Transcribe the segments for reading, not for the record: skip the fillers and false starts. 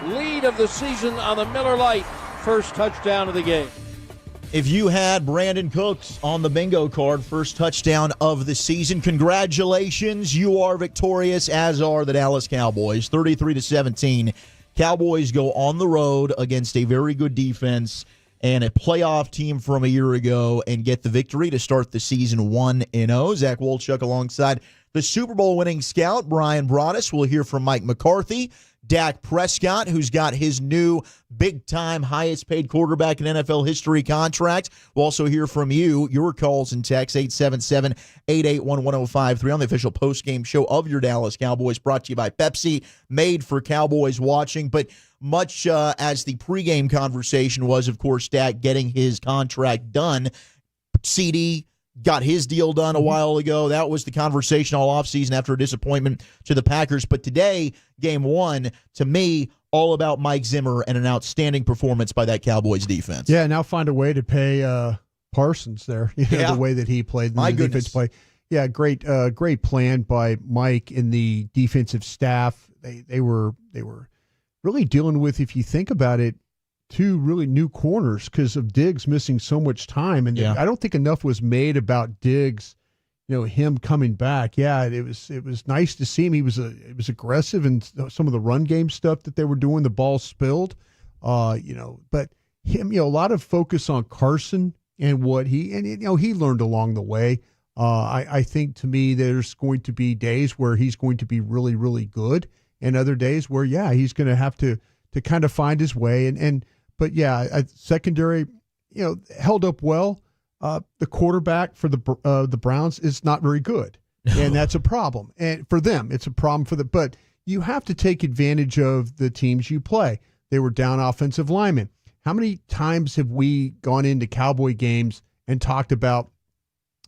lead of the season on the Miller Lite. First touchdown of the game. If you had Brandon Cooks on the bingo card, first touchdown of the season, congratulations. You are victorious, as are the Dallas Cowboys. 33-17. Cowboys go on the road against a very good defense and a playoff team from a year ago and get the victory to start the season 1-0. Zach Wolchuk alongside the Super Bowl winning scout, Brian Broaddus. We'll hear from Mike McCarthy. Dak Prescott, who's got his new big-time, highest-paid quarterback in NFL history contract. We'll also hear from you, your calls and texts, 877-881-1053 on the official postgame show of your Dallas Cowboys, brought to you by Pepsi, made for Cowboys watching. But much as the pregame conversation was, of course, Dak getting his contract done, CD got his deal done a while ago. That was the conversation all offseason after a disappointment to the Packers. But today, game one, to me, all about Mike Zimmer and an outstanding performance by that Cowboys defense. Yeah, now find a way to pay Parsons there, the way that he played. My the goodness. defense play. Yeah, great plan by Mike and the defensive staff. They were really dealing with, if you think about it, two really new corners because of Diggs missing so much time. And I don't think enough was made about Diggs, him coming back. Yeah, it was nice to see him. He was aggressive in some of the run game stuff that they were doing. The ball spilled, but him, a lot of focus on Carson and what he learned along the way. I think, to me, there's going to be days where he's going to be really, really good, and other days where, he's going to have to kind of find his way. But secondary, held up well. The quarterback for the Browns is not very good, and that's a problem. And for them, it's a problem but you have to take advantage of the teams you play. They were down offensive linemen. How many times have we gone into Cowboy games and talked about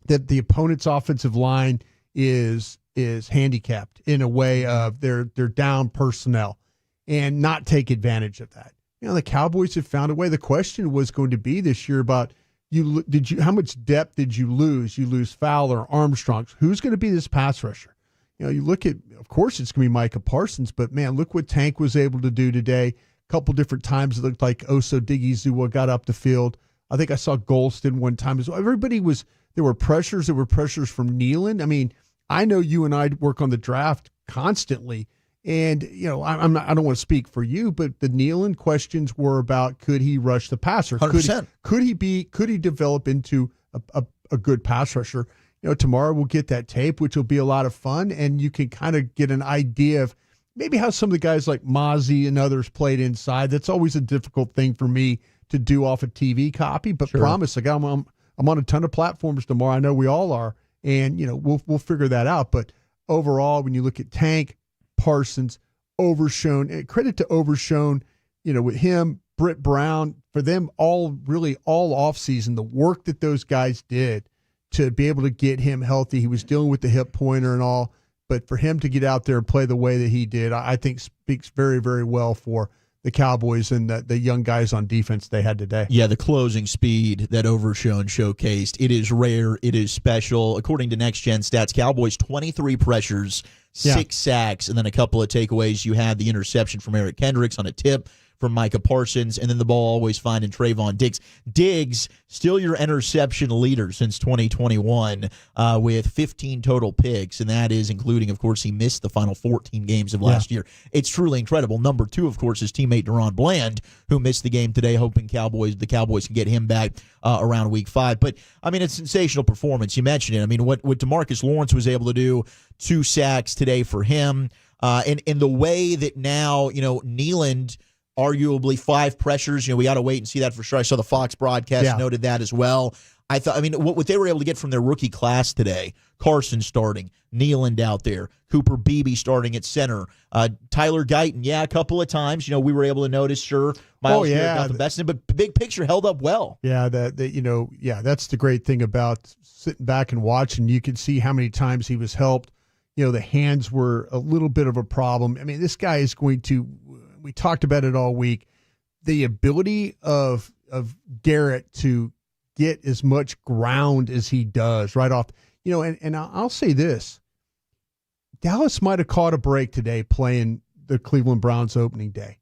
that the opponent's offensive line is handicapped in a way of they're down personnel, and not take advantage of that? The Cowboys have found a way. The question was going to be this year about how much depth did you lose? You lose Fowler, Armstrong. Who's going to be this pass rusher? You look at, of course, it's going to be Micah Parsons, but man, look what Tank was able to do today. A couple different times it looked like Oso Digizua got up the field. I think I saw Golston one time as well. There were pressures from Nealon. I mean, I know you and I work on the draft constantly. And, I don't want to speak for you, but the Nealon questions were about, could he rush the passer? 100%. Could he develop into a good pass rusher? Tomorrow we'll get that tape, which will be a lot of fun. And you can kind of get an idea of maybe how some of the guys like Mozzie and others played inside. That's always a difficult thing for me to do off a TV copy, but sure. Promise, I'm on a ton of platforms tomorrow. I know we all are. And, we'll figure that out. But overall, when you look at Tank, Parsons, Overshown, credit to Overshown, with him, Britt Brown, for them all offseason, the work that those guys did to be able to get him healthy. He was dealing with the hip pointer and all, but for him to get out there and play the way that he did, I think speaks very, very well for the Cowboys and the young guys on defense they had today. Yeah, the closing speed that Overshown showcased, it is rare, it is special. According to Next Gen Stats, Cowboys 23 pressures, 6 sacks, and then a couple of takeaways. You had the interception from Eric Kendricks on a tip from Micah Parsons, and then the ball always finding Trayvon Diggs. Diggs, still your interception leader since 2021 with 15 total picks, and that is including, of course, he missed the final 14 games of last year. It's truly incredible. Number 2, of course, is teammate Deron Bland, who missed the game today, hoping the Cowboys can get him back around week 5. But, I mean, it's a sensational performance. You mentioned it. I mean, what DeMarcus Lawrence was able to do, 2 sacks today for him, and the way that now, Nealon, arguably 5 pressures. We got to wait and see that for sure. I saw the Fox broadcast noted that as well. What they were able to get from their rookie class today, Carson starting, Nealon out there, Cooper Beebe starting at center, Tyler Guyton, a couple of times, we were able to notice, Miles Garrett got the best in it, but big picture held up well. Yeah, that's the great thing about sitting back and watching. You could see how many times he was helped. The hands were a little bit of a problem. I mean, this guy is going to, we talked about it all week, the ability of Garrett to get as much ground as he does right off. And I'll say this, Dallas might have caught a break today playing the Cleveland Browns opening day.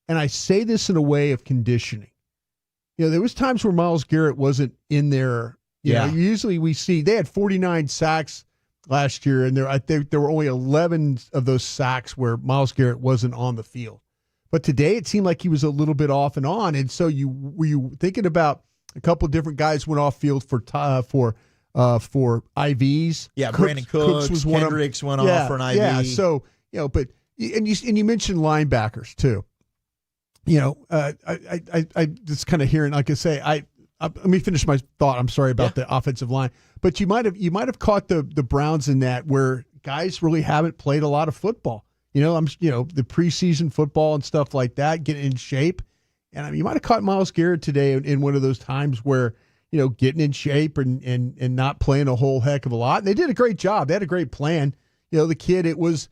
and I say this in a way of conditioning. There was times where Myles Garrett wasn't in there. Usually we see they had 49 sacks last year, and I think there were only 11 of those sacks where Myles Garrett wasn't on the field. But today it seemed like he was a little bit off and on. And so were you thinking about a couple of different guys went off field for IVs? Yeah, Brandon Cooks was one. Hendricks went off for an IV. Yeah, so but you mentioned linebackers too. I just kind of hearing, like I say, let me finish my thought. I'm sorry about the offensive line, but you might have caught the Browns in that where guys really haven't played a lot of football. The preseason football and stuff like that, getting in shape, and you might have caught Myles Garrett today in one of those times where getting in shape and not playing a whole heck of a lot. And they did a great job. They had a great plan. The kid, it was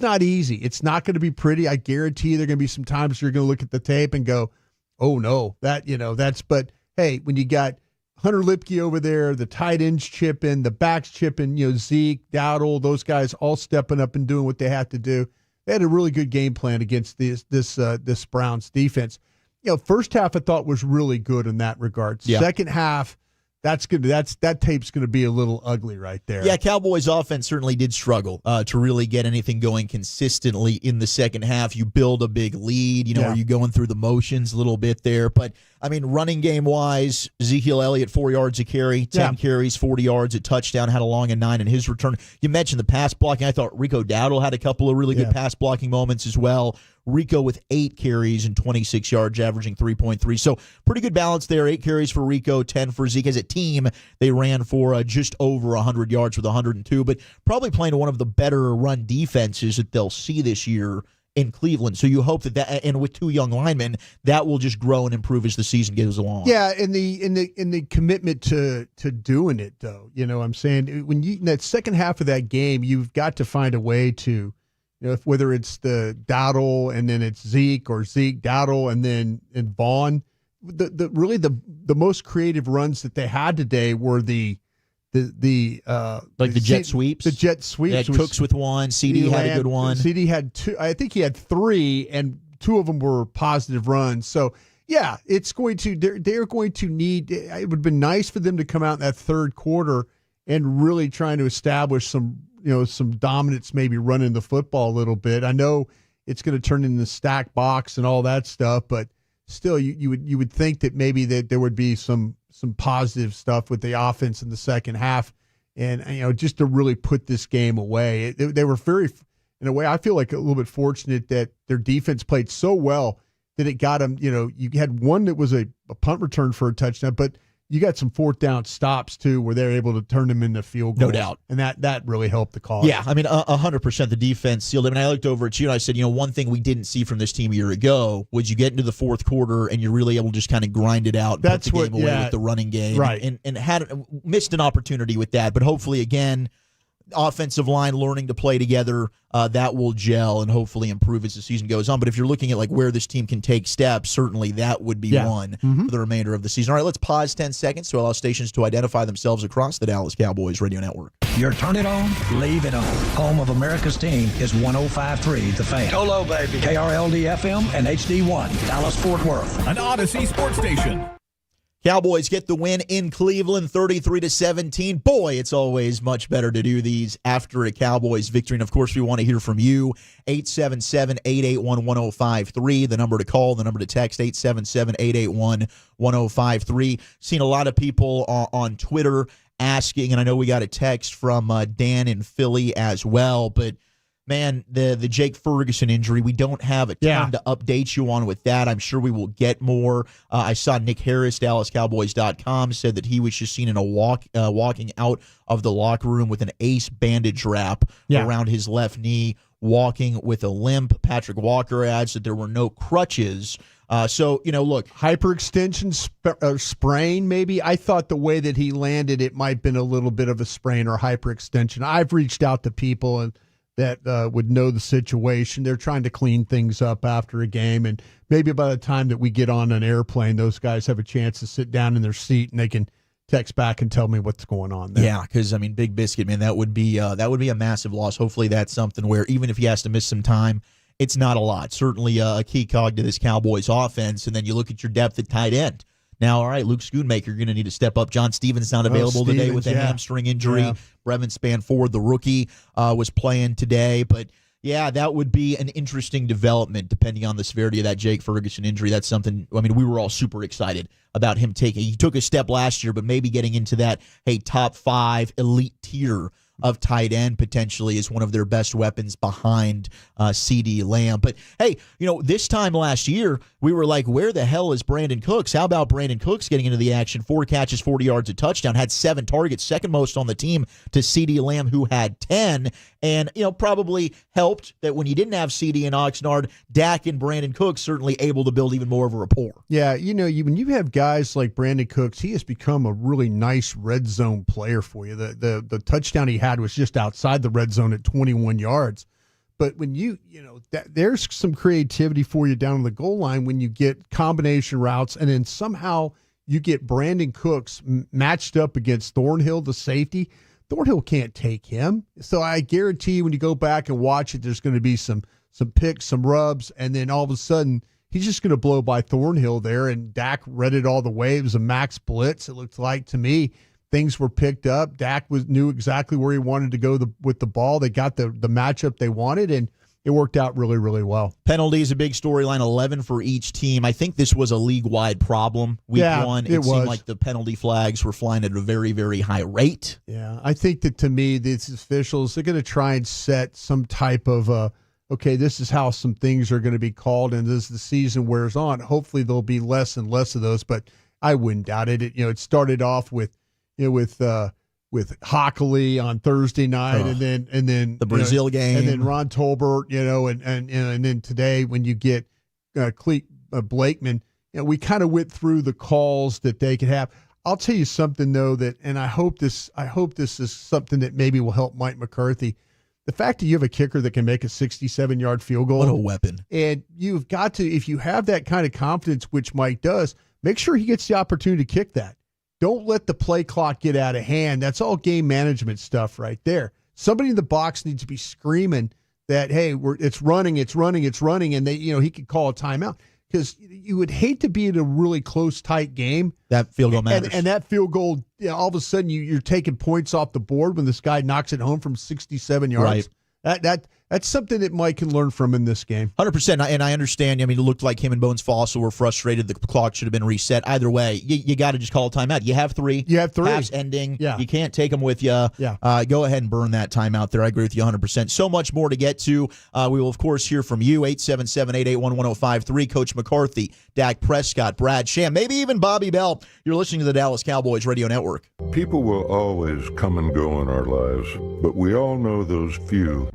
not easy. It's not going to be pretty. I guarantee you there are going to be some times you're going to look at the tape and go, oh no, that's. But hey, when you got Hunter Lipke over there, the tight ends chipping, the backs chipping, Zeke, Dowdle, those guys all stepping up and doing what they have to do. They had a really good game plan against this Browns defense. First half I thought was really good in that regard. Yeah. Second half, that tape's going to be a little ugly right there. Yeah, Cowboys offense certainly did struggle to really get anything going consistently in the second half. You build a big lead, are you going through the motions a little bit there? But, running game-wise, Ezekiel Elliott, 4 yards a carry, 10 carries, 40 yards, a touchdown, had a long and 9 in his return. You mentioned the pass blocking. I thought Rico Dowdle had a couple of really good pass blocking moments as well. Rico with 8 carries and 26 yards, averaging 3.3. So pretty good balance there. 8 carries for Rico, 10 for Zeke. As a team, they ran for just over 100 yards with 102, but probably playing one of the better run defenses that they'll see this year in Cleveland. So you hope that and with 2 young linemen, that will just grow and improve as the season goes along. Yeah, in the commitment to doing it, though. I'm saying when in that second half of that game, you've got to find a way to, whether it's the Dowdle and then it's Zeke or Zeke Dowdle and Vaughn, the most creative runs that they had today were the jet sweeps. The jet sweeps. They had Cooks with 1. CD had a good one. CD had 2. I think he had 3, and 2 of them were positive runs. So yeah, it's going to. They're going to need. It would have been nice for them to come out in that third quarter and really trying to establish some dominance, maybe running the football a little bit. I know it's going to turn into the stack box and all that stuff, but still, you would think that maybe that there would be some positive stuff with the offense in the second half, and just to really put this game away. They were very, in a way, I feel like a little bit fortunate that their defense played so well that it got them. You had one that was a punt return for a touchdown, but you got some fourth down stops too, where they're able to turn them into field goals. No doubt, and that really helped the cause. Yeah, 100%. The defense sealed it. I looked over at you and I said, one thing we didn't see from this team a year ago was you get into the fourth quarter and you're really able to just kind of grind it out, and put the game away with the running game, right? And had missed an opportunity with that, but hopefully again, offensive line learning to play together, that will gel and hopefully improve as the season goes on. But if you're looking at where this team can take steps, certainly that would be one for the remainder of the season. All right, let's pause 10 seconds to allow stations to identify themselves across the Dallas Cowboys radio network. You're turn it on, leave it on. Home of America's team is 105.3 The Fan. Go low, baby. KRLD-FM and HD1, Dallas-Fort Worth. An Odyssey sports station. Cowboys get the win in Cleveland, 33-17. Boy, it's always much better to do these after a Cowboys victory. And, of course, we want to hear from you. 877-881-1053, the number to call, the number to text, 877-881-1053. Seen a lot of people on Twitter asking, and I know we got a text from Dan in Philly as well, but man, the Jake Ferguson injury, we don't have a ton to update you on with that. I'm sure we will get more. I saw Nick Harris, DallasCowboys.com, said that he was just seen in a walking out of the locker room with an ace bandage wrap around his left knee, walking with a limp. Patrick Walker adds that there were no crutches. So, look. Hyperextension, sprain, maybe. I thought the way that he landed, it might have been a little bit of a sprain or hyperextension. I've reached out to people and that would know the situation. They're trying to clean things up after a game, and maybe by the time that we get on an airplane, those guys have a chance to sit down in their seat and they can text back and tell me what's going on there. Yeah, because, Big Biscuit, man, that would be a massive loss. Hopefully that's something where even if he has to miss some time it's not a lot. Certainly a key cog to this Cowboys offense. And then you look at your depth at tight end. Now, all right, Luke Schoonmaker, you're going to need to step up. John Stevens not available today with a hamstring injury. Yeah. Brevin Spanford, the rookie, was playing today. But, yeah, that would be an interesting development depending on the severity of that Jake Ferguson injury. That's something, I mean, we were all super excited about him taking. He took a step last year, but maybe getting into that, top 5 elite tier of tight end potentially is one of their best weapons behind CeeDee Lamb. But, hey, this time last year, we were like, where the hell is Brandon Cooks? How about Brandon Cooks getting into the action? 4 catches, 40 yards, a touchdown, had 7 targets, second most on the team to CeeDee Lamb, who had 10. And, probably helped that when you didn't have CeeDee and Oxnard, Dak and Brandon Cooks certainly able to build even more of a rapport. Yeah, when you have guys like Brandon Cooks, he has become a really nice red zone player for you. The touchdown he had was just outside the red zone at 21 yards. But when there's some creativity for you down on the goal line when you get combination routes, and then somehow you get Brandon Cooks matched up against Thornhill, the safety. Thornhill can't take him. So I guarantee when you go back and watch it, there's going to be some picks, some rubs, and then all of a sudden he's just going to blow by Thornhill there, and Dak read it all the way. It was a max blitz, it looked like to me. Things were picked up. Dak knew exactly where he wanted to go with the ball. They got the matchup they wanted, and it worked out really, really well. Penalties, a big storyline, 11 for each team. I think this was a league-wide problem. Week 1, it seemed like the penalty flags were flying at a very, very high rate. Yeah, I think that to me, these officials, they're going to try and set some type of okay, this is how some things are going to be called, and as the season wears on, hopefully there'll be less and less of those, but I wouldn't doubt it. It started off with Hockley on Thursday night, and then the Brazil game, and then Ron Tolbert, and then today when you get Blakeman, we kind of went through the calls that they could have. I'll tell you something though and I hope this is something that maybe will help Mike McCarthy. The fact that you have a kicker that can make a 67-yard field goal, what a weapon! And you've got to, if you have that kind of confidence, which Mike does, make sure he gets the opportunity to kick that. Don't let the play clock get out of hand. That's all game management stuff right there. Somebody in the box needs to be screaming that, hey, it's running, and he could call a timeout. Because you would hate to be in a really close, tight game. That field goal matters. And that field goal, all of a sudden you're taking points off the board when this guy knocks it home from 67 yards. Right. That's something that Mike can learn from in this game. 100%. And I understand. I mean, it looked like him and Bones Fossil were frustrated. The clock should have been reset. Either way, you got to just call a timeout. You have 3. Half's ending. Yeah. You can't take them with you. Yeah. Go ahead and burn that timeout there. I agree with you 100%. So much more to get to. We will, of course, hear from you. 877-881-1053. Coach McCarthy, Dak Prescott, Brad Sham, maybe even Bobby Bell. You're listening to the Dallas Cowboys Radio Network. People will always come and go in our lives, but we all know those few.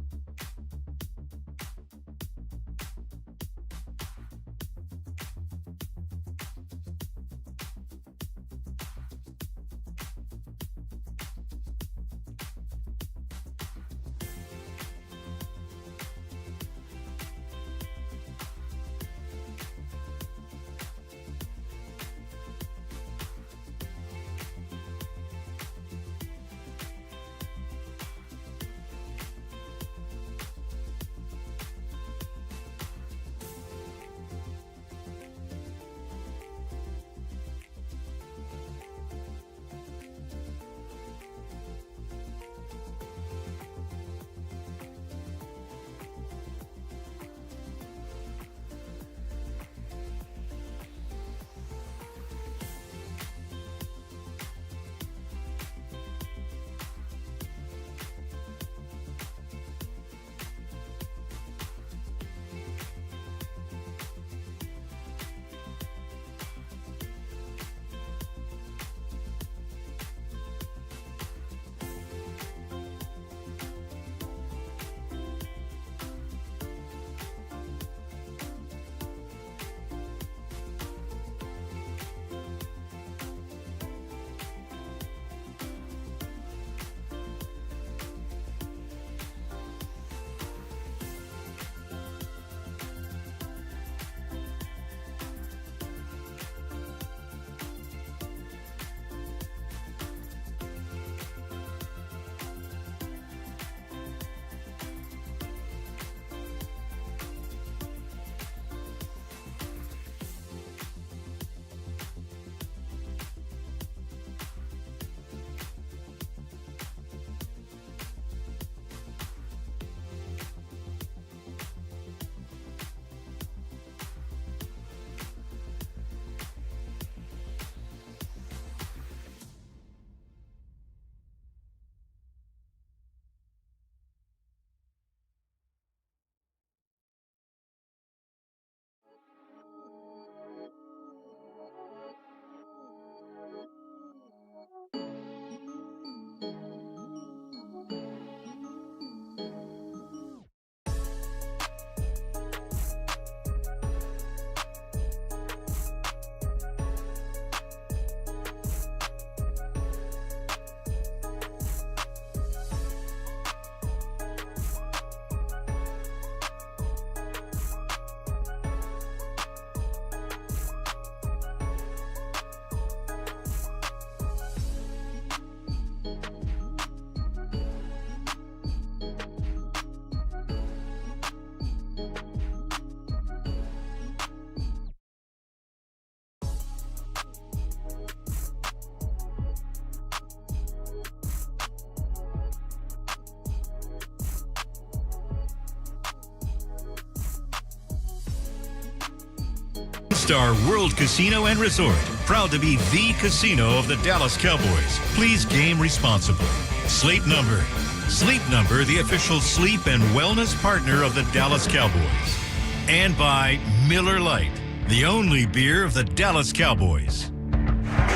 Star World Casino and Resort, proud to be the casino of the Dallas Cowboys. Please game responsibly. Sleep Number. Sleep Number, the official sleep and wellness partner of the Dallas Cowboys. And by Miller Lite, the only beer of the Dallas Cowboys.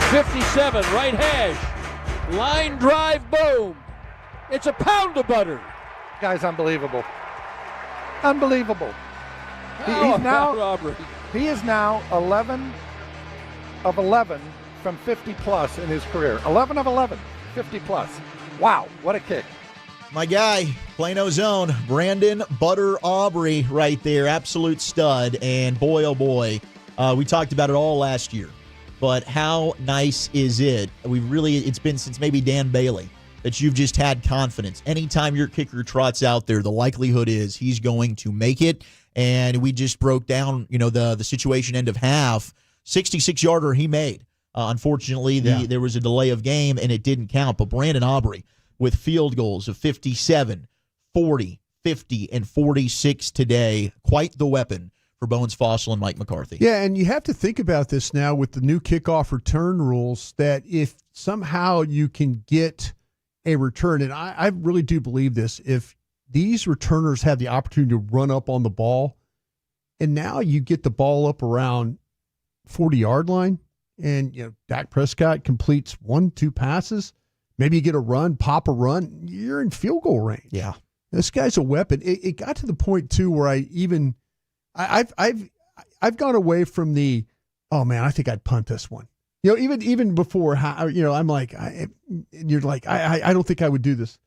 57, right hash. Line drive, boom. It's a pound of butter. Guy's unbelievable. Unbelievable. He's now Aubrey. He is now 11 of 11 from 50 plus in his career. 11 of 11, 50 plus. Wow, what a kick. My guy, Plano Zone, Brandon Butter Aubrey right there, absolute stud. And boy, oh boy, we talked about it all last year. But how nice is it? It's been since maybe Dan Bailey that you've just had confidence. Anytime your kicker trots out there, the likelihood is he's going to make it. And we just broke down, the situation end of half. 66-yarder he made. Unfortunately, there was a delay of game, and it didn't count. But Brandon Aubrey with field goals of 57, 40, 50, and 46 today. Quite the weapon for Bones Fossil and Mike McCarthy. Yeah, and you have to think about this now with the new kickoff return rules, that if somehow you can get a return, and I really do believe this, if these returners have the opportunity to run up on the ball, and now you get the ball up around 40-yard line, and Dak Prescott completes 1-2 passes, maybe you get a run, pop a run, you're in field goal range. Yeah. This guy's a weapon. It got to the point, too, where I've gone away from the, oh, man, I think I'd punt this one. Even before, I'm like, you're like, I don't think I would do this.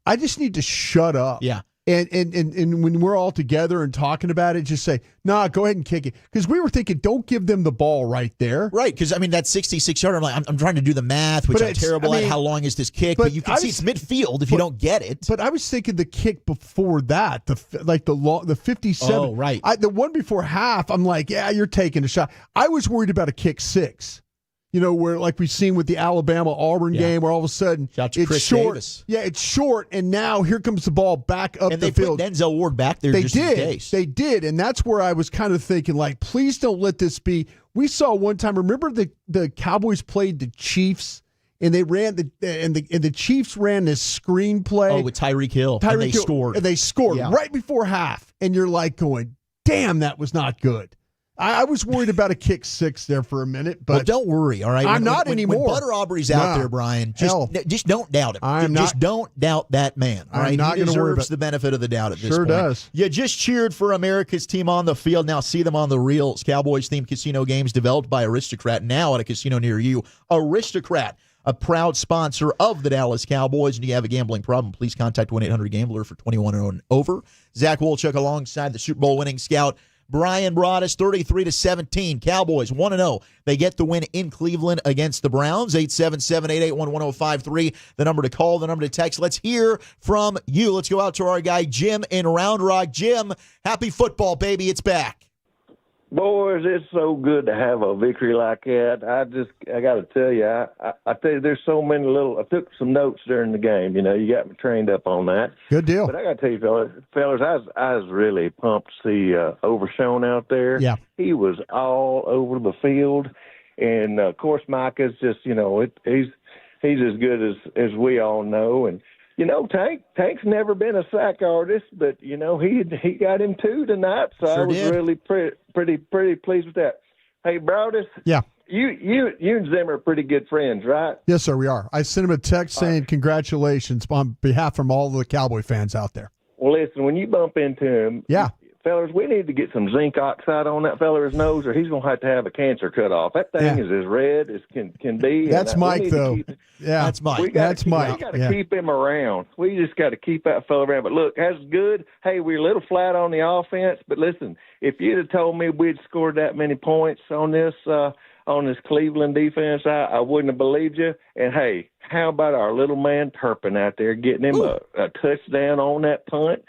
I just need to shut up. Yeah. And when we're all together and talking about it, just say, nah, go ahead and kick it. Because we were thinking, don't give them the ball right there. Right, because, that 66-yarder, I'm trying to do the math, which I'm terrible at. How long is this kick? But you can see it's midfield if you don't get it. But I was thinking the kick before that, the 57. Oh, right. The one before half, I'm like, yeah, you're taking a shot. I was worried about a kick six. Where like we've seen with the Alabama-Auburn game, where all of a sudden it's short. Davis. Yeah, it's short, and now here comes the ball back up and the field. Put Denzel Ward back there just in case. They did, and that's where I was kind of thinking, like, please don't let this be. We saw one time, remember the Cowboys played the Chiefs, and they ran the Chiefs ran this screenplay. Oh, with Tyreek Hill. And they scored right before half, and you're like going, damn, that was not good. I was worried about a kick six there for a minute, but don't worry, all right? I'm not anymore. When Butter Aubrey's out there, Brian, just don't doubt him. Just don't doubt that man, all right? He deserves the benefit of the doubt at this point. Sure does. You just cheered for America's team on the field. Now see them on the reels. Cowboys-themed casino games developed by Aristocrat, now at a casino near you. Aristocrat, a proud sponsor of the Dallas Cowboys. And you have a gambling problem, please contact 1-800-GAMBLER for 21 and over. Zach Wolchuk alongside the Super Bowl winning scout Bryan Broaddus, 33-17. Cowboys 1-0. They get the win in Cleveland against the Browns. 877-881-1053. The number to call, the number to text. Let's hear from you. Let's go out to our guy Jim in Round Rock. Jim, happy football, baby. It's back. Boys, it's so good to have a victory like that. I got to tell you, I tell you, there's so many I took some notes during the game. You got me trained up on that. Good deal. But I got to tell you, fellas, I was really pumped to see Overshown out there. Yeah. He was all over the field. And, of course, Micah's just, he's as good as we all know. And, Tank's never been a sack artist, but, he got him two tonight, so I was really pretty pleased with that. Hey, Broaddus. Yeah. You and Zimmer are pretty good friends, right? Yes, sir, we are. I sent him a text saying congratulations on behalf from all the Cowboy fans out there. Well, listen, when you bump into him, fellas, we need to get some zinc oxide on that fella's nose, or he's going to have a cancer cut off. That thing is as red as can be. That's Mike, though. That's Mike. That's Mike. We got to keep him around. We just got to keep that fella around. But look, that's good. Hey, we're a little flat on the offense, but listen, if you'd have told me we'd scored that many points on this Cleveland defense, I wouldn't have believed you. And hey, how about our little man Turpin out there getting him a touchdown on that punt?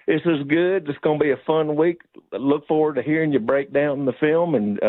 This is good. It's going to be a fun week. Look forward to hearing you break down the film, and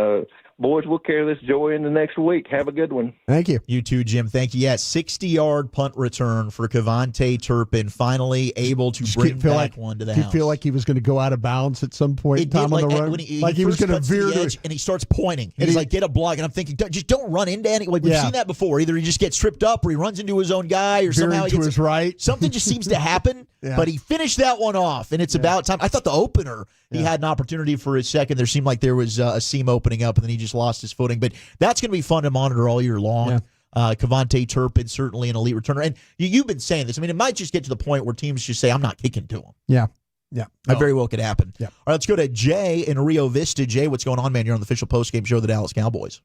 boys, we'll carry this joy into next week. Have a good one. Thank you. You too, Jim. Thank you. Yeah, 60-yard punt return for KaVontae Turpin, finally able to bring back one to the house. Did you feel like he was going to go out of bounds at some point in time on the run? When he was going to veer to the edge, and he starts pointing. And he's like, get a block. And I'm thinking, just don't run into any. Like, we've seen that before. Either he just gets tripped up or he runs into his own guy or somehow he gets to his right. Something just seems to happen. But he finished that one off, and it's about time. I thought the opener, he had an opportunity for his second. There seemed like there was a seam opening up, and then he just lost his footing. But that's going to be fun to monitor all year long. Yeah. KaVontae Turpin, certainly an elite returner. And you've been saying this. I mean, it might just get to the point where teams just say, I'm not kicking to him. Yeah. Yeah. That very well could happen. Yeah. All right, let's go to Jay in Rio Vista. Jay, what's going on, man? You're on the official postgame show of the Dallas Cowboys.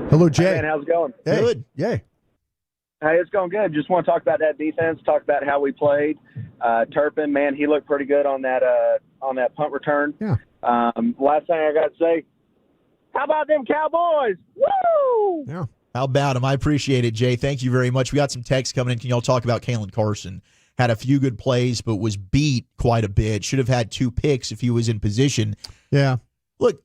Hello, Jay. Hey, man, how's it going? Hey. Good. Yay. Hey, it's going good. Just want to talk about that defense, talk about how we played. Turpin, man, he looked pretty good on that punt return. Yeah. Last thing I got to say, how about them Cowboys? Woo! Yeah. How about him? I appreciate it, Jay. Thank you very much. We got some texts coming in. Can y'all talk about Kalen Carson? Had a few good plays, but was beat quite a bit. Should have had 2 picks if he was in position. Yeah. Look,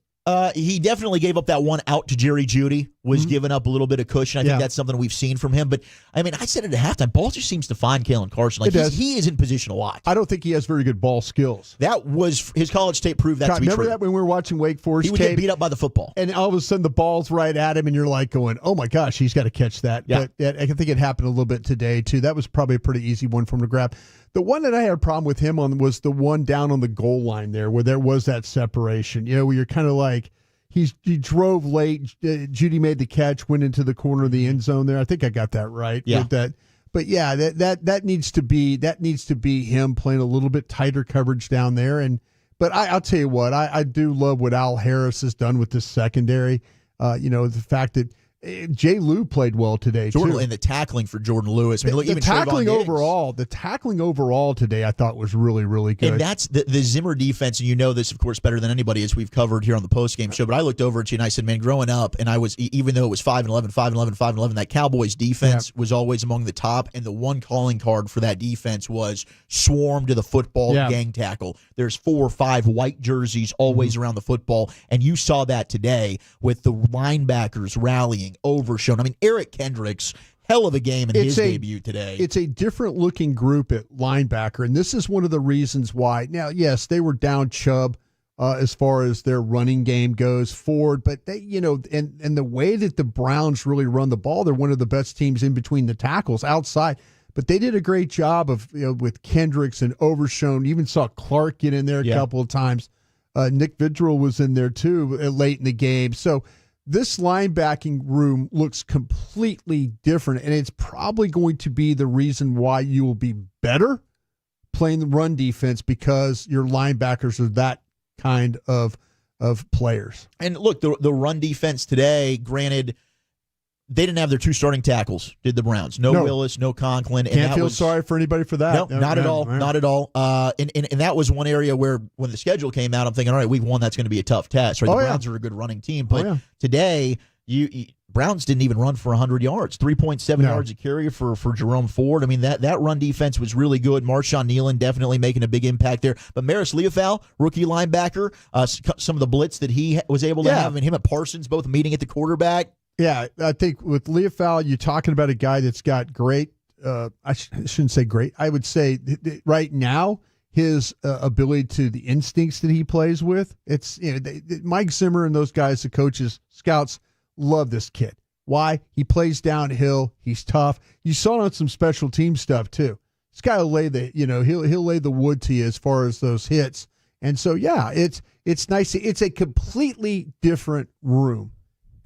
he definitely gave up that one out to Jerry Jeudy, was giving up a little bit of cushion. I think that's something we've seen from him. But, I mean, I said it at halftime. Ball just seems to find Kalen Carson. Like, he is in position a lot. I don't think he has very good ball skills. That was his college tape proved that to be true. Remember that when we were watching Wake Forest He would get beat up by the football. And all of a sudden the ball's right at him, and you're like going, oh, my gosh, he's got to catch that. Yeah. But I think it happened a little bit today, too. That was probably a pretty easy one for him to grab. The one that I had a problem with him on was the one down on the goal line there where there was that separation, where you're kind of like, he drove late. Jeudy made the catch, went into the corner of the end zone there. I think I got that right. Yeah. With that. But yeah, that needs to be him playing a little bit tighter coverage down there. But I'll tell you what, I do love what Al Harris has done with this secondary. The fact that Jay Lou played well today too. And the tackling for Jordan Lewis. I mean, look, the even tackling overall today, I thought was really, really good. And that's the Zimmer defense, and you know this, of course, better than anybody, as we've covered here on the postgame show. But I looked over at you and I said, man, growing up, and I was, even though it was 5-11, 5-11, 5-11, that Cowboys defense was always among the top. And the one calling card for that defense was swarm to the football, gang tackle. There's 4 or 5 white jerseys always around the football, and you saw that today with the linebackers rallying. Overshown. I mean, Eric Kendricks, hell of a game in his debut today. It's a different looking group at linebacker, and this is one of the reasons why. Now, yes, they were down Chubb as far as their running game goes forward, but they, and the way that the Browns really run the ball, they're one of the best teams in between the tackles outside. But they did a great job of with Kendricks and Overshown. You even saw Clark get in there a couple of times. Nick Vidrell was in there too late in the game. So this linebacking room looks completely different, and it's probably going to be the reason why you will be better playing the run defense, because your linebackers are that kind of players. And look, the run defense today, granted, they didn't have their 2 starting tackles, did the Browns. No Willis, no Conklin. And Can't feel sorry for anybody for that. No, not at all. Not at all. And that was one area where when the schedule came out, I'm thinking, all right, week 1, that's going to be a tough test. Right? The Browns are a good running team. But today, Browns didn't even run for 100 yards, 3.7 yards a carry for Jerome Ford. I mean, that run defense was really good. Marshawn Nealon definitely making a big impact there. But Maris Leofau, rookie linebacker, some of the blitz that he was able to have, and him and Parsons both meeting at the quarterback. Yeah, I think with Leofau, you're talking about a guy that's got great, I shouldn't say great, I would say right now, his ability to the instincts that he plays with, it's Mike Zimmer and those guys, the coaches, scouts, love this kid. Why? He plays downhill. He's tough. You saw it on some special team stuff too. This guy will lay he'll lay the wood to you as far as those hits. And so it's nice. It's a completely different room.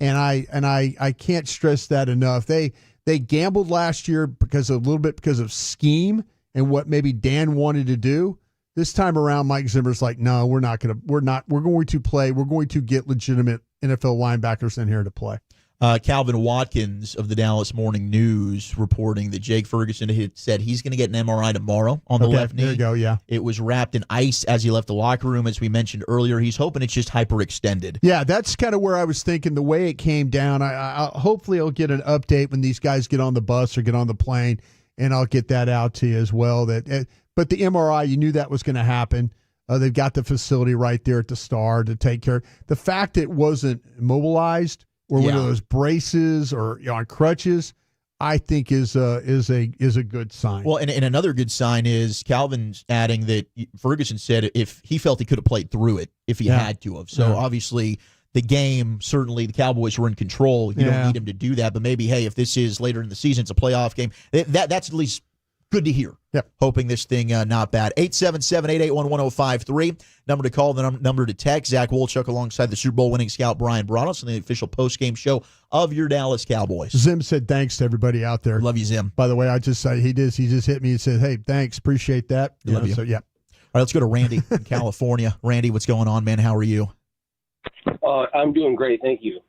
And I can't stress that enough. They gambled last year because of scheme and what maybe Dan wanted to do. This time around, Mike Zimmer's like, no, we're going to get legitimate NFL linebackers in here to play. Calvin Watkins of the Dallas Morning News reporting that Jake Ferguson had said he's going to get an MRI tomorrow on the left knee. There you go, yeah. It was wrapped in ice as he left the locker room, as we mentioned earlier. He's hoping it's just hyperextended. Yeah, that's kind of where I was thinking. The way it came down, hopefully I'll get an update when these guys get on the bus or get on the plane, and I'll get that out to you as well. But the MRI, you knew that was going to happen. They've got the facility right there at the Star to take care. The fact it wasn't immobilized or one of those braces or on crutches, I think is a good sign. Well, and another good sign is Calvin's adding that Ferguson said if he felt he could have played through it if he had to have. So obviously the game, certainly the Cowboys were in control. You don't need him to do that. But maybe, hey, if this is later in the season, it's a playoff game, that's at least good to hear. Yep. Hoping this thing not bad. 877-881-1053. Number to call, the number to text. Zach Wolchuk alongside the Super Bowl winning scout Bryan Broaddus on the official post-game show of your Dallas Cowboys. Zim said thanks to everybody out there. Love you, Zim. By the way, he just hit me and said, hey, thanks, appreciate that. Love you. So, yeah. All right, let's go to Randy in California. Randy, what's going on, man? How are you? I'm doing great, thank you.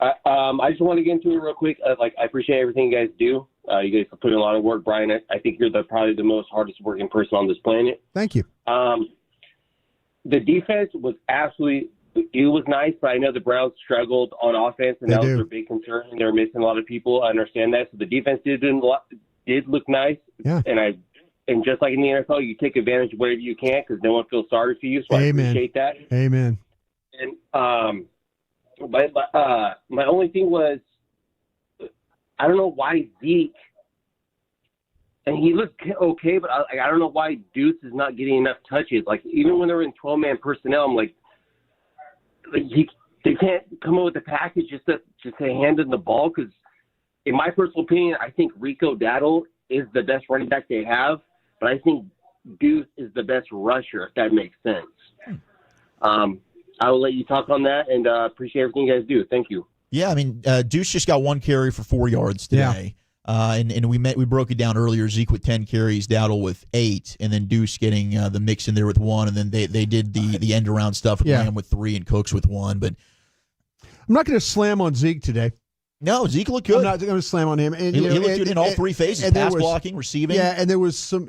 I just want to get into it real quick. I appreciate everything you guys do. You guys are putting a lot of work, Bryan. I think you're probably the most hardest working person on this planet. Thank you. The defense was it was nice, but I know the Browns struggled on offense, and that was their big concern. They were missing a lot of people. I understand that. So the defense did look nice. Yeah. And just like in the NFL, you take advantage of whatever you can because no one feels sorry for you. So Amen. I appreciate that. Amen. And my only thing was, I don't know why Zeke, and he looked okay, but I don't know why Deuce is not getting enough touches. Like, even when they're in 12-man personnel, I'm like they can't come up with a package just to hand in the ball. Because, in my personal opinion, I think Rico Dowdle is the best running back they have, but I think Deuce is the best rusher, if that makes sense. I will let you talk on that, and appreciate everything you guys do. Thank you. Yeah, I mean, Deuce just got 1 carry for 4 yards today. Yeah. And we broke it down earlier. Zeke with 10 carries, Dowdle with 8, and then Deuce getting the mix in there with 1, and then they did the end around stuff with Lamb with 3 and Cooks with 1. But I'm not going to slam on Zeke today. No, Zeke looked good. I'm not going to slam on him. And he looked good in all 3 phases: pass blocking, receiving. Yeah, and there was some.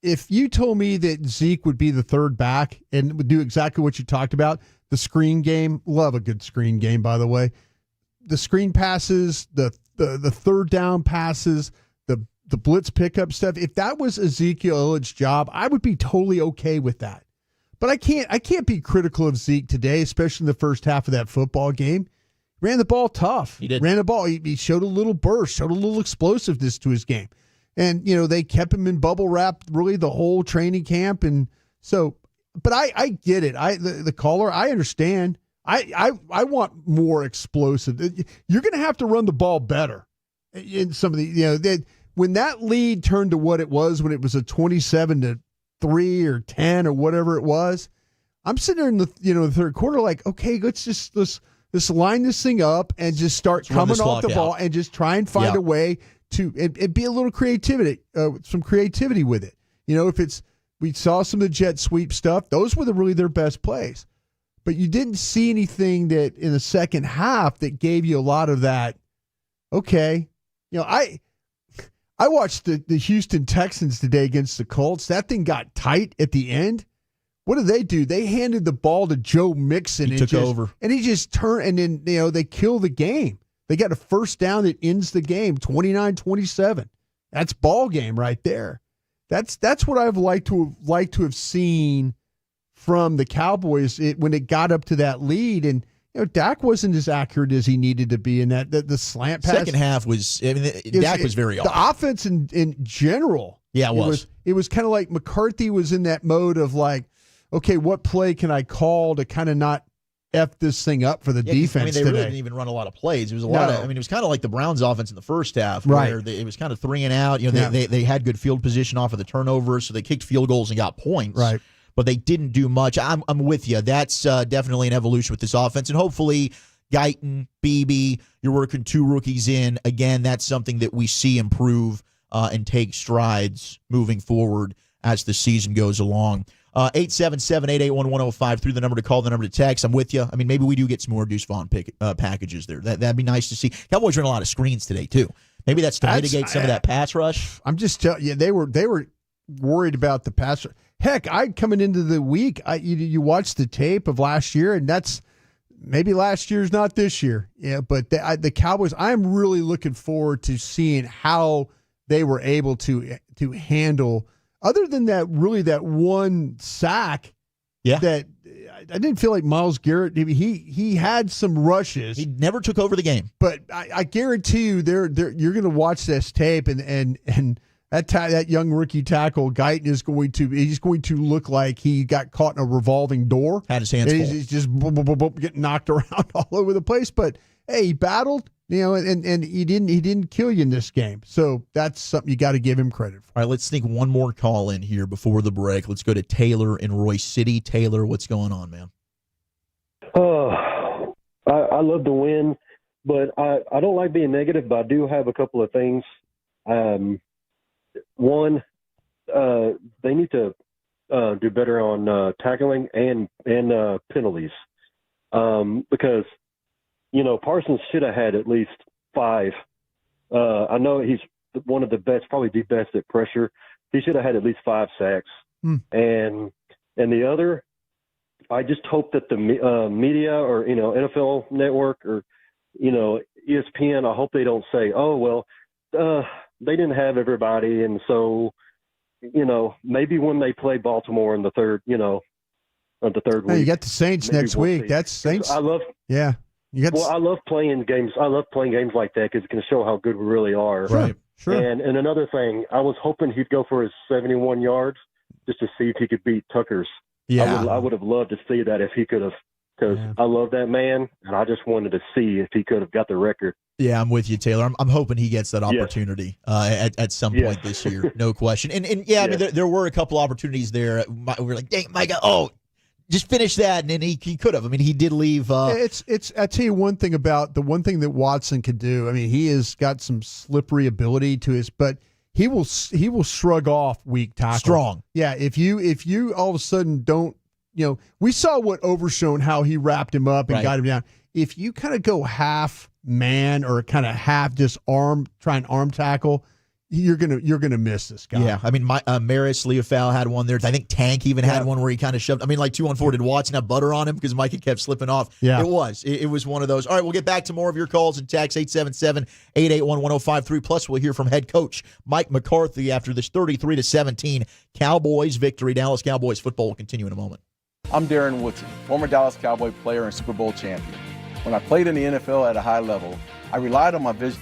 If you told me that Zeke would be the third back and would do exactly what you talked about, the screen game, love a good screen game, by the way. The screen passes, the third down passes, the blitz pickup stuff. If that was Ezekiel Elliott's job, I would be totally okay with that. But I can't be critical of Zeke today, especially in the first half of that football game. Ran the ball tough. He did. Ran the ball. He showed a little burst, showed a little explosiveness to his game. And, they kept him in bubble wrap really the whole training camp. And so, but I get it. The caller, I understand. I want more explosive. You're going to have to run the ball better in some of the, when that lead turned to what it was when it was a 27-3 or 10 or whatever it was, I'm sitting there in the third quarter like, okay, let's line this thing up and just start coming off the ball and just try and find a way to and be a little some creativity with it. We saw some of the jet sweep stuff; those were really their best plays. But you didn't see anything that in the second half that gave you a lot of that. Okay, I watched the Houston Texans today against the Colts. That thing got tight at the end. What did they do? They handed the ball to Joe Mixon. He took over, and he just turned. And then they kill the game. They got a first down that ends the game, 29-27. That's ball game right there. That's what I've liked to have seen from the Cowboys when it got up to that lead. And Dak wasn't as accurate as he needed to be in that. The slant pass. Second half was. Dak was very off. The offense in general. Yeah, it was. It was kind of like McCarthy was in that mode of like, okay, what play can I call to kind of not F this thing up for the defense they today. really didn't even run a lot of plays. It was a lot of. It was kind of like the Browns' offense in the first half, where it was kind of 3 and out. They had good field position off of the turnovers, so they kicked field goals and got points. Right, but they didn't do much. I'm with you. That's definitely an evolution with this offense, and hopefully Guyton, Beebe, you're working 2 rookies in. Again, that's something that we see improve and take strides moving forward as the season goes along. 877-881-1053 through the number to call, the number to text. I'm with you. I mean, maybe we do get some more Deuce Vaughn packages there. That'd be nice to see. Cowboys run a lot of screens today too. Maybe that's to mitigate some of that pass rush. I'm just telling you, they were worried about the pass rush. Heck, coming into the week, you watched the tape of last year, and that's maybe last year's not this year. Yeah, but the Cowboys, I'm really looking forward to seeing how they were able to handle other than that one sack, that I didn't feel like Myles Garrett. He had some rushes. He never took over the game. But I guarantee you, you're going to watch this tape, and that young rookie tackle Guyton is going to look like he got caught in a revolving door. Had his hands full. He's just getting knocked around all over the place. But hey, he battled. And he didn't kill you in this game. So that's something you got to give him credit for. All right, let's sneak one more call in here before the break. Let's go to Taylor in Royce City. Taylor, what's going on, man? I love to win, but I don't like being negative, but I do have a couple of things. One, they need to do better on tackling and penalties, because Parsons should have had at least 5. I know he's one of the best, probably the best at pressure. He should have had at least 5 sacks. And the other, I just hope that the media or NFL Network or ESPN, I hope they don't say, oh well, they didn't have everybody, and so maybe when they play Baltimore in the third, on the third week. You got the Saints next week. That's Saints. I love playing games. I love playing games like that because it can show how good we really are. Right. Sure. And another thing, I was hoping he'd go for his 71 yards just to see if he could beat Tucker's. Yeah. I would have loved to see that if he could have, because I love that man, and I just wanted to see if he could have got the record. Yeah, I'm with you, Taylor. I'm hoping he gets that opportunity at some point this year, no question. And I mean, there were a couple opportunities there. We were like, dang, Micah, just finish that, and then he could have. I mean, he did leave. It's. I tell you one thing about the one thing that Watson could do. I mean, he has got some slippery ability to his, but he will shrug off weak tackle. Strong. Yeah. If you all of a sudden don't, we saw what Overshown, how he wrapped him up and got him down. If you kind of go half man or kind of half just try and arm tackle, you're gonna miss this guy. Yeah, I mean, Maris Leofau had one there. I think Tank even had one where he kind of shoved. I mean, like 2-on-4, did Watson have butter on him because Micah kept slipping off? Yeah, it was one of those. All right, we'll get back to more of your calls and texts 877-881-1053. Plus, we'll hear from head coach Mike McCarthy after this 33-17 Cowboys victory. Dallas Cowboys football will continue in a moment. I'm Darren Woodson, former Dallas Cowboy player and Super Bowl champion. When I played in the NFL at a high level, I relied on my vision.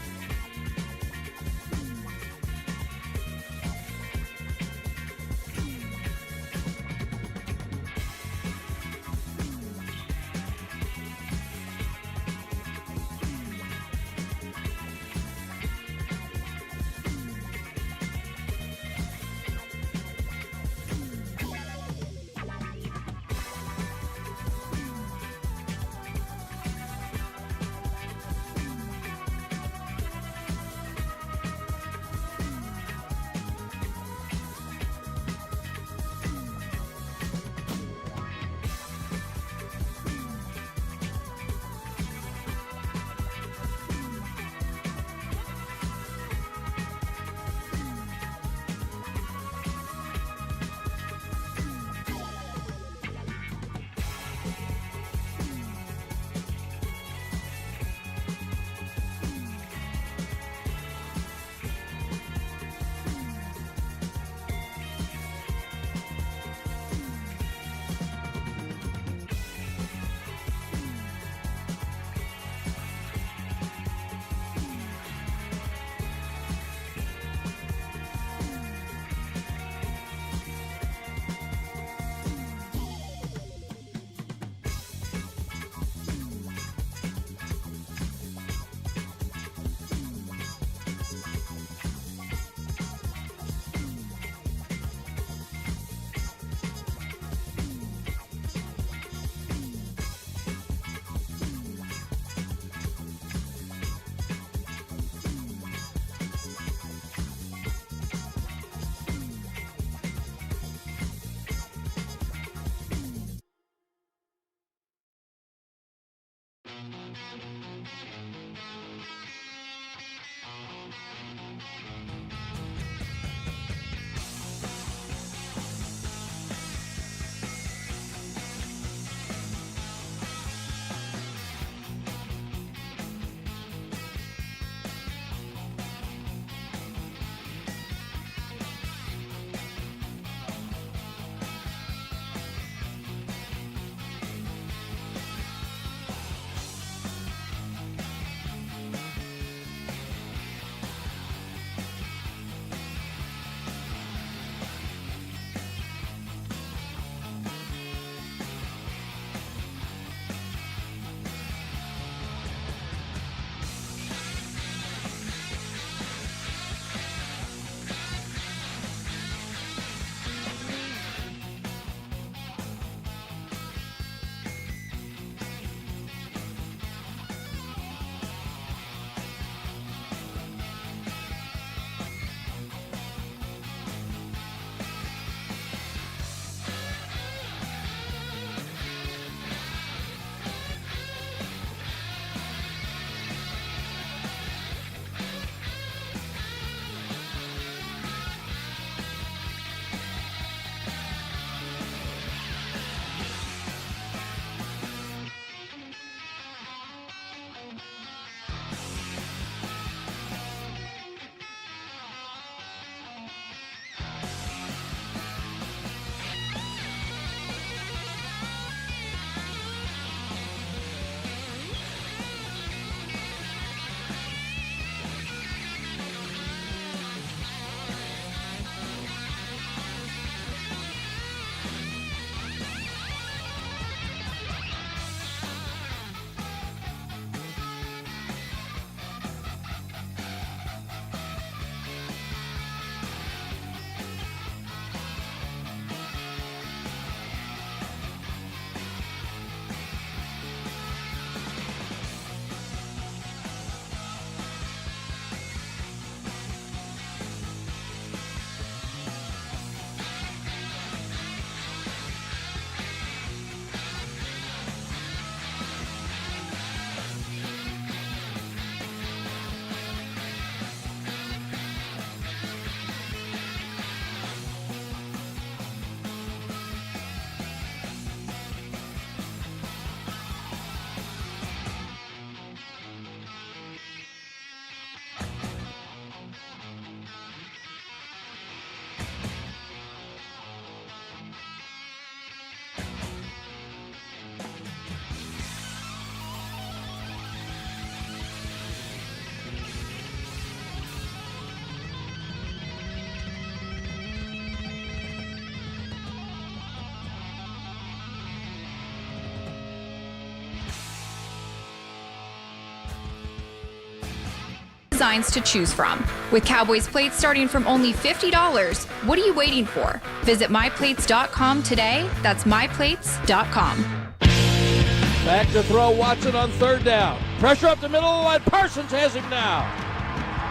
designs to choose from. With Cowboys plates starting from only $50, what are you waiting for? Visit myplates.com today. That's myplates.com. Back to throw Watson on third down. Pressure up the middle of the line. Parsons has him now.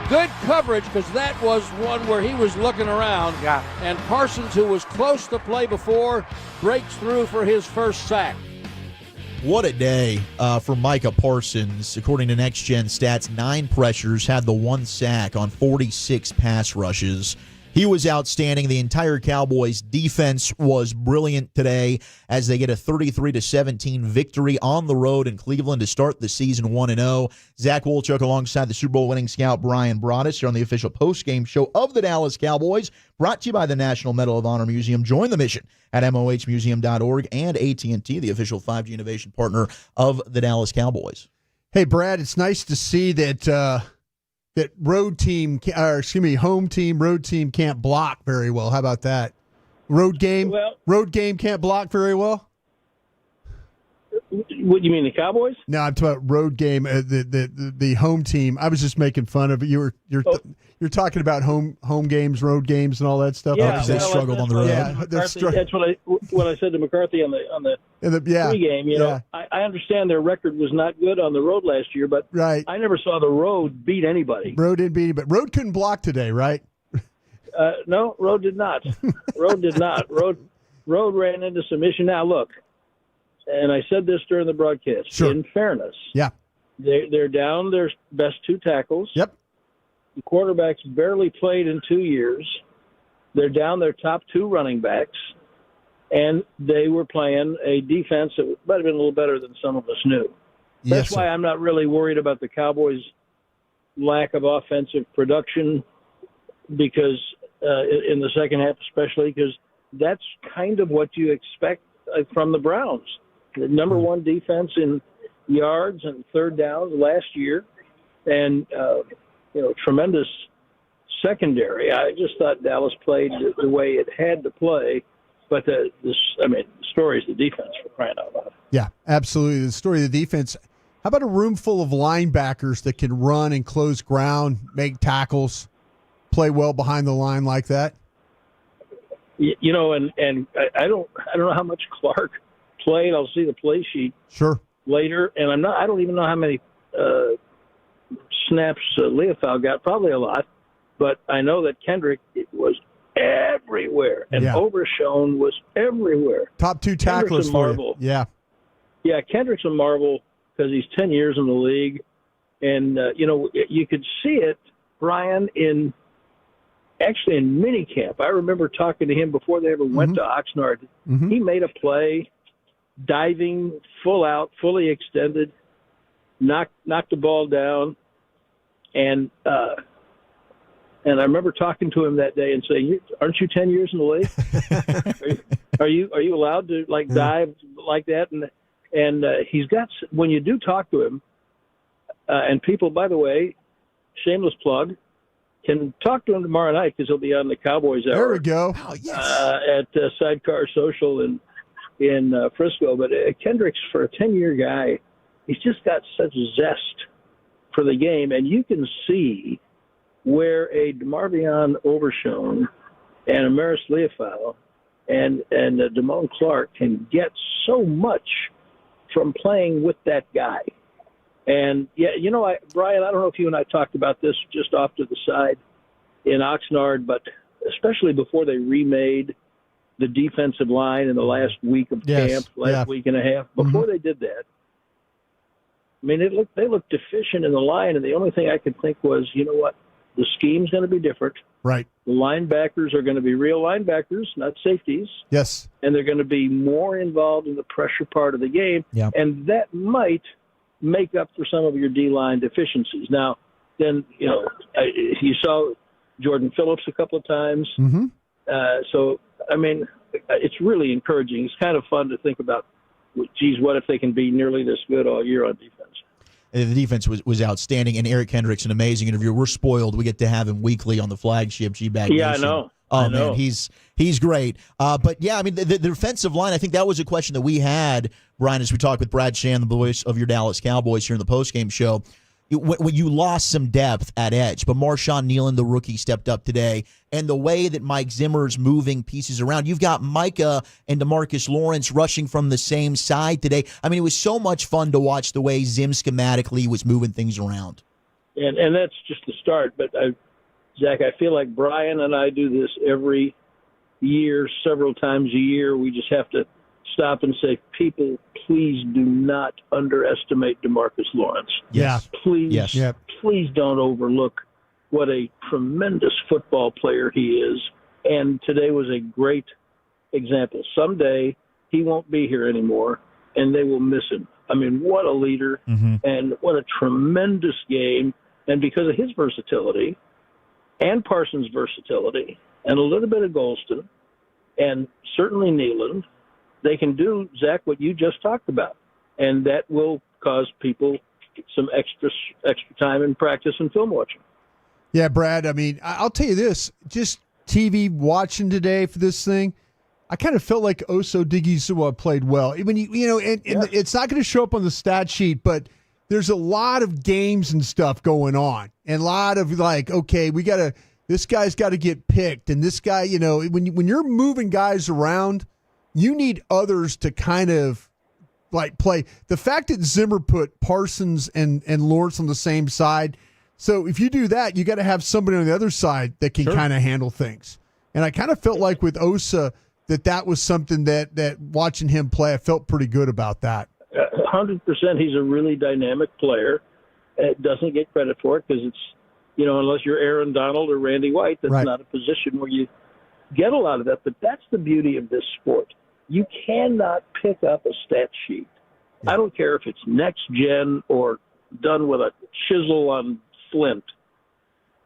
Good coverage, because that was one where he was looking around. Yeah. And Parsons, who was close to play before, breaks through for his first sack. What a day for Micah Parsons. According to Next Gen Stats, 9 pressures, had the 1 sack on 46 pass rushes. He was outstanding. The entire Cowboys defense was brilliant today as they get a 33-17 victory on the road in Cleveland to start the season 1-0. Zach Wolchuk alongside the Super Bowl winning scout Bryan Broaddus here on the official postgame show of the Dallas Cowboys, brought to you by the National Medal of Honor Museum. Join the mission at mohmuseum.org and AT&T, the official 5G innovation partner of the Dallas Cowboys. Hey, Brad, it's nice to see that home team, road team can't block very well. How about that? Road game can't block very well. What you mean, the Cowboys? No, I'm talking about road game. The home team. I was just making fun of it. You're talking about home games, road games, and all that stuff. Yeah, they struggled on the road. Yeah, that's what I said to McCarthy on the pregame. You know, I understand their record was not good on the road last year, but I never saw the road beat anybody. Road didn't beat anybody. Road couldn't block today, right? No, road did not. Road did not. Road ran into submission. Now look, and I said this during the broadcast. Sure. In fairness, they're down their best 2 tackles. Yep. The quarterbacks barely played in 2 years. They're down their top 2 running backs, and they were playing a defense that might have been a little better than some of us knew. That's why I'm not really worried about the Cowboys' lack of offensive production, because in the second half especially, because that's kind of what you expect from the Browns. The number 1 defense in yards and third downs last year, and tremendous secondary. I just thought Dallas played the way it had to play, but the story is the defense, for crying out loud. Yeah, absolutely. The story of the defense. How about a room full of linebackers that can run and close ground, make tackles, play well behind the line like that? You know, and I don't know how much Clark played. I'll see the play sheet later, and I don't even know how many snaps Leofau got. Probably a lot, but I know that Kendrick was everywhere, and Overshown was everywhere. Top 2 tacklers for you. Yeah, Kendrick's a marvel because he's 10 years in the league, and you could see it, Bryan, in minicamp. I remember talking to him before they ever went to Oxnard. He made a play, diving, full out, fully extended, knocked the ball down, and I remember talking to him that day and saying, "Aren't you 10 years in the league? Are you allowed to dive like that?" And he's got, when you do talk to him, and people, by the way, shameless plug, can talk to him tomorrow night because he'll be on the Cowboys Hour. There we go. At Sidecar Social in Frisco. But Kendrick's, for a 10-year guy, he's just got such zest for the game, and you can see where a DeMarvion Overshown and a Maris Leofau and Damone Clark can get so much from playing with that guy. And, Bryan, I don't know if you and I talked about this just off to the side in Oxnard, but especially before they remade the defensive line in the last week of camp, week and a half. Before they did that, I mean, they looked deficient in the line, and the only thing I could think was, you know what, the scheme's going to be different. Right. The linebackers are going to be real linebackers, not safeties. Yes. And they're going to be more involved in the pressure part of the game, and that might make up for some of your D-line deficiencies. Now, then, you saw Jordan Phillips a couple of times. So, I mean, it's really encouraging. It's kind of fun to think about, geez, what if they can be nearly this good all year on defense? The defense was outstanding, and Eric Hendricks, an amazing interviewer. We're spoiled. We get to have him weekly on the flagship G-Bag Nation. I know. Oh, man, he's great. But, yeah, I mean, the defensive line, I think that was a question that we had, Bryan, as we talked with Brad Shan, the voice of your Dallas Cowboys here in the postgame show. when you lost some depth at edge, but Marshawn Nealon, the rookie, stepped up today. And the way that Mike Zimmer's moving pieces around, you've got Micah and DeMarcus Lawrence rushing from the same side today. I mean, it was so much fun to watch the way Zim schematically was moving things around. And that's just the start. But, Zach, I feel like Bryan and I do this every year, several times a year. We just have to stop and say, people, please do not underestimate DeMarcus Lawrence. Yeah. Please, please don't overlook what a tremendous football player he is. And today was a great example. Someday he won't be here anymore, and they will miss him. I mean, what a leader, and what a tremendous game. And because of his versatility and Parsons' versatility and a little bit of Golston and certainly Nealon, they can do, Zach, what you just talked about. And that will cause people some extra time in practice and film watching. Yeah, Brad, I mean, I'll tell you this, just TV watching today for this thing, I kind of felt like Oso Digizua played well. When and it's not going to show up on the stat sheet, but there's a lot of games and stuff going on, and a lot of like, okay, this guy's got to get picked, and this guy, when you're moving guys around, you need others to kind of like play. The fact that Zimmer put Parsons and Lawrence on the same side, so if you do that, you got to have somebody on the other side that can kind of handle things. And I kind of felt like with Osa that was something that watching him play, I felt pretty good about that. 100%. He's a really dynamic player. It doesn't get credit for it because it's, unless you're Aaron Donald or Randy White, that's not a position where you get a lot of that. But that's the beauty of this sport. You cannot pick up a stat sheet. I don't care if it's next gen or done with a chisel on flint.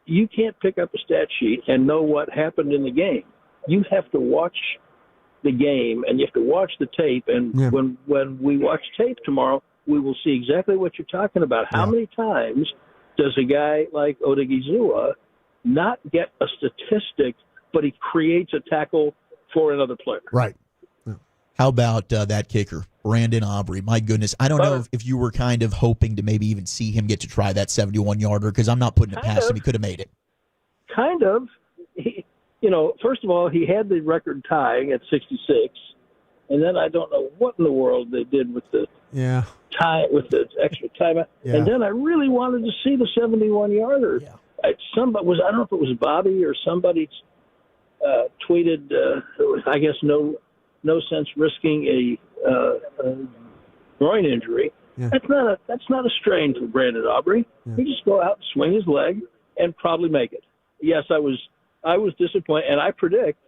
You can't pick up a stat sheet and know what happened in the game. You have to watch the game, and you have to watch the tape. And when we watch tape tomorrow, we will see exactly what you're talking about. How many times does a guy like Odigizua not get a statistic, but he creates a tackle for another player? Right. How about that kicker, Brandon Aubrey? My goodness. I don't know if you were kind of hoping to maybe even see him get to try that 71-yarder, because I'm not putting it past him. He could have made it. Kind of. First of all, he had the record tying at 66, and then I don't know what in the world they did with the tie, with the extra timeout. Yeah. And then I really wanted to see the 71-yarder. Yeah. I don't know if it was Bobby or somebody tweeted, I guess no sense risking a groin injury. Yeah. That's not a strain for Brandon Aubrey. Yeah. He just go out and swing his leg and probably make it. Yes, I was disappointed, and I predict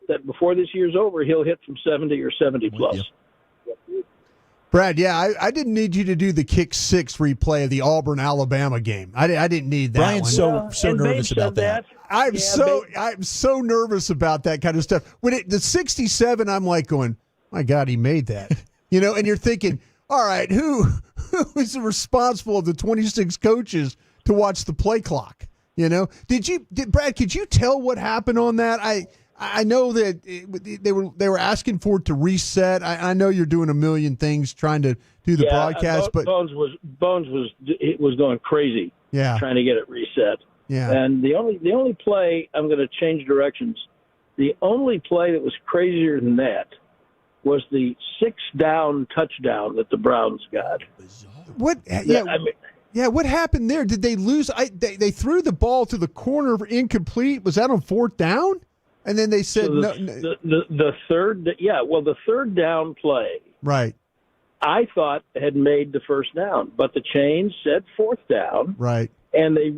that before this year's over, he'll hit from 70 or 70 plus. Brad, I didn't need you to do the kick six replay of the Auburn-Alabama game. I didn't need that. Brian's so nervous about that. I'm so nervous about that kind of stuff. When the 67, I'm like going, my God, he made that. And you're thinking, all right, who is responsible of the 26 coaches to watch the play clock? Brad, could you tell what happened on that? I know that they were asking for it to reset. I know you're doing a million things trying to do the broadcast, but Bones was going crazy. Yeah, trying to get it reset. Yeah, and the only play, I'm going to change directions. The only play that was crazier than that was the 6-down touchdown that the Browns got. What? Yeah, what happened there? Did they lose? They threw the ball to the corner for incomplete. Was that on 4th down? And then they said the third down play. Right. I thought had made the first down, but the chain said 4th down. Right. And they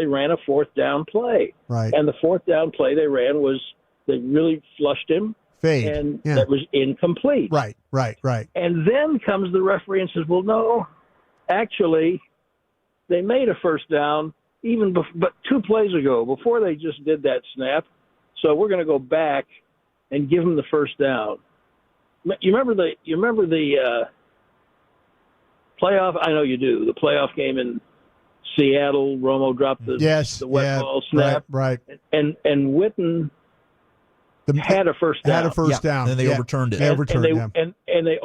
ran a 4th down play. Right. And the 4th down play they ran was they really flushed him. Fade. And that was incomplete. Right. And then comes the referee and says, well, no, actually, they made a first down but 2 plays ago before they just did that snap. So we're going to go back and give them the first down. You remember the playoff? I know you do. The playoff game in Seattle, Romo dropped the wet ball snap. Right. And Witten had a first down. Had a first down. And then they overturned it. They overturned it. And they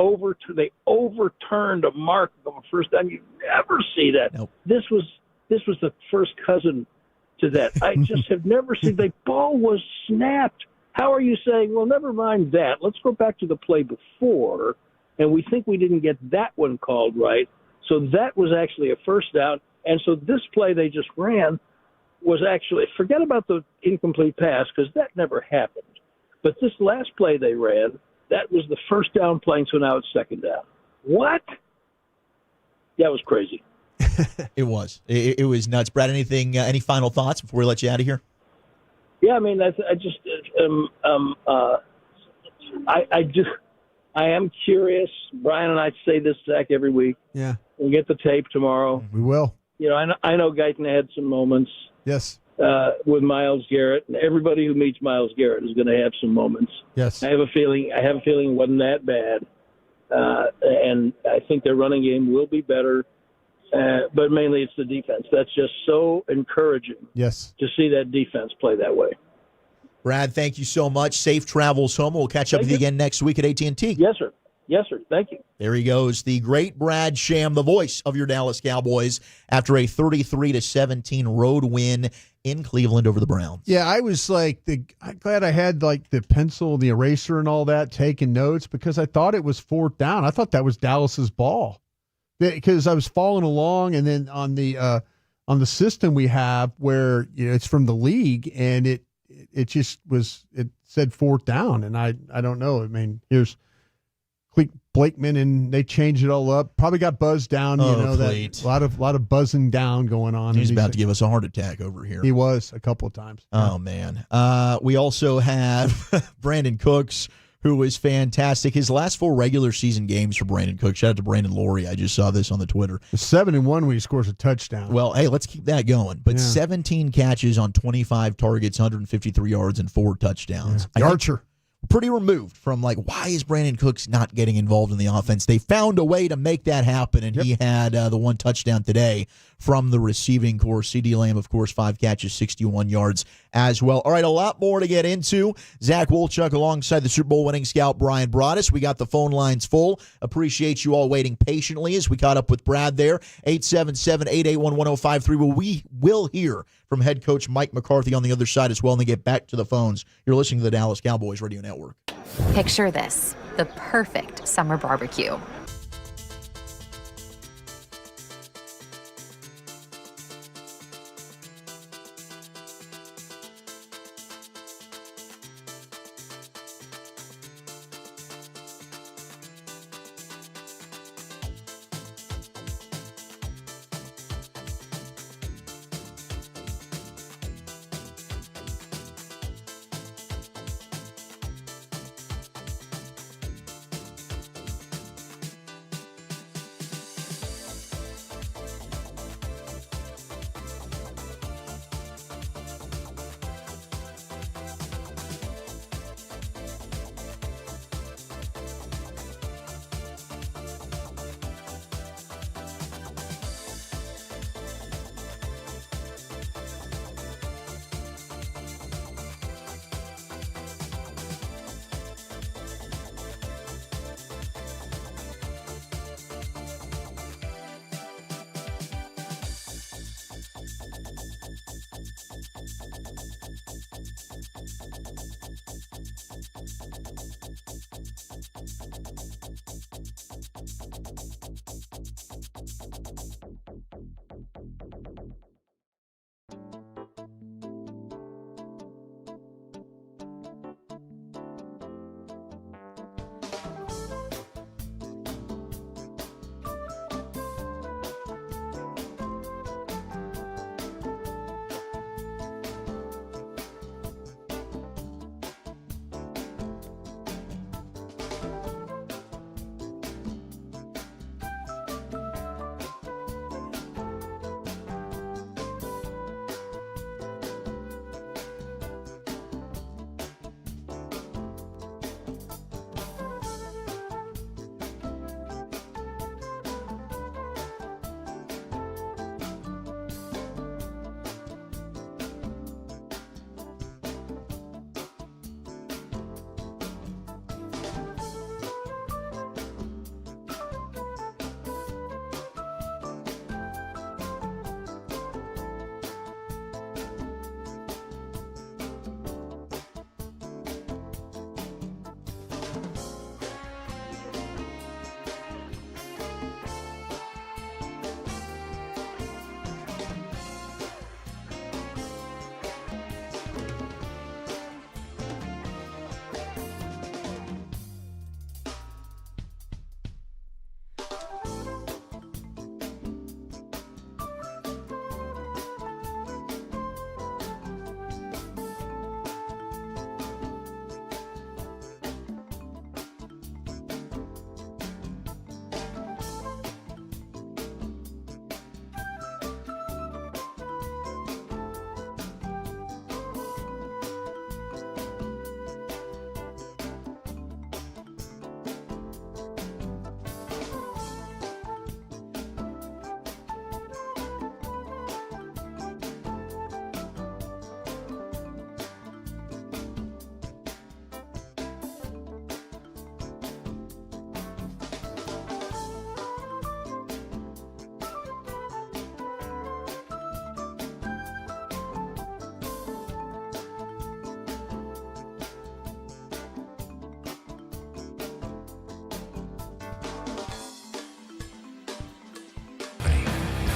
overturned a mark on first down. You never see that. Nope. This was the first cousin to that. I just have never seen. The ball was snapped. How are you saying, well, never mind that. Let's go back to the play before, and we think we didn't get that one called right. So that was actually a first down. And so this play they just ran was actually, forget about the incomplete pass because that never happened. But this last play they ran, that was the first down play, so now it's second down. What? That was crazy. It was. It was nuts. Brad, any final thoughts before we let you out of here? Yeah, I mean, I am curious. Bryan and I say this, Zach, every week. Yeah. We'll get the tape tomorrow. We will. You know, I know Guyton had some moments. Yes. With Myles Garrett, and everybody who meets Myles Garrett is going to have some moments. Yes. I have a feeling it wasn't that bad, and I think their running game will be better. But mainly it's the defense. That's just so encouraging. Yes. To see that defense play that way. Brad, thank you so much. Safe travels home. We'll catch up with you again next week at AT&T. Yes, sir. Yes, sir. Thank you. There he goes, the great Brad Sham, the voice of your Dallas Cowboys, after a 33-17 road win in Cleveland over the Browns. Yeah, I was like, I'm glad I had like the pencil, the eraser, and all that, taking notes because I thought it was fourth down. I thought that was Dallas's ball because I was following along, and then on the system we have where it's from the league, and it just was, it said fourth down, and I don't know. I mean, here's Blakeman, and they changed it all up. Probably got buzzed down. That a lot of buzzing down going on. He's about to give us a heart attack over here. He was a couple of times. Oh man. We also have Brandon Cooks, who was fantastic. His last 4 regular season games for Brandon Cooks. Shout out to Brandon Laurie. I just saw this on the Twitter. 7-1 when he scores a touchdown. Well, hey, let's keep that going. But 17 catches on 25 targets, 153 yards, and 4 touchdowns. The Archer. Pretty removed from why is Brandon Cooks not getting involved in the offense? They found a way to make that happen, and he had the 1 touchdown today from the receiving corps. CeeDee Lamb, of course, 5 catches, 61 yards as well. All right, a lot more to get into. Zach Wolchuk alongside the Super Bowl winning scout Brian Broaddus. We got the phone lines full. Appreciate you all waiting patiently as we caught up with Brad there. 877-881-1053. Well, we will hear from head coach Mike McCarthy on the other side as well, and they get back to the phones. You're listening to the Dallas Cowboys Radio Network. Picture this, the perfect summer barbecue.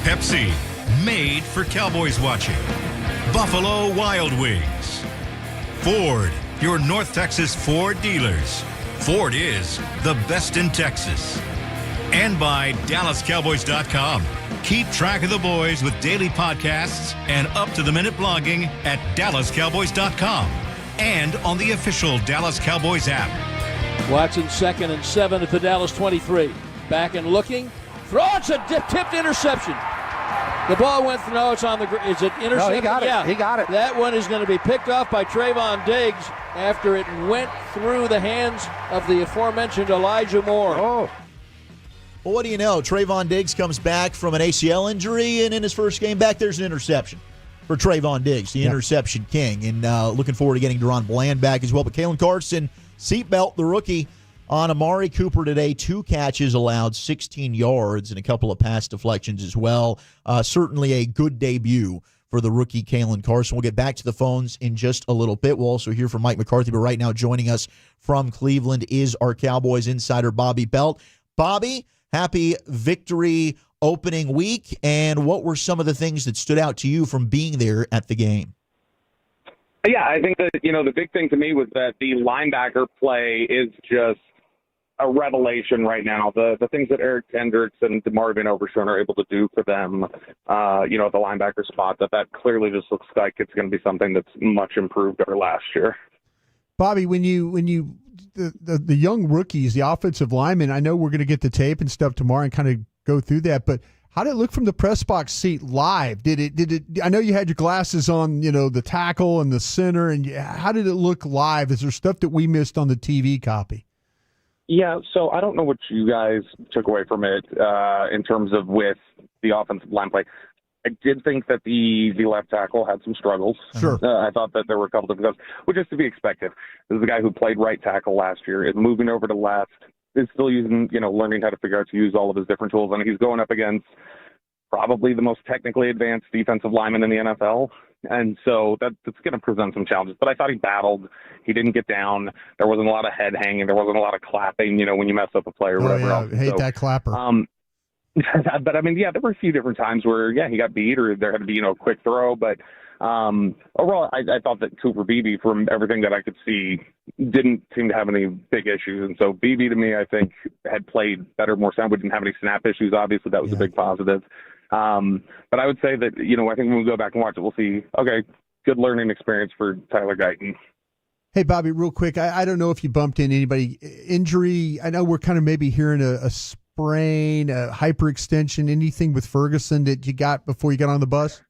Pepsi, made for Cowboys watching. Buffalo Wild Wings. Ford, your North Texas Ford dealers. Ford is the best in Texas. And by DallasCowboys.com. Keep track of the boys with daily podcasts and up-to-the-minute blogging at DallasCowboys.com and on the official Dallas Cowboys app. Watson 2nd and 7 at the Dallas 23. Back and looking. Throw. It's a tipped interception. The ball went through. No, it's on the. Is it intercepted? No, he got it. Yeah. He got it. That one is going to be picked off by Trayvon Diggs after it went through the hands of the aforementioned Elijah Moore. Oh. Well, what do you know? Trayvon Diggs comes back from an ACL injury, and in his first game back, there's an interception for Trayvon Diggs, the interception king. And looking forward to getting Deron Bland back as well. But Kalen Carson, seatbelt, the rookie, on Amari Cooper today. 2 catches allowed, 16 yards, and a couple of pass deflections as well. Certainly a good debut for the rookie Kalen Carson. We'll get back to the phones in just a little bit. We'll also hear from Mike McCarthy, but right now joining us from Cleveland is our Cowboys insider, Bobby Belt. Bobby, happy victory opening week, and what were some of the things that stood out to you from being there at the game? Yeah, I think that, the big thing to me was that the linebacker play is just a revelation right now. The things that Eric Kendricks and DeMarvin Overshown are able to do for them, at the linebacker spot, that clearly just looks like it's going to be something that's much improved over last year. Bobby, when you the young rookies, the offensive linemen, I know we're going to get the tape and stuff tomorrow and kind of go through that, but how did it look from the press box seat live? Did it? I know you had your glasses on, the tackle and the center, and how did it look live? Is there stuff that we missed on the TV copy? Yeah, so I don't know what you guys took away from it in terms of with the offensive line play. I did think that the left tackle had some struggles. Sure. I thought that there were a couple different guys, which is to be expected. This is a guy who played right tackle last year, is moving over to left, is still using, learning how to figure out to use all of his different tools. And he's going up against probably the most technically advanced defensive lineman in the NFL. And so that's going to present some challenges. But I thought he battled. He didn't get down. There wasn't a lot of head hanging. There wasn't a lot of clapping, when you mess up a play or whatever else. I hate that clapper. But, there were a few different times where, he got beat or there had to be, a quick throw. But overall, I thought that Cooper Beebe, from everything that I could see, didn't seem to have any big issues. And so Beebe, to me, I think, had played better, more sound. We didn't have any snap issues, obviously. That was a big positive. But I would say that, I think when we go back and watch it, we'll see, okay, good learning experience for Tyler Guyton. Hey, Bobby, real quick, I don't know if you bumped in anybody. Injury, I know we're kind of maybe hearing a sprain, a hyperextension, anything with Ferguson that you got before you got on the bus?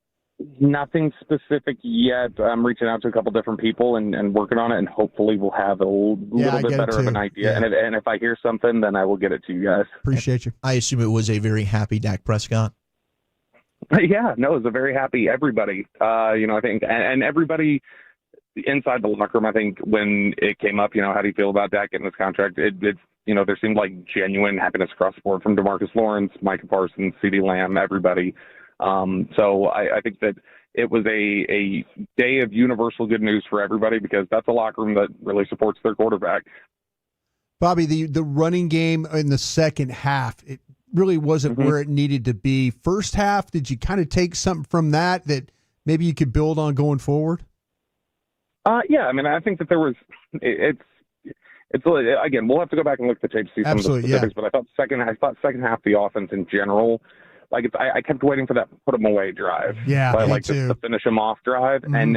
Nothing specific yet. I'm reaching out to a couple different people and working on it, and hopefully we'll have a little bit better of an idea. Yeah. And if I hear something, then I will get it to you guys. Appreciate you. I assume it was a very happy Dak Prescott. Yeah, no, it was a very happy everybody. I think, and everybody inside the locker room, I think when it came up, how do you feel about Dak getting this contract? There seemed like genuine happiness across the board from DeMarcus Lawrence, Micah Parsons, CeeDee Lamb, everybody. So I think that it was a day of universal good news for everybody because that's a locker room that really supports their quarterback. Bobby, the running game in the second half, it really wasn't where it needed to be. First half, did you kind of take something from that maybe you could build on going forward? Yeah, I think that there was it's again, we'll have to go back and look at the tape to see some of the specifics, but I thought second half the offense in general, I kept waiting for that put them away drive. Yeah, the finish them off drive, and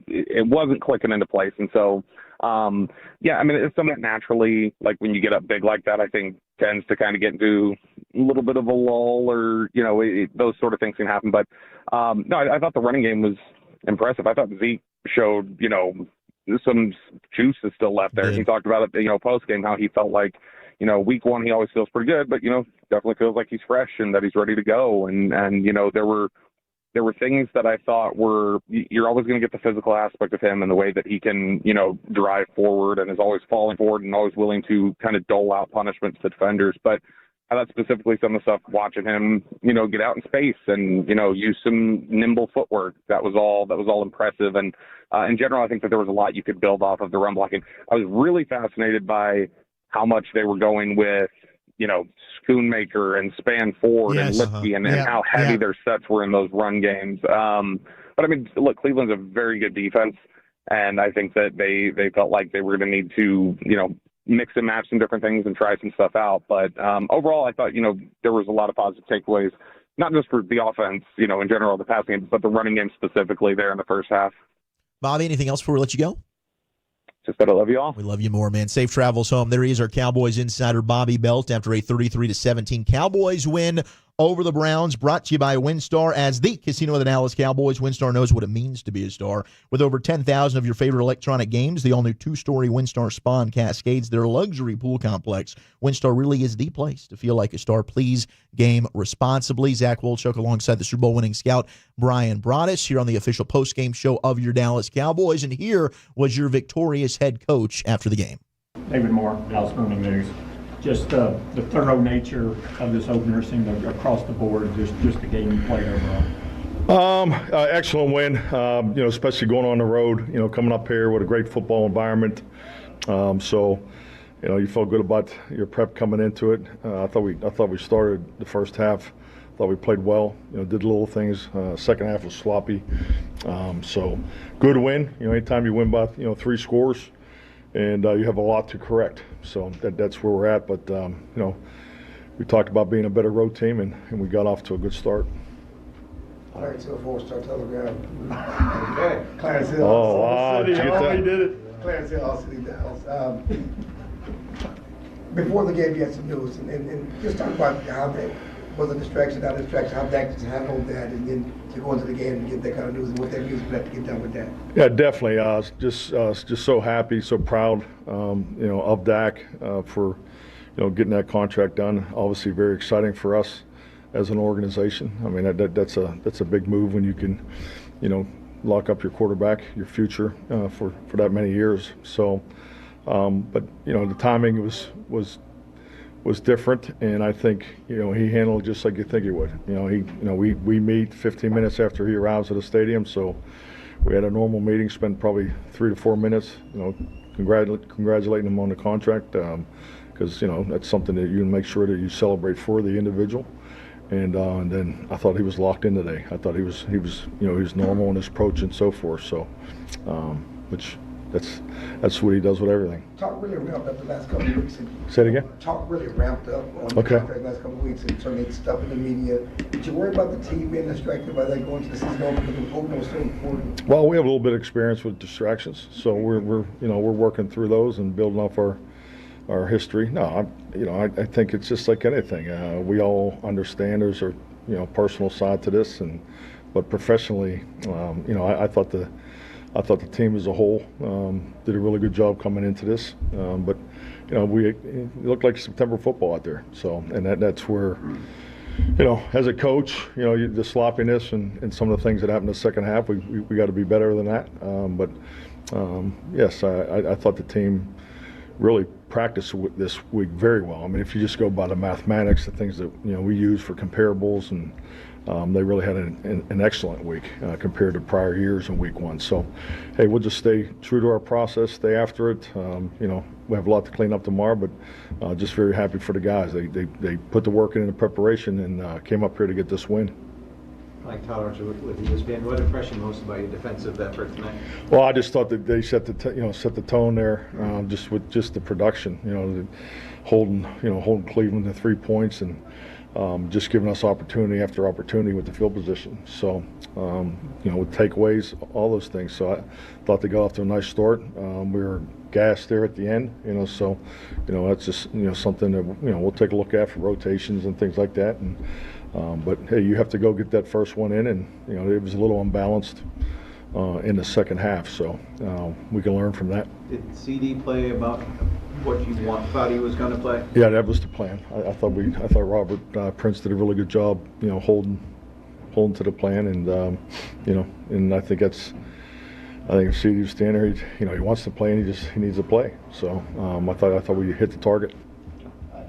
it wasn't clicking into place. And so, it's something that naturally, when you get up big like that, I think tends to kind of get into a little bit of a lull or, those sort of things can happen. But, no, I thought the running game was impressive. I thought Zeke showed, some juice is still left there. He talked about it, post-game, how he felt like, week one he always feels pretty good, but, definitely feels like he's fresh and that he's ready to go. And there were things that I thought you're always going to get the physical aspect of him and the way that he can, drive forward and is always falling forward and always willing to kind of dole out punishments to defenders. But I thought specifically some of the stuff watching him, get out in space and, use some nimble footwork. That was all impressive. And in general, I think that there was a lot you could build off of the run blocking. I was really fascinated by how much they were going with, Schoonmaker and Span Ford and Lipke and how heavy their sets were in those run games. But I mean, look, Cleveland's a very good defense, and I think that they felt like they were going to need to, mix and match some different things and try some stuff out. But overall, I thought, there was a lot of positive takeaways, not just for the offense, in general, the passing game, but the running game specifically there in the first half. Bobby, anything else before we let you go? Just that I love you all. We love you more, man. Safe travels home. There he is, our Cowboys insider, Bobby Belt, after a 33-17 Cowboys win over the Browns, brought to you by WinStar. As the casino of the Dallas Cowboys, WinStar knows what it means to be a star. With over 10,000 of your favorite electronic games, the all-new two-story WinStar Spa and Cascades, their luxury pool complex. WinStar really is the place to feel like a star. Please game responsibly. Zach Wolchuk alongside the Super Bowl winning scout, Bryan Broaddus, here on the official postgame show of your Dallas Cowboys. And here was your victorious head coach after the game. David Moore, Dallas Morning News. Just the thorough nature of this opener seemed across the board, just the game you played overall. Excellent win, especially going on the road, coming up here with a great football environment. So, you felt good about your prep coming into it. I thought we started the first half. Thought we played well. Did little things. Second half was sloppy. So, good win. Anytime you win by 3 scores, and you have a lot to correct. So that's where we're at. But, we talked about being a better road team, and we got off to a good start. All right, so 4-star Telegram. Okay. Clarence Hill. Oh, wow. Did it. Clarence Hill, All City, Dallas. Before the game, you had some news, and just talk about how that was a distraction, not a distraction, how Dak just handled that, and then to go into the game and get that kind of news, and what that means for that to get done with that. Yeah, definitely. Just so happy, so proud, of Dak for, getting that contract done. Obviously, very exciting for us as an organization. I mean, that's a big move when you can, lock up your quarterback, your future for that many years. So, but the timing was different, and I think he handled it just like you think he would. We meet 15 minutes after he arrives at the stadium, so we had a normal meeting, spent probably 3 to 4 minutes, congratulating him on the contract, because that's something that you make sure that you celebrate for the individual. And then I thought he was locked in today. I thought he was normal in his approach and so forth. So, which that's what he does with everything. Talk really ramped up the last couple of weeks. Say it again. Talk really ramped up on the contract the last couple of weeks, and certainly stuff in the media. Did you worry about the team being distracted by that going to the season because the opener was so important? Well, we have a little bit of experience with distractions, so we're working through those and building off our history. No, I think it's just like anything. We all understand there's a personal side to this, but professionally, I thought the team as a whole did a really good job coming into this. But it looked like September football out there. So, and that's where, as a coach, the sloppiness and some of the things that happened in the second half, we got to be better than that. But yes, I thought the team really practiced this week very well. I mean, if you just go by the mathematics, the things that we use for comparables, and they really had an excellent week compared to prior years in week 1. So, hey, we'll just stay true to our process, stay after it. We have a lot to clean up tomorrow, but just very happy for the guys. They put the work in the preparation and came up here to get this win. Mike Tolerance with ESPN. What impressed you most about your defensive effort tonight? Well, I just thought that they set the tone there, just with the production. Holding Cleveland to 3 points and just giving us opportunity after opportunity with the field position. So, with takeaways, all those things. So I thought they got off to a nice start. We were gassed there at the end. So, that's just something that we'll take a look at for rotations and things like that. And but hey, you have to go get that first one in, and it was a little unbalanced in the second half. So we can learn from that. Did CD play about what you thought he was going to play? Yeah, that was the plan. I thought Robert Prince did a really good job, holding to the plan, and and I think if CD was standing there, he wants to play and he needs to play. So I thought we hit the target.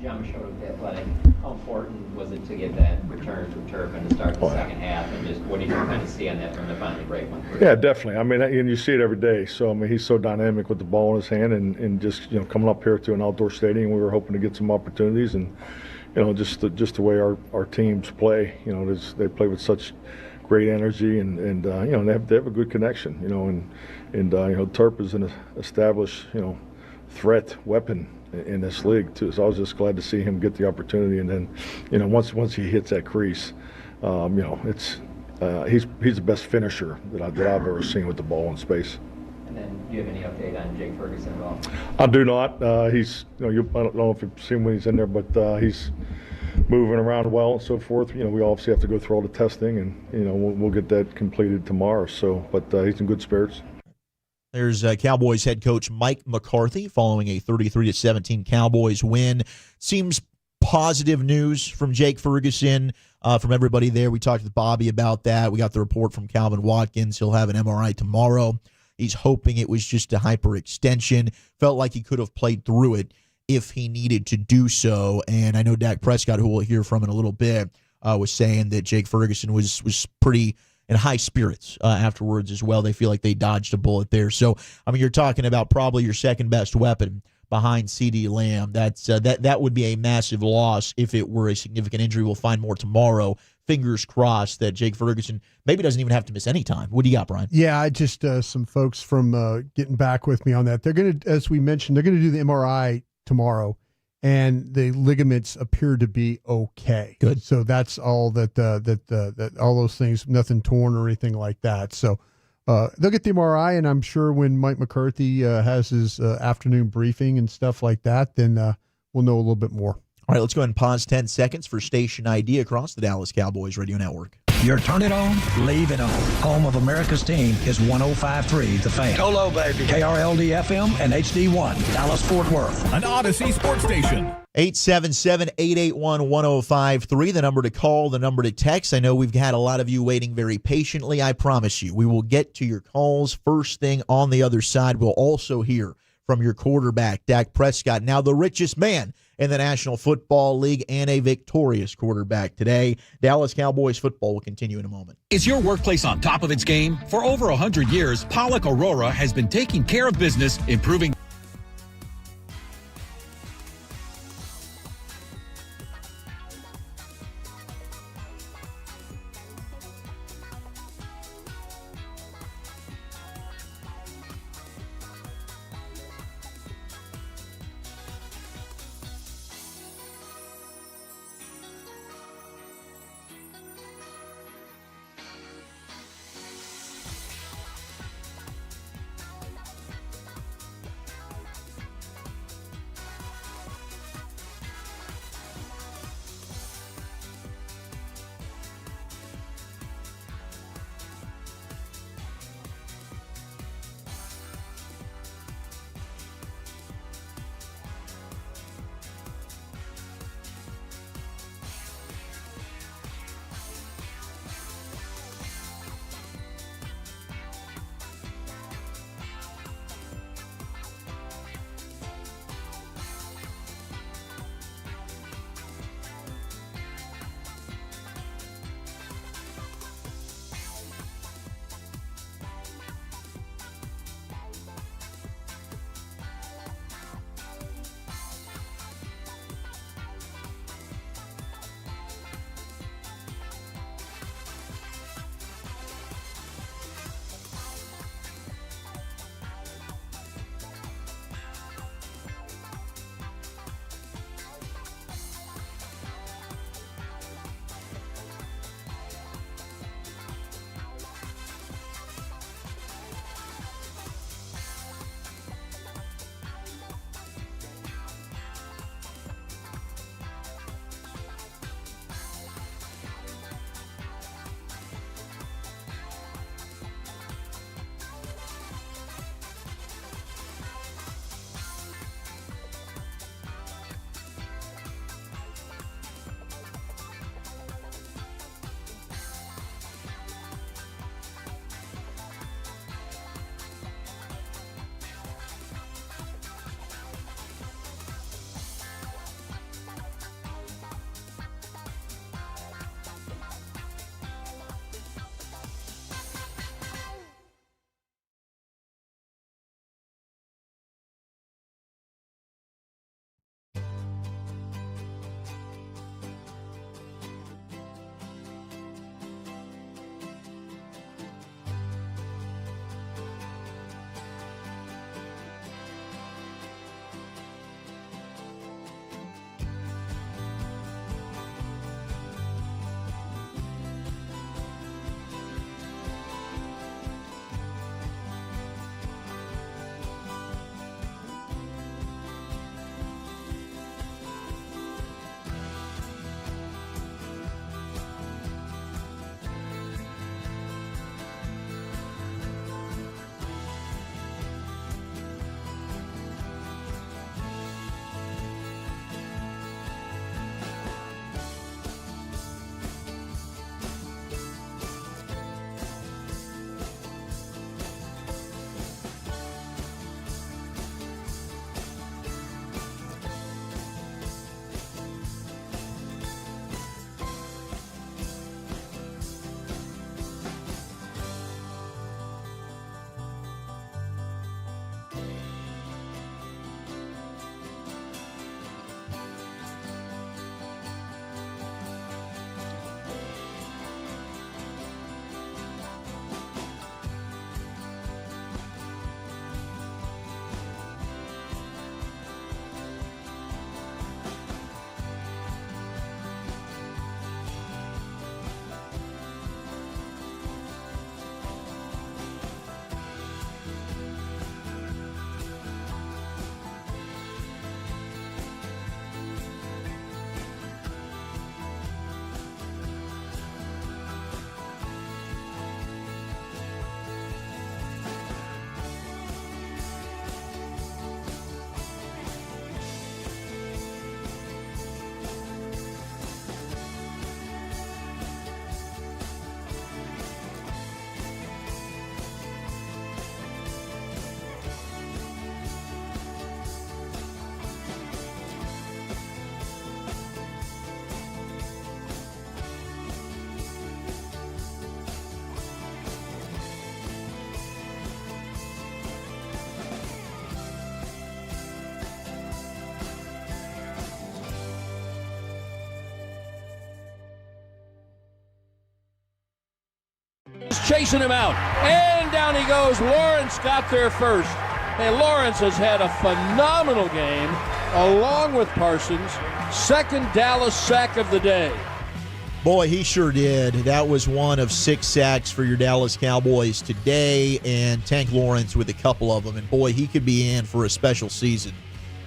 John Machado, The Athletic. How important was it to get that return from Turpin to start the second half, and just what do you kind of see on that from the finally break one? Yeah, definitely. I mean, and you see it every day. So I mean, he's so dynamic with the ball in his hand, and just coming up here to an outdoor stadium, we were hoping to get some opportunities, and just the way our teams play. They play with such great energy, and they have a good connection. And Turp is an established threat weapon in this league too. So I was just glad to see him get the opportunity, and then once he hits that crease, it's he's the best finisher that I've ever seen with the ball in space. And then, do you have any update on Jake Ferguson at all? I do not. He's I don't know if you've seen when he's in there, but he's moving around well and so forth. We obviously have to go through all the testing, and we'll get that completed tomorrow. So, but he's in good spirits. There's Cowboys head coach Mike McCarthy following a 33-17 Cowboys win. Seems positive news from Jake Ferguson, from everybody there. We talked with Bobby about that. We got the report from Calvin Watkins. He'll have an MRI tomorrow. He's hoping it was just a hyperextension. Felt like he could have played through it if he needed to do so. And I know Dak Prescott, who we'll hear from in a little bit, was saying that Jake Ferguson was pretty in high spirits afterwards as well. They feel like they dodged a bullet there. So, you're talking about probably your second best weapon behind CeeDee Lamb. That would be a massive loss if it were a significant injury. We'll find more tomorrow. Fingers crossed that Jake Ferguson maybe doesn't even have to miss any time. What do you got, Bryan? Yeah, I just some folks from getting back with me on that. They're going to, as we mentioned, they're going to do the MRI tomorrow, and the ligaments appear to be okay. Good. So that's all that all those things, nothing torn or anything like that. So they'll get the MRI, and I'm sure when Mike McCarthy has his afternoon briefing and stuff like that, then we'll know a little bit more. All right, let's go ahead and pause 10 seconds for station ID across the Dallas Cowboys radio network. You're turn it on, leave it on. Home of America's team is 105.3 The Fan. Go low, baby. KRLD-FM and HD1, Dallas-Fort Worth. An Odyssey sports station. 877-881-1053, the number to call, the number to text. I know we've had a lot of you waiting very patiently. I promise you, we will get to your calls first thing on the other side. We'll also hear from your quarterback, Dak Prescott, now the richest man in the National Football League and a victorious quarterback today. Dallas Cowboys football will continue in a moment. Is your workplace on top of its game? For over 100 years, Pollock Aurora has been taking care of business, improving chasing him out. And down he goes. Lawrence got there first. And Lawrence has had a phenomenal game, along with Parsons. Second Dallas sack of the day. Boy, he sure did. That was one of 6 sacks for your Dallas Cowboys today, and Tank Lawrence with a couple of them. And boy, he could be in for a special season,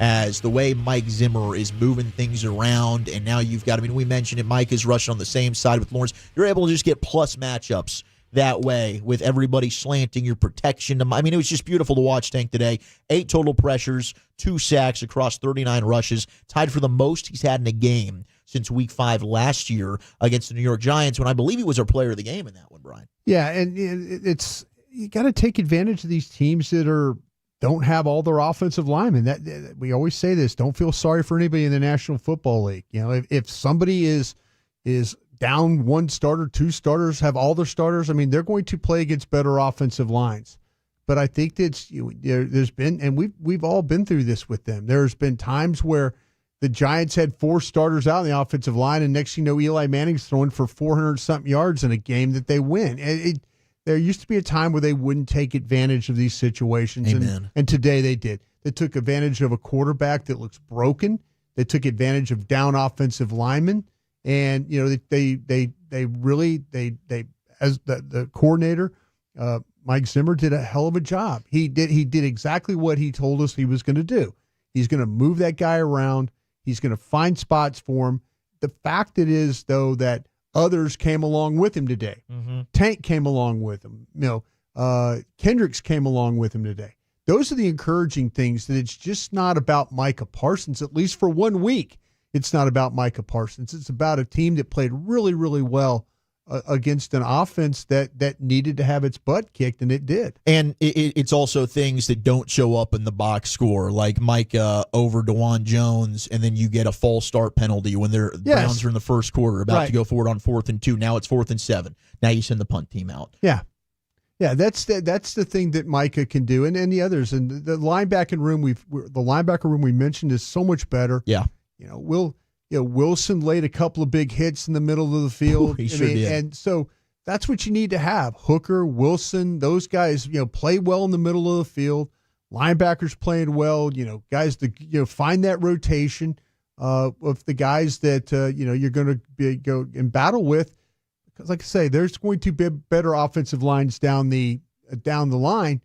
as the way Mike Zimmer is moving things around. And now you've got, we mentioned it, Mike is rushing on the same side with Lawrence. You're able to just get plus matchups that way with everybody slanting your protection. It was just beautiful to watch Tank today. 8 total pressures, 2 sacks across 39 rushes, tied for the most he's had in a game since Week 5 last year against the New York Giants, when I believe he was our player of the game in that one, Bryan. Yeah, and it's you got to take advantage of these teams that don't have all their offensive linemen. That we always say this: don't feel sorry for anybody in the National Football League. If somebody is down 1 starter, 2 starters, have all their starters, they're going to play against better offensive lines. But I think that there's been, and we've all been through this with them. There's been times where the Giants had 4 starters out in the offensive line, and next thing you know, Eli Manning's throwing for 400-something yards in a game that they win. There used to be a time where they wouldn't take advantage of these situations, and today they did. They took advantage of a quarterback that looks broken. They took advantage of down offensive linemen, and they as the coordinator, Mike Zimmer did a hell of a job. He did exactly what he told us he was going to do. He's going to move that guy around. He's going to find spots for him. The fact it is, though, that others came along with him today. Mm-hmm. Tank came along with him. Kendricks came along with him today. Those are the encouraging things, that it's just not about Micah Parsons, at least for 1 week. It's not about Micah Parsons. It's about a team that played really, really well against an offense that needed to have its butt kicked, and it did. And it's also things that don't show up in the box score, like Micah over DeJuan Jones, and then you get a false start penalty when Browns are in the first quarter, about to go forward on 4th and 2. Now it's 4th and 7. Now you send the punt team out. Yeah. Yeah, that's the thing that Micah can do, and the others. And the linebacker room we mentioned is so much better. Yeah. Wilson laid a couple of big hits in the middle of the field. He sure did. And so that's what you need to have. Hooker, Wilson, those guys, play well in the middle of the field. Linebackers playing well, guys to find that rotation of the guys that you're going to go in battle with. Because, like I say, there's going to be better offensive lines down the line,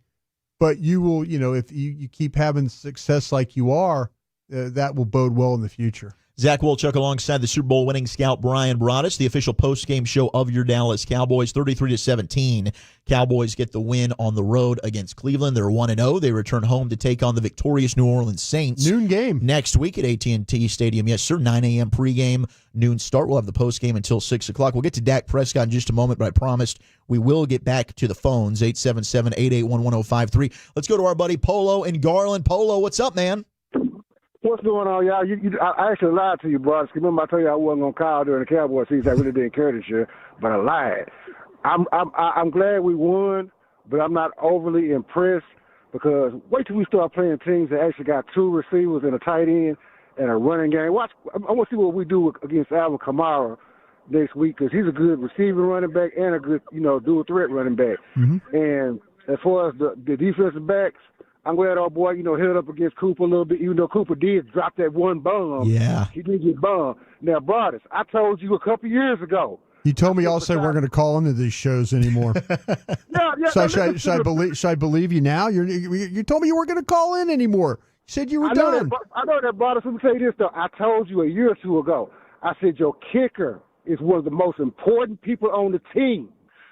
but you will, if you keep having success like you are, that will bode well in the future. Zach Wolchuk alongside the Super Bowl winning scout Bryan Broaddus, the official post-game show of your Dallas Cowboys. 33-17. Cowboys get the win on the road against Cleveland. They're 1-0. They return home to take on the victorious New Orleans Saints. Noon game. Next week at AT&T Stadium. Yes, sir. 9 a.m. pregame, noon start. We'll have the postgame until 6 o'clock. We'll get to Dak Prescott in just a moment, but I promised we will get back to the phones, 877-881-1053. Let's go to our buddy Polo in Garland. Polo, what's up, man? What's going on, y'all? I actually lied to you, brothers. Remember, I told you I wasn't going to call during the Cowboys season. I really didn't care this year, but I lied. I'm glad we won, but I'm not overly impressed, because wait till we start playing teams that actually got 2 receivers and a tight end and a running game. I want to see what we do against Alvin Kamara next week, because he's a good receiving running back and a good, dual threat running back. Mm-hmm. And as far as the defensive backs, I'm glad our boy, held up against Cooper a little bit, even though Cooper did drop that one bomb. Yeah. He did get bombed. Now, Broaddus, I told you a couple years ago. You told me also we're going to call into these shows anymore. So should I believe you now? You told me you weren't going to call in anymore. You said you were done. I know that, Broaddus. Let me tell you this, though. I told you a year or two ago. I said your kicker is one of the most important people on the team,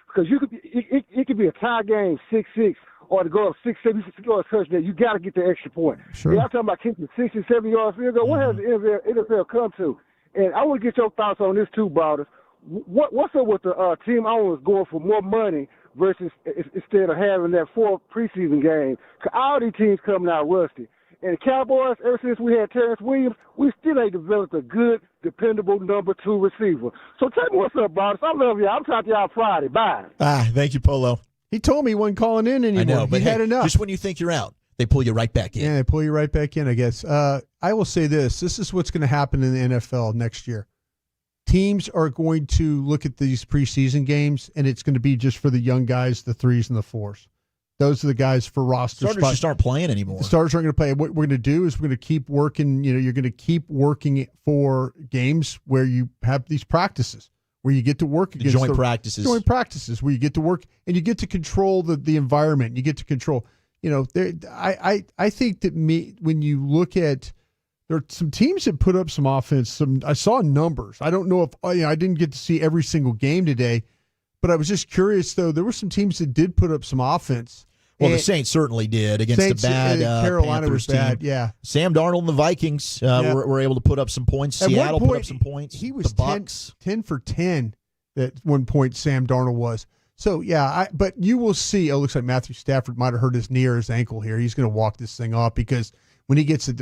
because it could be a tie game, 6-6. Or to go up 6-7, you go a touchdown, you got to get the extra point. Sure. Yeah, I'm talking about kicking 60, 70 yards field goal. What has the NFL come to? And I want to get your thoughts on this too, Broaddus. What's up with the team owners going for more money versus instead of having that 4th preseason game? Because all these teams coming out rusty. And the Cowboys, ever since we had Terrence Williams, we still ain't developed a good, dependable number 2 receiver. So tell me what's up, Broaddus. I love y'all. I'm talking to y'all Friday. Bye. Thank you, Polo. He told me he wasn't calling in anymore. I know, but he had enough. Just when you think you're out, they pull you right back in. Yeah, they pull you right back in, I guess. I will say this. This is what's going to happen in the NFL next year. teams are going to look at these preseason games, and it's going to be just for the young guys, the 3s and the 4s. Those are the guys for roster Starters spots. just aren't playing anymore. The starters aren't going to play. What we're going to do is we're going to keep working. You're going to keep working for games where you have these practices, where you get to work against joint practices. Joint practices where you get to work and you get to control the environment. You get to control. I think that when you look at, there are some teams that put up some offense. I saw numbers. I don't know if I didn't get to see every single game today, but I was just curious though. There were some teams that did put up some offense. Well, the Saints certainly did against Saints, the bad Carolina Panthers was bad, team. yeah. Sam Darnold and the Vikings were able to put up some points. At Seattle one put point, up some points. He was the Bucs. 10 for 10 at one point, Sam Darnold was. So, but you will see. It looks like Matthew Stafford might have hurt his knee or his ankle here. He's going to walk this thing off because when he gets at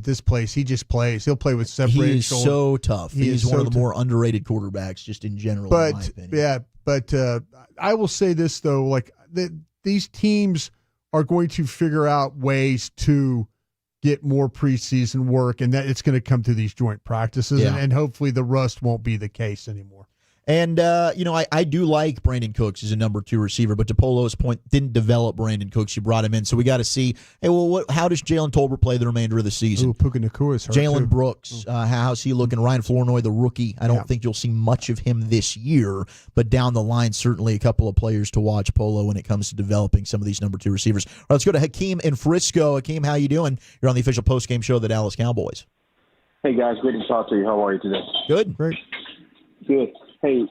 this place, he just plays. He'll play with separated He is shoulder. so tough. He is one of the more underrated quarterbacks just in general, in my opinion. But I will say this, though. These teams are going to figure out ways to get more preseason work, and that it's going to come through these joint practices, and hopefully the rust won't be the case anymore. And, I do like Brandon Cooks as a number 2 receiver, but to Polo's point, didn't develop Brandon Cooks. You brought him in. So we got to see, how does Jalen Tolbert play the remainder of the season? Puka Nakua's hurt Jalen too. Brooks, how's he looking? Ryan Flournoy, the rookie. I don't think you'll see much of him this year, but down the line, certainly a couple of players to watch, Polo, when it comes to developing some of these number 2 receivers. All right, let's go to Hakeem in Frisco. Hakeem, how you doing? You're on the official postgame show of the Dallas Cowboys. Hey, guys. Great to talk to you. How are you today? Good. Great. Good. Hey,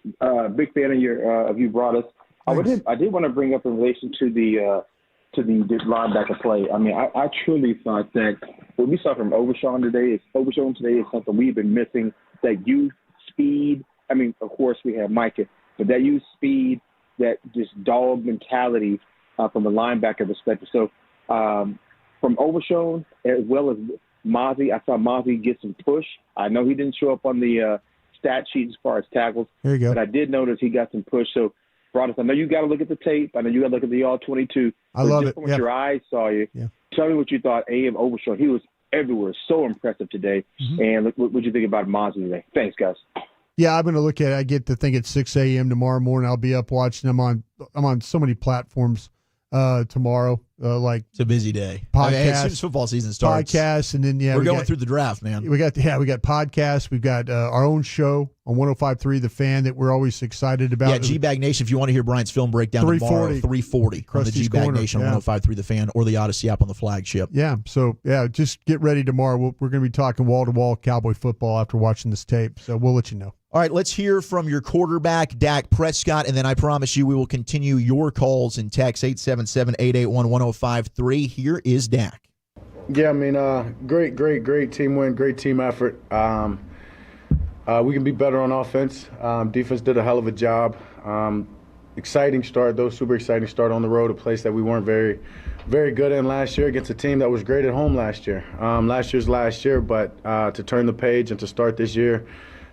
big fan of you, Broaddus. I did want to bring up in relation to the linebacker play. I mean, I truly thought that what we saw from Overshown today is something we've been missing. That youth, speed. I mean, of course we have Micah, but that youth, speed, that just dog mentality from a linebacker perspective. So from Overshown as well as Mozzie, I saw Mozzie get some push. I know he didn't show up on the stat sheet as far as tackles. There you go. But I did notice he got some push. So, Broaddus, I know you got to look at the tape. I know you got to look at the All-22. I love it. From what your eyes saw you, tell me what you thought. A.M. Overshown, he was everywhere. So impressive today. Mm-hmm. And what you think about Mozzie today? Thanks, guys. Yeah, I'm going to look at it. I get to think at 6 a.m. tomorrow morning. I'll be up watching. I'm on so many platforms tomorrow. It's a busy day. Podcasts, as soon as football season starts. Podcasts, and then we're going through the draft, man. We got podcasts. We've got our own show on 105.3 The Fan that we're always excited about. Yeah, G-Bag Nation. If you want to hear Brian's film breakdown tomorrow, 340 on the G-Bag Nation on 105.3 The Fan or the Odyssey app on the flagship. Yeah. So just get ready tomorrow. We're going to be talking wall to wall Cowboy football after watching this tape. So we'll let you know. All right, let's hear from your quarterback, Dak Prescott, and then I promise you we will continue your calls and text 877-881-1053. Here is Dak. Yeah, I mean, great team win, great team effort. We can be better on offense. Defense did a hell of a job. Exciting start, though, super exciting start on the road, a place that we weren't very, very good in last year against a team that was great at home last year. Last year, but to turn the page and to start this year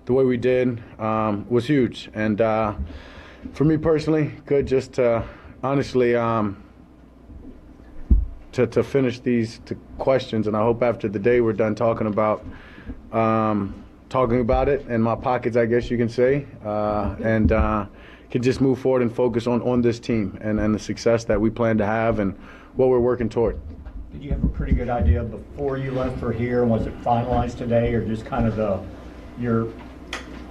the way we did was huge. And for me personally, good just to honestly to finish these questions. And I hope after the day we're done talking about it in my pockets, I guess you can say, and can just move forward and focus on this team and the success that we plan to have and what we're working toward. Did you have a pretty good idea before you left for here? Was it finalized today, or just kind of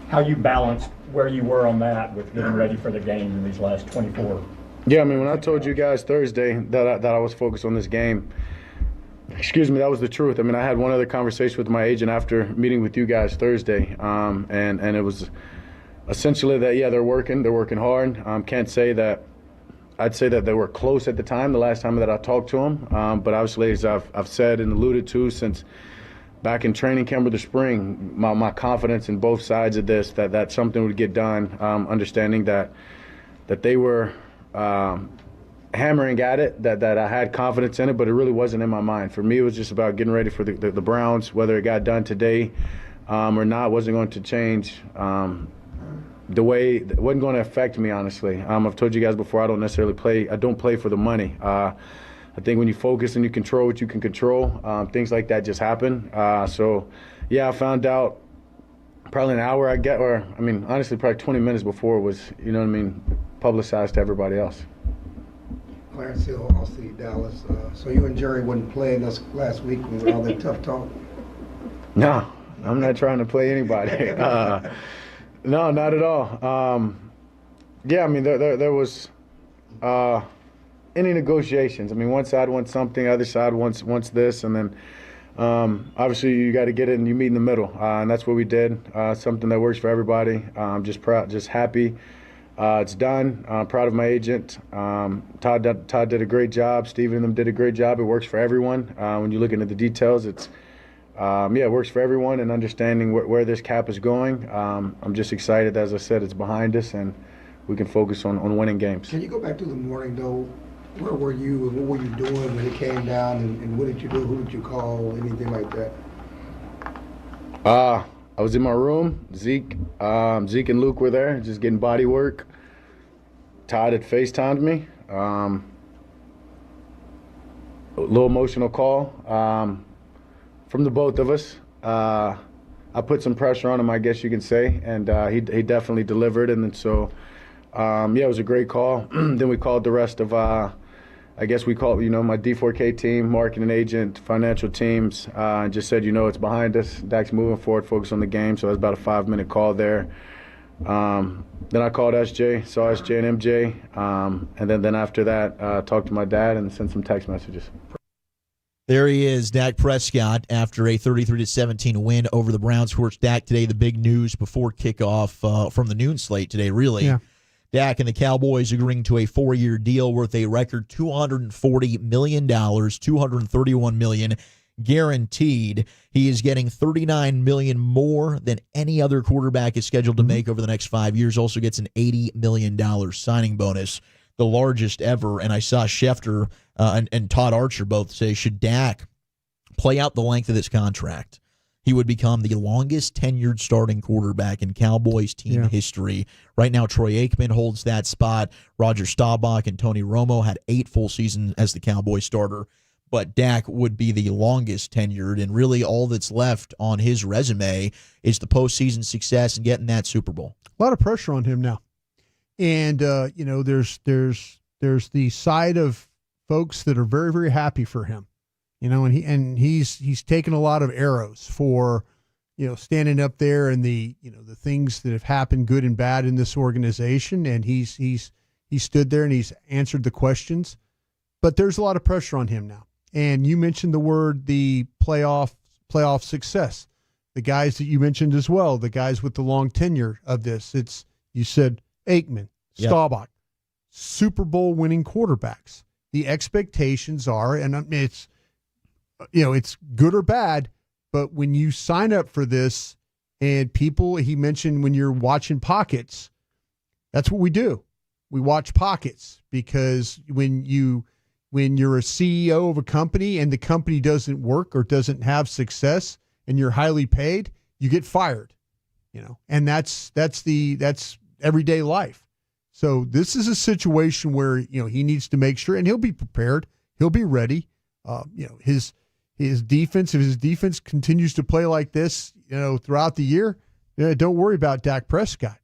how you balanced where you were on that with getting ready for the game in these last 24? Yeah, I mean, when I told you guys Thursday that I was focused on this game, that was the truth. I mean, I had one other conversation with my agent after meeting with you guys Thursday, and it was essentially that, they're working hard. Can't say that. I'd say that they were close at the time, the last time that I talked to them. But obviously, as I've said and alluded to since back in training camp of the spring, my confidence in both sides of this, that something would get done, understanding that they were hammering at it, that I had confidence in it, but it really wasn't in my mind. For me, it was just about getting ready for the Browns. Whether it got done today or not wasn't going to change the way, it wasn't going to affect me, honestly. I've told you guys before, I don't play for the money. I think when you focus and you control what you can control, things like that just happen. I found out probably an hour honestly, probably 20 minutes before it was, publicized to everybody else. Clarence Hill, Austin, Dallas. So you and Jerry wouldn't play us last week with all that tough talk? No, I'm not trying to play anybody. No, not at all. There was any negotiations. One side wants something, other side wants this, and then obviously you got to get it and you meet in the middle, and that's what we did. Something that works for everybody. I'm just proud, just happy. It's done. I'm proud of my agent. Todd did a great job. Steven and them did a great job. It works for everyone. When you look into the details, it works for everyone, and understanding where this cap is going. I'm just excited. As I said, it's behind us, and we can focus on winning games. Can you go back to the morning, though? Where were you, and what were you doing when it came down, and what did you do? Who did you call? Anything like that? I was in my room. Zeke and Luke were there, just getting body work. Todd had FaceTimed me. A little emotional call from the both of us. I put some pressure on him, I guess you can say, and he definitely delivered. And then so, it was a great call. Then we called the rest of, we called, my D4K team, marketing agent, financial teams, and just said, it's behind us. Dak's moving forward, focus on the game. So it was about a 5-minute call there. Then I called SJ, saw SJ and MJ, and then after that, talked to my dad and sent some text messages. There he is, Dak Prescott, after a 33-17 win over the Browns. Of course, Dak today, the big news before kickoff from the noon slate today, really. Yeah. Dak and the Cowboys agreeing to a 4-year deal worth a record $240 million, $231 million guaranteed. He is getting $39 million more than any other quarterback is scheduled to make over the next 5 years. Also gets an $80 million signing bonus, the largest ever. And I saw Schefter and Todd Archer both say, should Dak play out the length of this contract, he would become the longest tenured starting quarterback in Cowboys team history. Right now, Troy Aikman holds that spot. Roger Staubach and Tony Romo had 8 full seasons as the Cowboys starter. But Dak would be the longest tenured, and really all that's left on his resume is the postseason success and getting that Super Bowl. A lot of pressure on him now. And, there's the side of folks that are very, very happy for him. And he's taken a lot of arrows for, standing up there and the things that have happened, good and bad, in this organization. And he stood there and he's answered the questions. But there's a lot of pressure on him now. And you mentioned the playoff success. The guys that you mentioned as well, the guys with the long tenure of this. You said Aikman, Staubach, Super Bowl winning quarterbacks. The expectations are, and it's good or bad, but when you sign up for this, and people, he mentioned when you're watching pockets, that's what we do. We watch pockets, because when you're a CEO of a company and the company doesn't work or doesn't have success and you're highly paid, you get fired, and that's everyday life. So this is a situation where, he needs to make sure, and he'll be prepared. He'll be ready. His defense, if his defense continues to play like this, throughout the year, don't worry about Dak Prescott.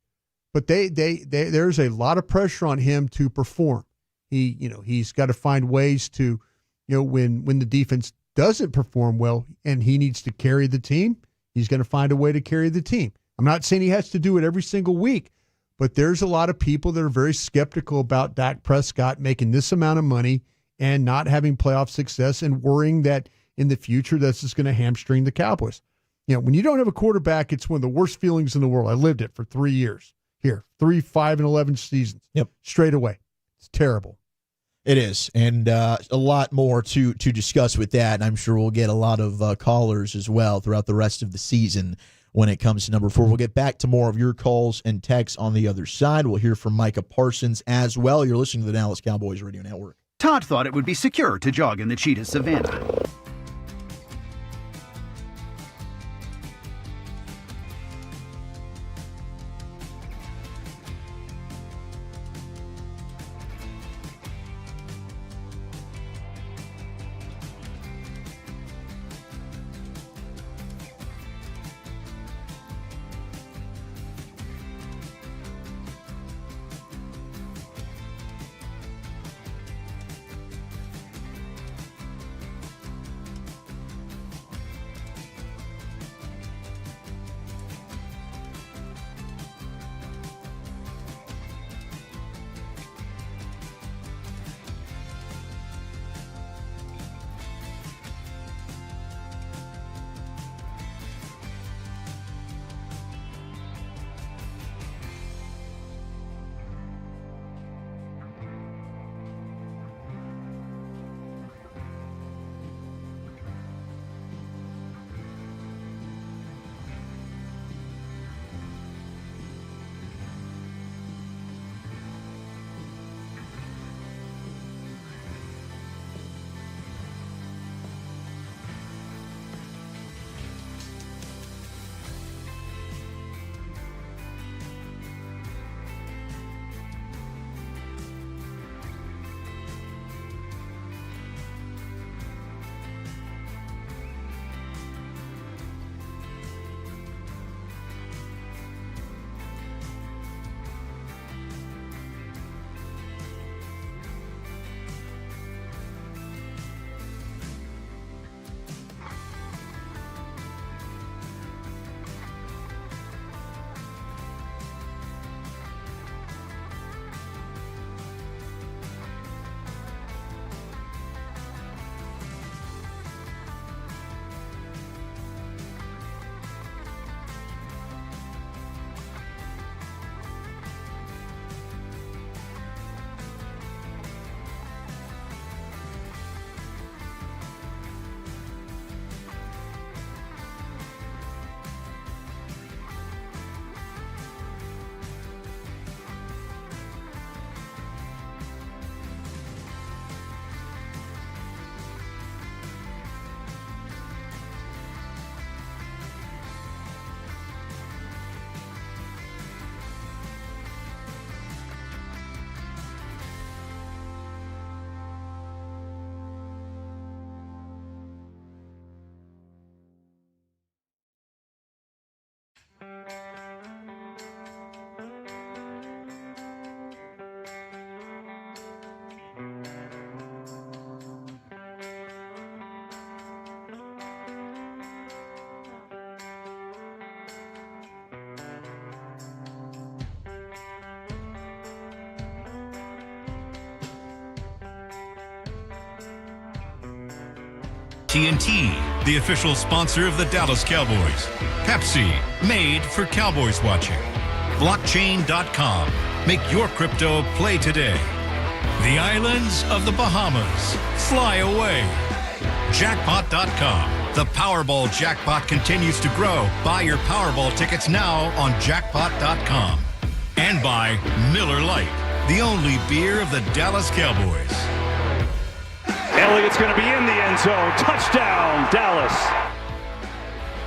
But there's a lot of pressure on him to perform. He's got to find ways to, when the defense doesn't perform well and he needs to carry the team, he's going to find a way to carry the team. I'm not saying he has to do it every single week, but there's a lot of people that are very skeptical about Dak Prescott making this amount of money and not having playoff success, and worrying that in the future that's just going to hamstring the Cowboys. When you don't have a quarterback, it's one of the worst feelings in the world. I lived it for 3 years here, 3, 5, and 11 seasons. Yep, straight away. It's terrible. It is, and a lot more to discuss with that, and I'm sure we'll get a lot of callers as well throughout the rest of the season when it comes to number 4. We'll get back to more of your calls and texts on the other side. We'll hear from Micah Parsons as well. You're listening to the Dallas Cowboys Radio Network. Todd thought it would be secure to jog in the cheetah savanna. AT&T, the official sponsor of the Dallas Cowboys. Pepsi, made for Cowboys watching. Blockchain.com. Make your crypto play today. The islands of the Bahamas. Fly away. Jackpot.com. The Powerball jackpot continues to grow. Buy your Powerball tickets now on jackpot.com. And by Miller Lite, the only beer of the Dallas Cowboys. Elliott's going to be in the end zone. Touchdown, Dallas.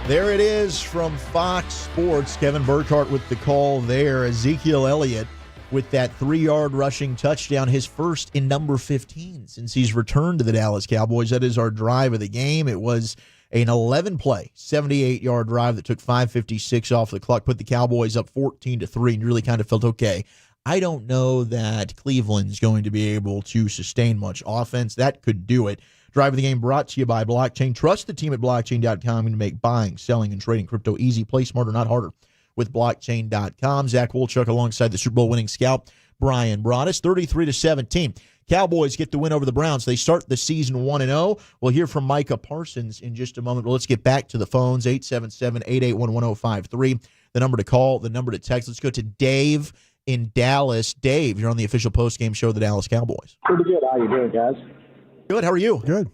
There it is from Fox Sports. Kevin Burkhardt with the call there. Ezekiel Elliott with that 3-yard rushing touchdown, his first in number 15 since he's returned to the Dallas Cowboys. That is our drive of the game. It was an 11-play, 78-yard drive that took 5:56 off the clock, put the Cowboys up 14-3, and really kind of felt, okay, I don't know that Cleveland's going to be able to sustain much offense. That could do it. Drive of the game brought to you by Blockchain. Trust the team at blockchain.com to make buying, selling, and trading crypto easy. Play smarter, not harder with blockchain.com. Zach Wolchuk alongside the Super Bowl winning scout Bryan Broaddus, 33-17. Cowboys get the win over the Browns. They start the season 1-0. We'll hear from Micah Parsons in just a moment. But let's get back to the phones, 877-881-1053. The number to call, the number to text. Let's go to Dave in Dallas. Dave, you're on the official postgame show of the Dallas Cowboys. Pretty good. How you doing, guys? Good. How are you? Good.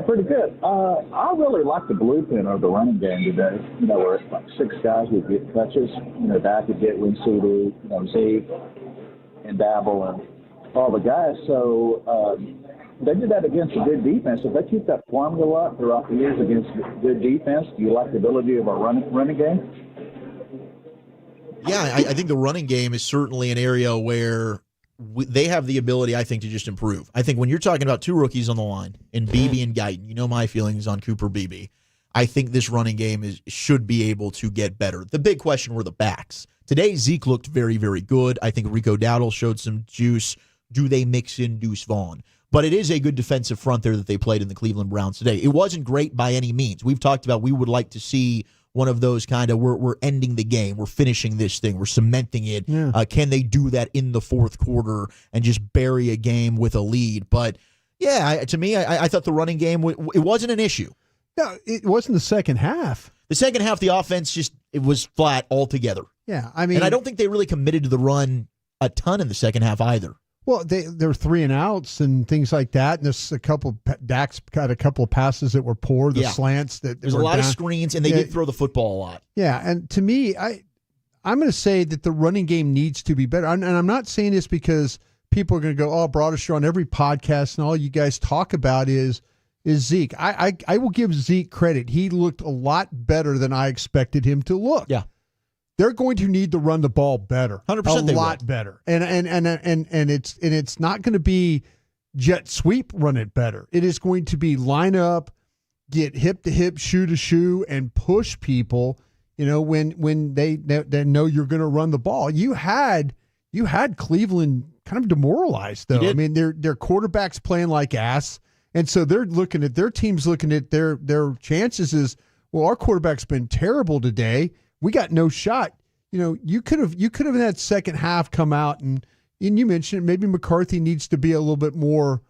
Pretty good. I really like the blueprint of the running game today. You know, where it's like 6 guys would get touches. You know, Dak would get CD, Zeke, and Dabble, and all the guys. So they did that against a good defense. If they keep that formula up throughout the years against good defense, do you like the ability of a running game? Yeah, I think the running game is certainly an area where they have the ability, I think, to just improve. I think when you're talking about 2 rookies on the line, in Beebe and Guyton, you know my feelings on Cooper Beebe. I think this running game should be able to get better. The big question were the backs. Today, Zeke looked very, very good. I think Rico Dowdle showed some juice. Do they mix in Deuce Vaughn? But it is a good defensive front there that they played in the Cleveland Browns today. It wasn't great by any means. We've talked about we would like to see one of those kind of we're ending the game, we're finishing this thing, we're cementing it. Yeah. Can they do that in the fourth quarter and just bury a game with a lead? But yeah, to me, I thought the running game it wasn't an issue. No, it wasn't the second half. The second half, the offense it was flat altogether. Yeah, I mean, and I don't think they really committed to the run a ton in the second half either. Well, there were 3 and outs and things like that. And there's Dak's got a couple of passes that were poor, the slants. There's a lot of screens, and they did throw the football a lot. Yeah, and to me, I'm going to say that the running game needs to be better. And I'm not saying this because people are going to go, oh, Broaddus, you're on every podcast, and all you guys talk about is Zeke. I will give Zeke credit. He looked a lot better than I expected him to look. Yeah. They're going to need to run the ball better, 100%. A lot better, and it's not going to be jet sweep run it better. It is going to be line up, get hip to hip, shoe to shoe, and push people. You know when they know you're going to run the ball. You had Cleveland kind of demoralized though. I mean their quarterback's playing like ass, and so they're looking at their team's looking at their chances is, well, our quarterback's been terrible today. We got no shot. You know, you could have in that second half come out and you mentioned maybe McCarthy needs to be a little bit more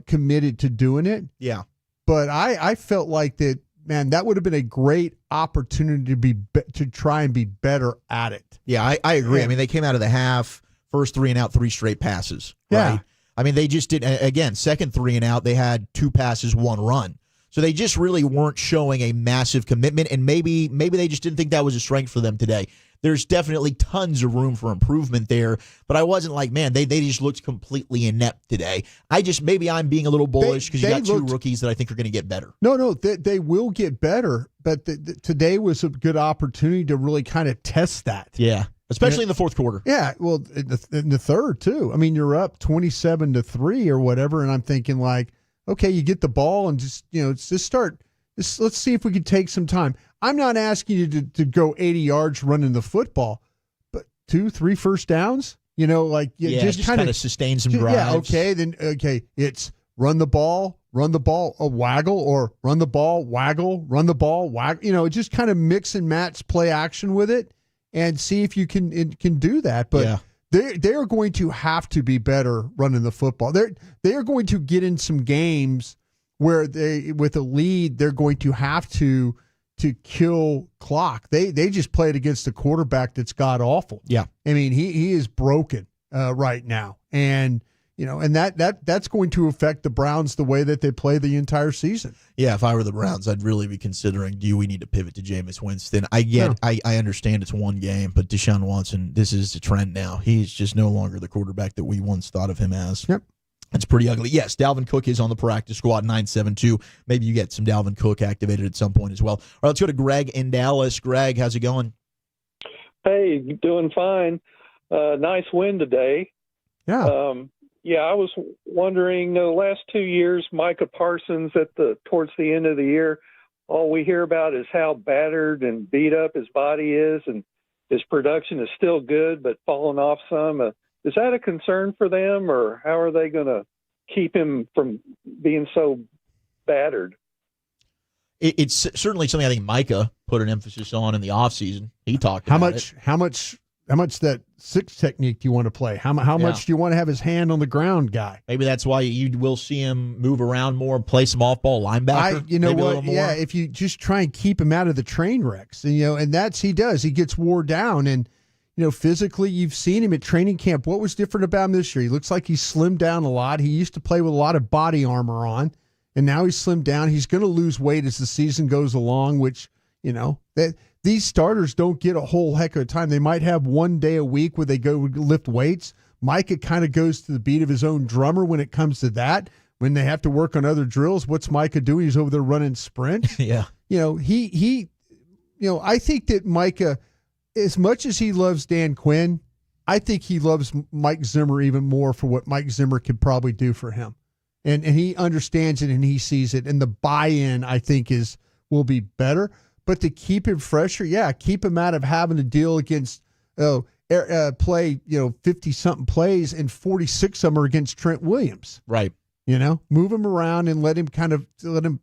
committed to doing it. Yeah. But I felt like that, man, that would have been a great opportunity to try and be better at it. Yeah, I agree. I mean, they came out of the half, first 3 and out, 3 straight passes. Right? Yeah. I mean, they just did, again, second 3 and out, they had 2 passes, 1 run. So they just really weren't showing a massive commitment, and maybe they just didn't think that was a strength for them today. There's definitely tons of room for improvement there, but I wasn't like, man, they just looked completely inept today. Maybe I'm being a little bullish because you got 2 rookies that I think are going to get better. No, they will get better, but today was a good opportunity to really kind of test that. Yeah, especially in the fourth quarter. Yeah, well, in the third too. I mean, you're up 27-3 or whatever, and I'm thinking like, okay, you get the ball and just let's see if we can take some time. I'm not asking you to go 80 yards running the football, but 2-3 first downs, just kind of sustain some drives. Yeah, it's run the ball, a waggle, or run the ball, waggle, run the ball, waggle. Just kind of mix and match play action with it and see if you can do that. But yeah. They are going to have to be better running the football. They are going to get in some games where they, with a lead, they're going to have to kill clock. They just played against a quarterback that's god awful. Yeah, I mean he is broken right now, and and that's going to affect the Browns the way that they play the entire season. Yeah, if I were the Browns, I'd really be considering, do we need to pivot to Jameis Winston? I understand it's one game, but DeShaun Watson, this is a trend now. He's just no longer the quarterback that we once thought of him as. Yep. It's pretty ugly. Yes, Dalvin Cook is on the practice squad, 972. Maybe you get some Dalvin Cook activated at some point as well. All right, let's go to Greg in Dallas. Greg, how's it going? Hey, doing fine. Nice win today. Yeah. I was wondering, the last 2 years, Micah Parsons towards the end of the year, all we hear about is how battered and beat up his body is, and his production is still good but falling off some. Is that a concern for them, or how are they going to keep him from being so battered? It's certainly something I think Micah put an emphasis on in the offseason. He talked about it. How much that six technique do you want to play? How much do you want to have his hand on the ground, guy? Maybe that's why you will see him move around more, play some off-ball linebacker. You know what? Yeah, if you just try and keep him out of the train wrecks, and that's he does. He gets wore down, and physically, you've seen him at training camp. What was different about him this year? He looks like he's slimmed down a lot. He used to play with a lot of body armor on, and now he's slimmed down. He's going to lose weight as the season goes along, which, that these starters don't get a whole heck of a time. They might have one day a week where they go lift weights. Micah kind of goes to the beat of his own drummer when it comes to that. When they have to work on other drills, what's Micah doing? He's over there running sprints. Yeah. I think that Micah, as much as he loves Dan Quinn, I think he loves Mike Zimmer even more for what Mike Zimmer could probably do for him. And he understands it and he sees it. And the buy-in, I think, will be better. But to keep him fresher, keep him out of having to deal against play 50-something plays and 46 of them are against Trent Williams. Right. Move him around and let him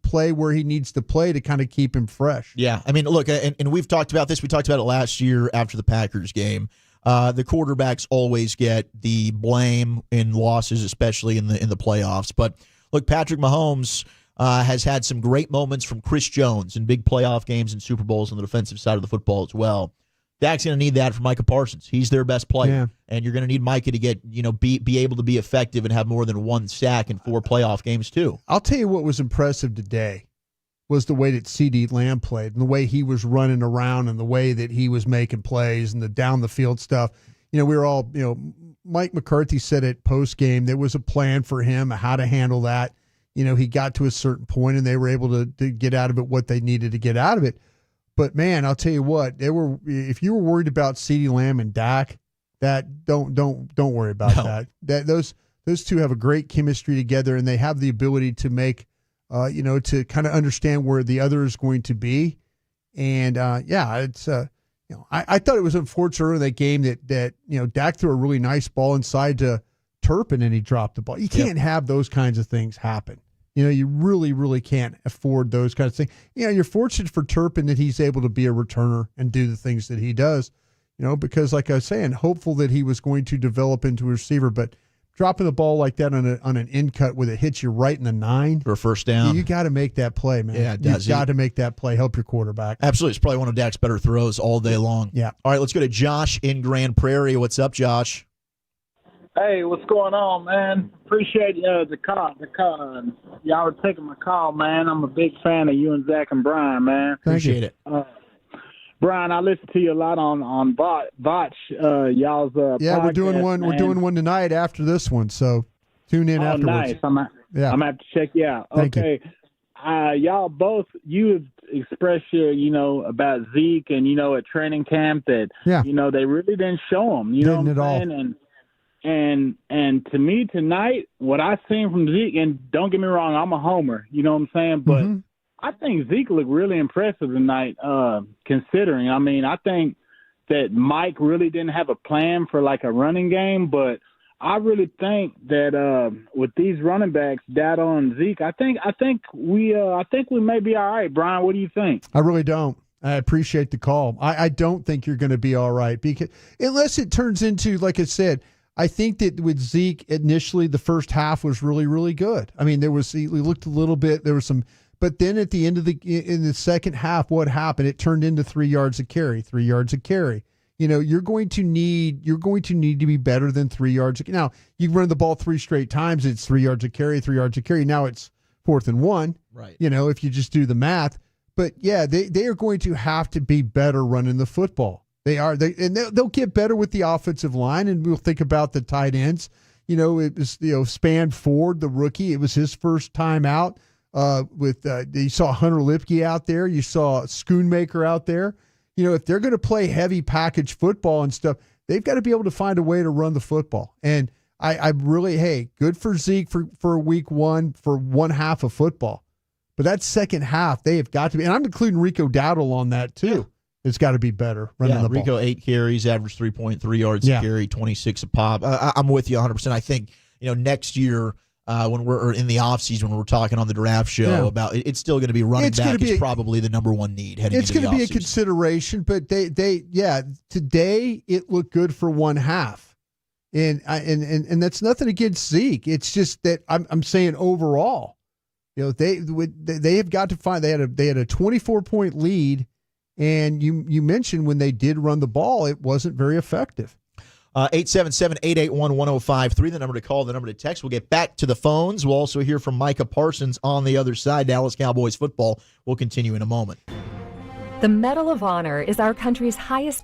play where he needs to play to kind of keep him fresh. Yeah, I mean, look, and we've talked about this. We talked about it last year after the Packers game. The quarterbacks always get the blame in losses, especially in the playoffs. But look, Patrick Mahomes has had some great moments from Chris Jones in big playoff games and Super Bowls on the defensive side of the football as well. Dak's going to need that from Micah Parsons. He's their best player, and you're going to need Micah to get be able to be effective and have more than one sack in 4 playoff games too. I'll tell you what was impressive today was the way that CeeDee Lamb played and the way he was running around and the way that he was making plays and the down the field stuff. We were all Mike McCarthy said at postgame there was a plan for him how to handle that. He got to a certain point and they were able to get out of it what they needed to get out of it. But man, I'll tell you what, if you were worried about CeeDee Lamb and Dak, that don't worry about that. That those two have a great chemistry together and they have the ability to make to kind of understand where the other is going to be. And it's I thought it was unfortunate early in that game that Dak threw a really nice ball inside to Turpin and he dropped the ball. You can't have those kinds of things happen. You really, really can't afford those kinds of things. You're fortunate for Turpin that he's able to be a returner and do the things that he does, because like I was saying, hopeful that he was going to develop into a receiver, but dropping the ball like that on an in cut where it hits you right in the 9 for a first down, you got to make that play, man. Yeah, it does. You've got to make that play. Help your quarterback. Absolutely. It's probably one of Dak's better throws all day long. Yeah. All right, let's go to Josh in Grand Prairie. What's up, Josh? Hey, what's going on, man? Appreciate the call. Y'all were taking my call, man. I'm a big fan of you and Zach and Bryan, man. Appreciate it. Bryan, I listen to you a lot on Votch, y'all'. Yeah, we're doing one. Man. We're doing one tonight after this one, so tune in afterwards. Nice. I'm gonna have to check you out. Thank you. Y'all both. You have expressed your, about Zeke and at training camp that they really didn't show him. You know what I'm saying? And to me tonight, what I seen from Zeke, and don't get me wrong, I'm a homer, you know what I'm saying? But I think Zeke looked really impressive tonight, considering. I mean, I think that Mike really didn't have a plan for like a running game, but I really think that with these running backs, Dado and Zeke, I think we may be all right. Bryan, what do you think? I really don't. I appreciate the call. I don't think you're going to be all right because unless it turns into, like I said, I think that with Zeke, initially the first half was really, really good. I mean, we looked a little bit, there was some, but then at the end of in the second half, what happened? It turned into 3 yards a carry, 3 yards a carry. You're going to need to be better than 3 yards. Now, you run the ball 3 straight times, it's 3 yards a carry, 3 yards a carry. Now it's 4th and 1. Right. If you just do the math. But yeah, they are going to have to be better running the football. They'll get better with the offensive line, and we'll think about the tight ends. It was Span Ford, the rookie. It was his first time out. You saw Hunter Lipke out there. You saw Schoonmaker out there. If they're going to play heavy package football and stuff, they've got to be able to find a way to run the football. And I really, good for Zeke for week 1 for one half of football. But that second half, they have got to be, and I'm including Rico Dowdle on that too. Yeah. It's got to be better running the ball. Rico 8 carries, averaged 3.3 yards a carry, 26 a pop. I'm with you 100%. I think next year when we're in the offseason, when we're talking on the draft show about it's still going to be running back is probably the number one need heading into the offseason. It's going to be a consideration, but today it looked good for one half, and that's nothing against Zeke. It's just that I'm saying overall, they have got to find they had a 24-point lead. And you mentioned when they did run the ball, it wasn't very effective. 877-881-1053, the number to call, the number to text. We'll get back to the phones. We'll also hear from Micah Parsons on the other side. Dallas Cowboys football will continue in a moment. The Medal of Honor is our country's highest.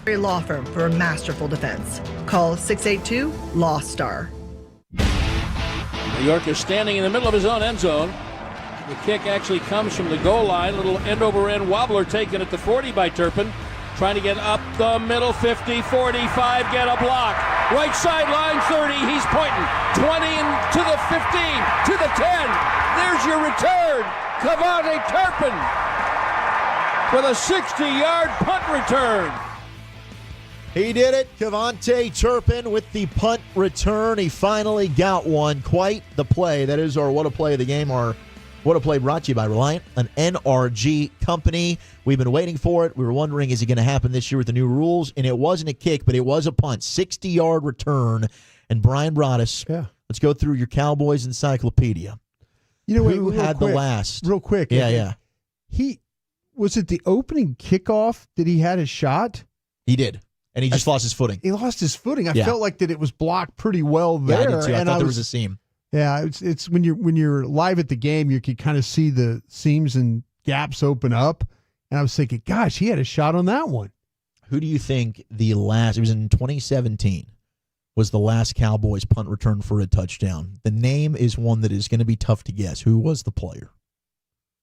Law firm for a masterful defense. Call 682-LAW-STAR. New York is standing in the middle of his own end zone. The kick actually comes from the goal line. Little end-over-end wobbler taken at the 40 by Turpin. Trying to get up the middle, 50, 45, get a block. Right sideline, 30, he's pointing. 20 to the 15, to the 10. There's your return. KaVontae Turpin with a 60-yard punt return. He did it. KaVontae Turpin with the punt return. He finally got one. Quite the play. That is our What a Play of the game. Our What a Play brought to you by Reliant, an NRG company. We've been waiting for it. We were wondering, is it going to happen this year with the new rules? And it wasn't a kick, but it was a punt. 60-yard return. And Bryan Broaddus, let's go through your Cowboys encyclopedia. You know, who had the last? Real quick. Yeah. Was it the opening kickoff that he had a shot? He did. And he just lost his footing. He lost his footing. I felt like that it was blocked pretty well there. Yeah, I did too. I thought there was a seam. Yeah, it's when you're live at the game, you can kind of see the seams and gaps open up. And I was thinking, gosh, he had a shot on that one. Who do you think it was in 2017, was the last Cowboys punt return for a touchdown? The name is one that is going to be tough to guess. Who was the player?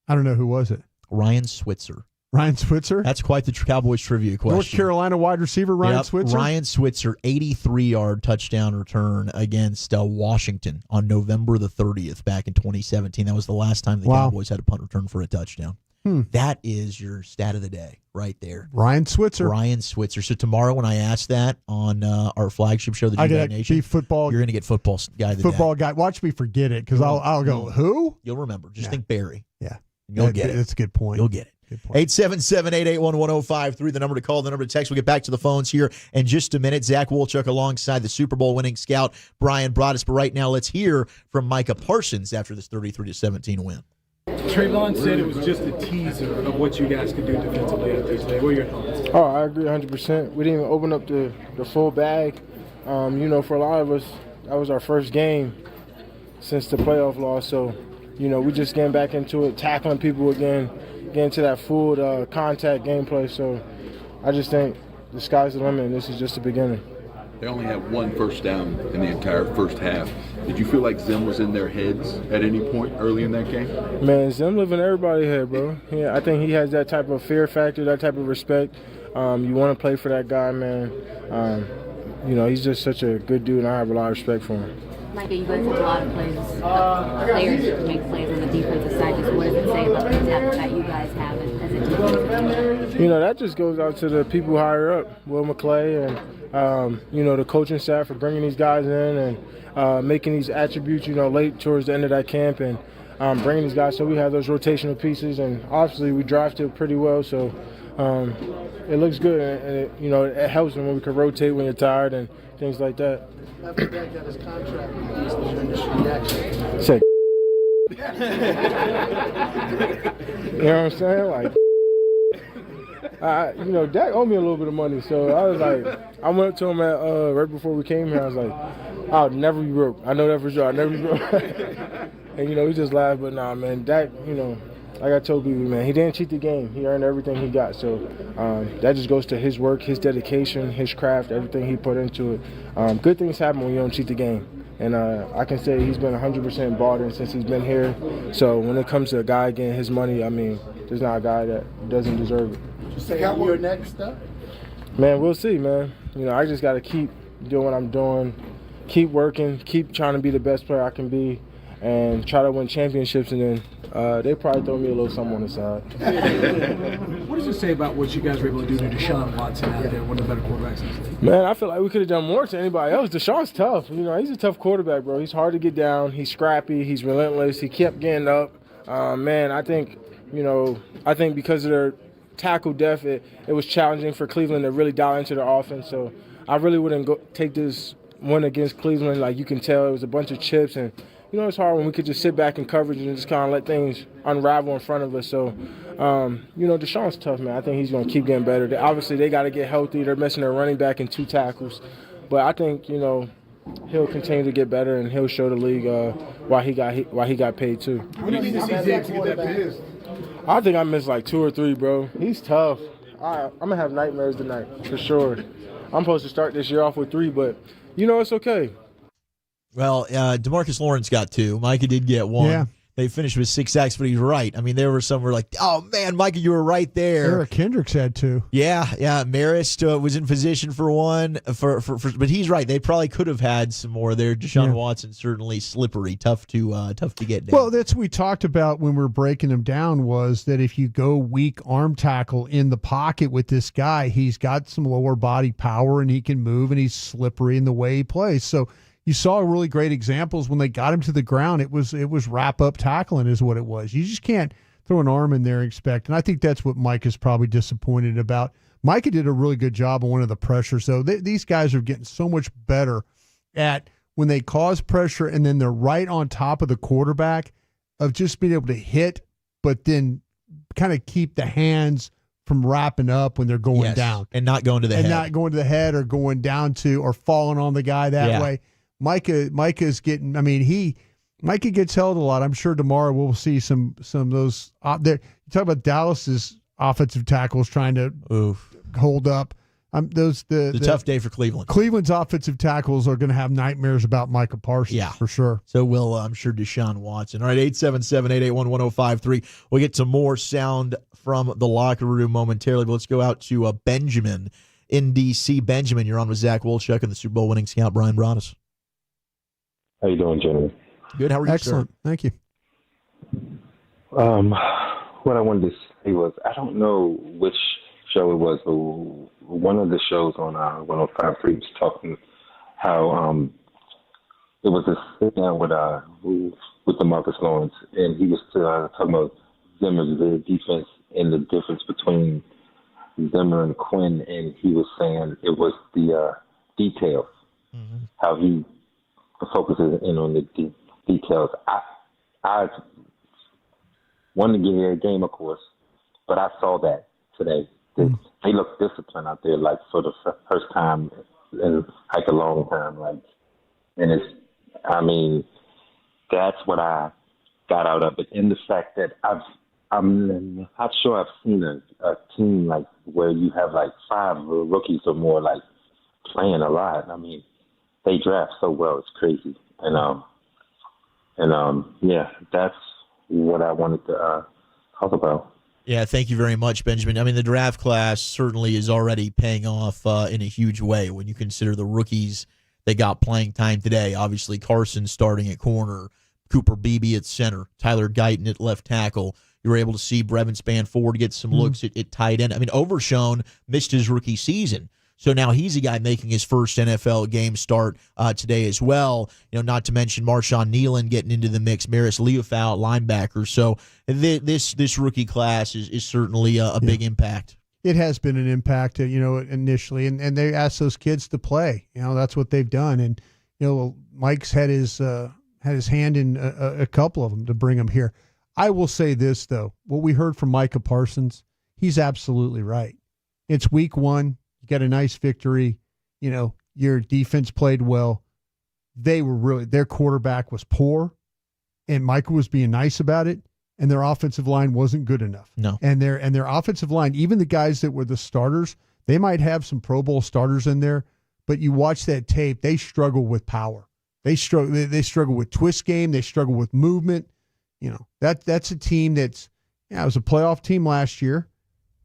I don't know. Who was it? Ryan Switzer. Ryan Switzer? That's quite the Cowboys trivia question. North Carolina wide receiver Ryan Switzer? Ryan Switzer, 83-yard touchdown return against Washington on November the 30th back in 2017. That was the last time the Cowboys had a punt return for a touchdown. That is your stat of the day right there. Ryan Switzer. Ryan Switzer. So tomorrow when I ask that on our flagship show, the G-Bag Nation, you're going to get football guy of the day. Football guy. Watch me forget it because I'll go, who? You'll remember. Just think Barry. Yeah. You'll get it. That's a good point. You'll get it. 877-881-1053, the number to call, the number to text. We'll get back to the phones here in just a minute. Zach Wolchuk alongside the Super Bowl winning scout, Bryan Broaddus. But right now, let's hear from Micah Parsons after this 33-17 win. Trayvon said it was just a teaser of what you guys could do defensively out there today. What are your thoughts? Oh, I agree 100%. We didn't even open up the full bag. For a lot of us, that was our first game since the playoff loss. So, we just getting back into it, tackling people again, getting to that full contact gameplay. So I just think the sky's the limit, and this is just the beginning. They only had one first down in the entire first half. Did you feel like Zim was in their heads at any point early in that game? Man, Zim lives in everybody's head, bro. Yeah, I think he has that type of fear factor, that type of respect. You want to play for that guy, man. He's just such a good dude, and I have a lot of respect for him. Micah, you guys have a lot of players to make plays on the defensive side. Just what does it say about the depth that you guys have as a team? That just goes out to the people higher up, Will McClay and, the coaching staff for bringing these guys in and making these attributes, late towards the end of that camp and bringing these guys so we have those rotational pieces. And obviously we drafted pretty well, so it looks good. And it helps when we can rotate when you're tired and things like that. After Dak got his contract, what's the initial reaction? Say, you know what I'm saying? Like, Dak owed me a little bit of money, so I was like, I went up to him right before we came here. I was like, I'll never be broke. I know that for sure. I'll never be broke. And he just laughed. But nah, man, Dak, like I told people, man, he didn't cheat the game. He earned everything he got. So that just goes to his work, his dedication, his craft, everything he put into it. Good things happen when you don't cheat the game. And I can say he's been 100% bought in since he's been here. So when it comes to a guy getting his money, there's not a guy that doesn't deserve it. Say your next step? Man, we'll see, man. I just got to keep doing what I'm doing, keep working, keep trying to be the best player I can be, and try to win championships, and then they probably throw me a little something on the side. What does it say about what you guys were able to do to DeShaun Watson out there, one of the better quarterbacks in the league? Man, I feel like we could have done more to anybody else. DeShaun's tough. He's a tough quarterback, bro. He's hard to get down. He's scrappy. He's relentless. He kept getting up. Man, I think because of their tackle depth, it was challenging for Cleveland to really dial into their offense. So I really wouldn't take this one against Cleveland. Like, you can tell it was a bunch of chips, and it's hard when we could just sit back in coverage and just kind of let things unravel in front of us. So, DeShaun's tough, man. I think he's going to keep getting better. Obviously, they got to get healthy. They're missing their running back in 2 tackles. But I think, he'll continue to get better, and he'll show the league why he got paid too. What do you need to see Dak to get that pissed? I think I missed like 2 or 3, bro. He's tough. I'm going to have nightmares tonight for sure. I'm supposed to start this year off with 3, but, it's okay. Well, DeMarcus Lawrence got 2. Micah did get 1. Yeah. They finished with 6 sacks, but he's right. I mean, there were some were like, oh, man, Micah, you were right there. Eric Kendricks had 2. Yeah. Marist was in position for 1, but he's right. They probably could have had some more there. DeShaun Watson certainly slippery, tough to get down. Well, that's what we talked about when we were breaking him down, was that if you go weak arm tackle in the pocket with this guy, he's got some lower body power and he can move and he's slippery in the way he plays. So you saw really great examples when they got him to the ground. It was wrap-up tackling is what it was. You just can't throw an arm in there and expect. And I think that's what Mike is probably disappointed about. Micah did a really good job on one of the pressures, though. These guys are getting so much better at when they cause pressure and then they're right on top of the quarterback, of just being able to hit, but then kind of keep the hands from wrapping up when they're going down. And not going to the head. And not going to the head or going down to or falling on the guy that way. Micah's getting. I mean, Micah gets held a lot. I'm sure tomorrow we'll see some of those. There, you talk about Dallas's offensive tackles trying to hold up. The tough day for Cleveland. Cleveland's offensive tackles are going to have nightmares about Micah Parsons, for sure. So will, I'm sure, DeShaun Watson. All right, 877-881-1053. We'll get some more sound from the locker room momentarily, but let's go out to Benjamin in D.C. Benjamin, you're on with Zach Wolchuk and the Super Bowl winning scout Brian Broaddus. How you doing, gentlemen? Good. How are you, Excellent. sir? Thank you. What I wanted to say was, I don't know which show it was, but one of the shows on 105.3 was talking how it was a sit down with the Marcus Lawrence, and he was talking about Zimmer's defense and the difference between Zimmer and Quinn, and he was saying it was the details, how he focuses in on the details. I wanted to give you a game, of course, but I saw that today. They look disciplined out there, like for the first time in like a long time, and that's what I got out of it. And the fact that I'm not sure I've seen a team like where you have like 5 rookies or more like playing a lot. I mean, they draft so well, it's crazy. That's what I wanted to talk about. Yeah, thank you very much, Benjamin. I mean, the draft class certainly is already paying off in a huge way when you consider the rookies that got playing time today. Obviously, Carson starting at corner, Cooper Beebe at center, Tyler Guyton at left tackle. You were able to see Brevin Spann-Ford get some looks at tight end. I mean, Overshown missed his rookie season. So now he's a guy making his first NFL game start today as well. Not to mention Marshawn Nealon getting into the mix, Maris Leofau, linebacker. So this rookie class is certainly a big impact. It has been an impact, initially, and they asked those kids to play. That's what they've done, and Mike's had his hand in a couple of them to bring them here. I will say this though: what we heard from Micah Parsons, he's absolutely right. It's week 1. You got a nice victory. Your defense played well. Their quarterback was poor, and Micah was being nice about it, and their offensive line wasn't good enough. No. And their offensive line, even the guys that were the starters, they might have some Pro Bowl starters in there, but you watch that tape, they struggle with power. They struggle with twist game. They struggle with movement. That's a team it was a playoff team last year,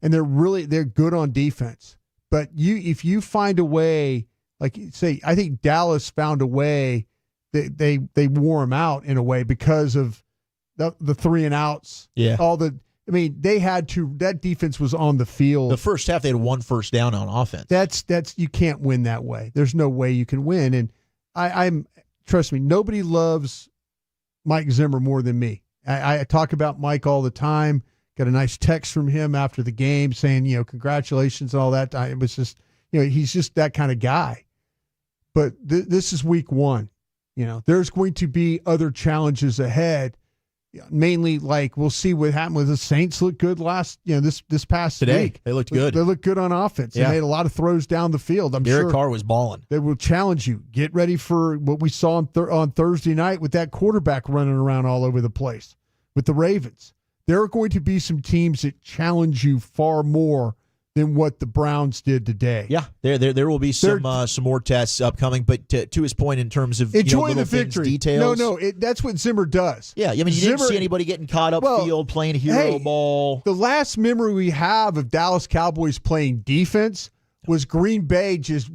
and they're good on defense. But if you find a way, like say, I think Dallas found a way that they wore them out in a way because of the 3 and outs. Yeah. They had to. That defense was on the field. The first half they had 1 first down on offense. That's you can't win that way. There's no way you can win. And I'm trust me, nobody loves Mike Zimmer more than me. I talk about Mike all the time. Got a nice text from him after the game saying, congratulations and all that. It was just, he's just that kind of guy. But this is week 1. There's going to be other challenges ahead. Mainly, we'll see what happened with the Saints. Look good this past today. Week. They looked good. They looked good on offense. Yeah. They made a lot of throws down the field. I'm Derek sure Carr was balling. They will challenge you. Get ready for what we saw on Thursday night with that quarterback running around all over the place with the Ravens. There are going to be some teams that challenge you far more than what the Browns did today. Yeah, there will be some more tests upcoming. But to his point, in terms of enjoy the victory, things, details. That's what Zimmer does. Yeah, I mean, you didn't see anybody getting caught up field playing hero ball. The last memory we have of Dallas Cowboys playing defense was Green Bay just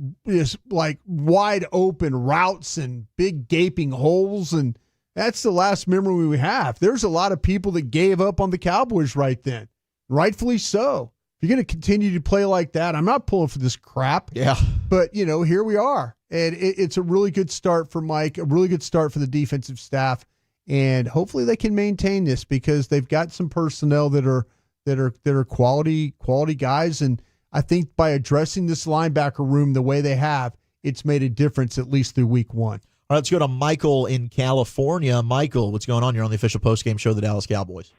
like wide open routes and big gaping holes, and that's the last memory we have. There's a lot of people that gave up on the Cowboys right then, rightfully so. If you're going to continue to play like that, I'm not pulling for this crap. Yeah. But, here we are. And it's a really good start for Mike, a really good start for the defensive staff. And hopefully they can maintain this because they've got some personnel that are quality guys. And I think by addressing this linebacker room the way they have, it's made a difference at least through week 1. All right, let's go to Michael in California. Michael, what's going on? You're on the official postgame show of the Dallas Cowboys.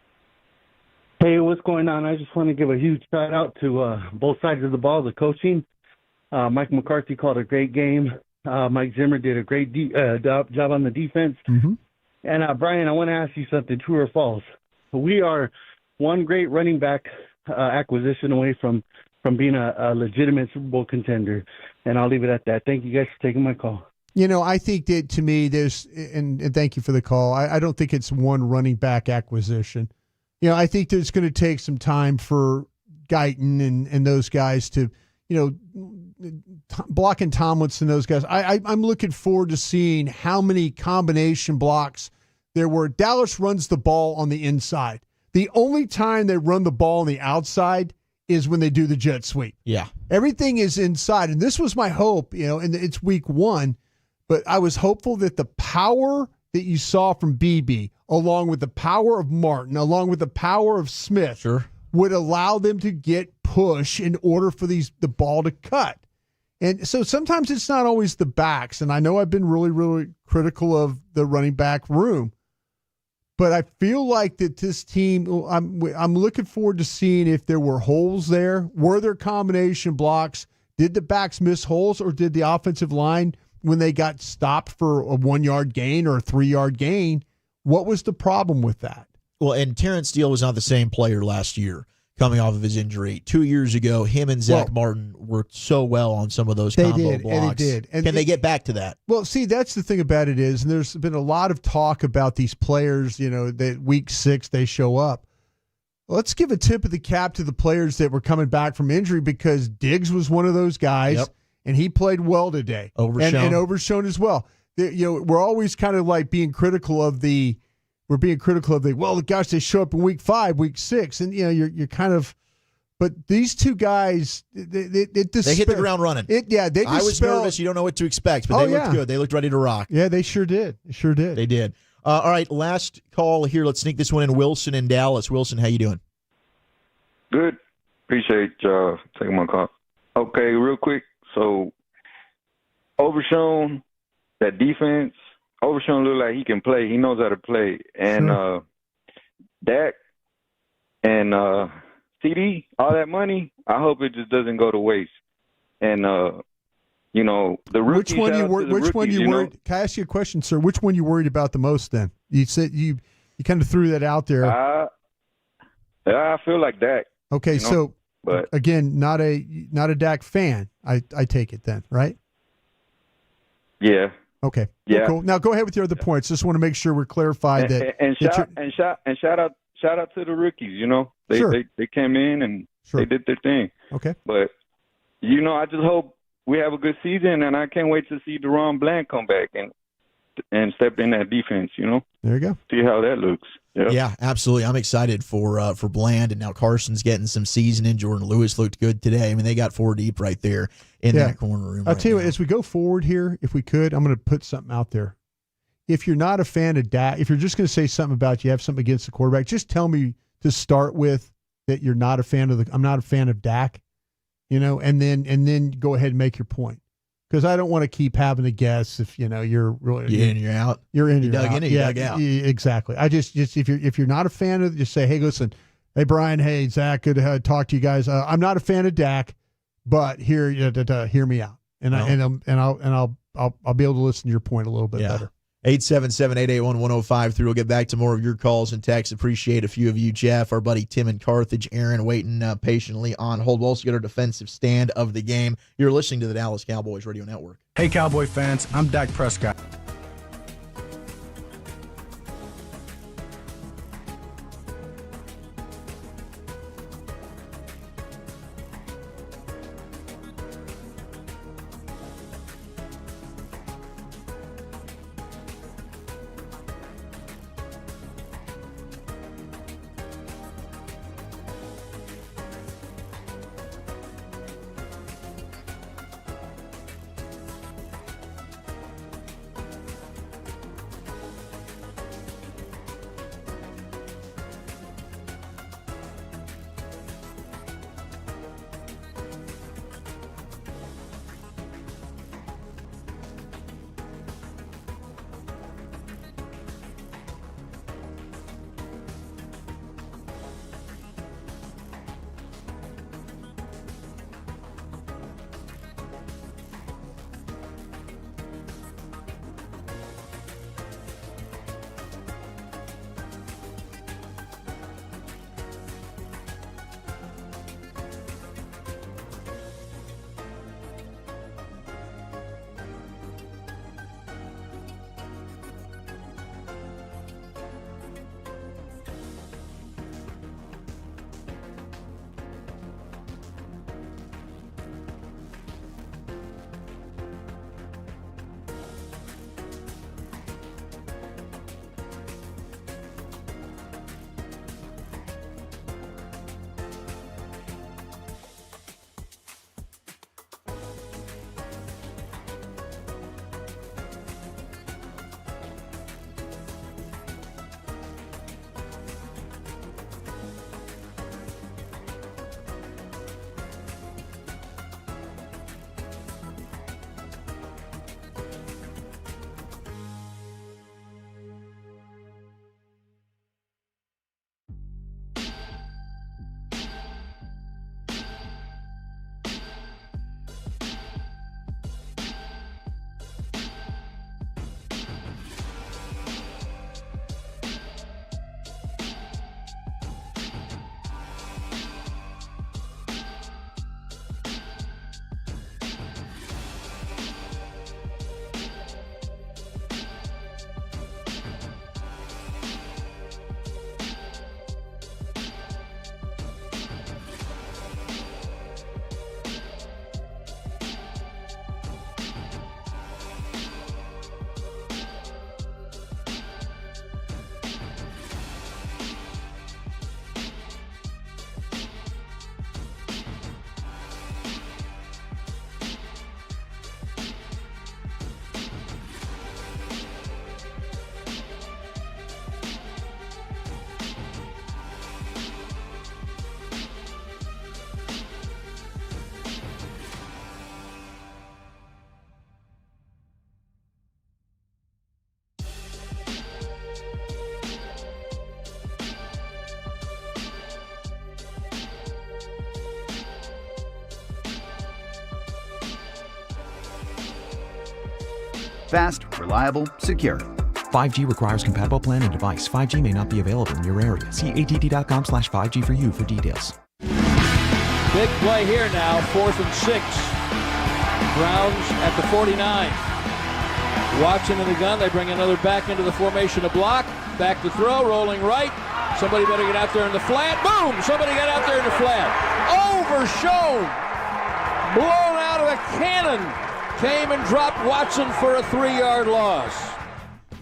Hey, what's going on? I just want to give a huge shout-out to both sides of the ball, the coaching. Mike McCarthy called a great game. Mike Zimmer did a great job on the defense. Mm-hmm. And, Bryan, I want to ask you something, true or false. We are one great running back acquisition away from being a legitimate Super Bowl contender, and I'll leave it at that. Thank you guys for taking my call. I think that to me there's – and thank you for the call. I don't think it's one running back acquisition. I think there's going to take some time for Guyton and those guys to, Block and Tomlinson, those guys. I'm looking forward to seeing how many combination blocks there were. Dallas runs the ball on the inside. The only time they run the ball on the outside is when they do the jet sweep. Yeah. Everything is inside. And this was my hope, and it's week 1, but I was hopeful that the power that you saw from BB, along with the power of Martin, along with the power of Smith, would allow them to get push in order for the ball to cut. And so sometimes it's not always the backs, and I know I've been really, really critical of the running back room, but I feel like that this team, I'm looking forward to seeing if there were holes there. Were there combination blocks? Did the backs miss holes, or did the offensive line, when they got stopped for a 1-yard gain or a 3-yard gain, what was the problem with that? Well, and Terrence Steele was not the same player last year coming off of his injury. 2 years ago, him and Zach Martin worked so well on some of those combo blocks. And they did. And Can they get back to that? Well, see, that's the thing about it is, and there's been a lot of talk about these players, that week 6 they show up. Let's give a tip of the cap to the players that were coming back from injury, because Diggs was one of those guys. Yep. And he played well today. Overshown. And overshown as well. We're always kind of like being critical of the, well, gosh, they show up in week 5, week 6. And, you're kind of, but these two guys, they hit the ground running. I was nervous. You don't know what to expect, but they looked good. They looked ready to rock. Yeah, they sure did. They did. All right, last call here. Let's sneak this one in. Wilson in Dallas. Wilson, how you doing? Good. Appreciate taking my call. Okay, real quick. So, Overshown, that defense, Overshown look like he can play. He knows how to play. And Dak and CD, all that money, I hope it just doesn't go to waste. And, the rookies. Which one you worried? Can I ask you a question, sir? Which one you worried about the most then? You said you kind of threw that out there. I feel like Dak. Okay, so. But again, not a Dak fan. I take it then, right? Yeah. Okay. Yeah. Cool. Now go ahead with your other points. Just want to make sure we're clarified shout out to the rookies. They came in and they did their thing. Okay. But I just hope we have a good season, and I can't wait to see Deron Bland come back and step in that defense. There you go. See how that looks. Yep. Yeah, absolutely. I'm excited for Bland, and now Carson's getting some seasoning. Jordan Lewis looked good today. I mean, they got 4 deep right there in that corner room. I'll tell you what, as we go forward here, if we could, I'm going to put something out there. If you're not a fan of Dak, if you're just going to say something about you have something against the quarterback, just tell me to start with that you're not a fan of I'm not a fan of Dak, and then go ahead and make your point. Because I don't want to keep having to guess if you're really you're in, you're out. You're in, you you're dug out. in, you dug out. Exactly. I just if you're not a fan of, just say, hey, listen, hey Bryan, hey Zach, good to talk to you guys. I'm not a fan of Dak, but hear me out, and I'll be able to listen to your point a little bit better. 877-881-1053. We'll get back to more of your calls and texts. Appreciate a few of you, Jeff, our buddy Tim in Carthage, Aaron waiting patiently on hold. We'll also get our defensive stand of the game. You're listening to the Dallas Cowboys Radio Network. Hey, Cowboy fans. I'm Dak Prescott. Fast, reliable, secure. 5G requires compatible plan and device. 5G may not be available in your area. See att.com/5G for you for details. Big play here now, 4th and 6. Browns at the 49. Watson in the gun. They bring another back into the formation to block. Back to throw, rolling right. Somebody better get out there in the flat. Boom! Somebody got out there in the flat. Overshown. Blown out of a cannon. Came and dropped Watson for a 3-yard loss.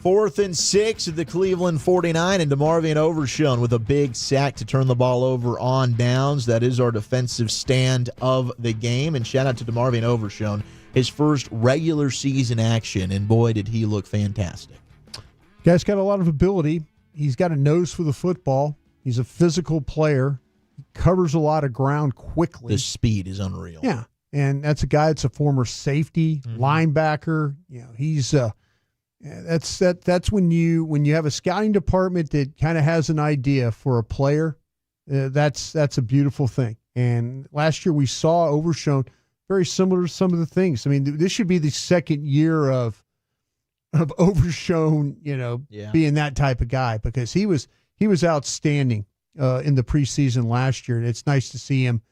4th and 6 at the Cleveland 49, and DeMarvion Overshown with a big sack to turn the ball over on downs. That is our defensive stand of the game. And shout out to DeMarvion Overshown, his first regular season action, and boy, did he look fantastic. Guy's got a lot of ability. He's got a nose for the football. He's a physical player. He covers a lot of ground quickly. The speed is unreal. Yeah, and that's a guy that's a former safety, linebacker. You know, he's that's when you have a scouting department that kind of has an idea for a player. That's a beautiful thing. And last year we saw Overshown very similar to some of the things. I mean, this should be the second year of Overshown, being that type of guy, because he was outstanding in the preseason last year, and it's nice to see him,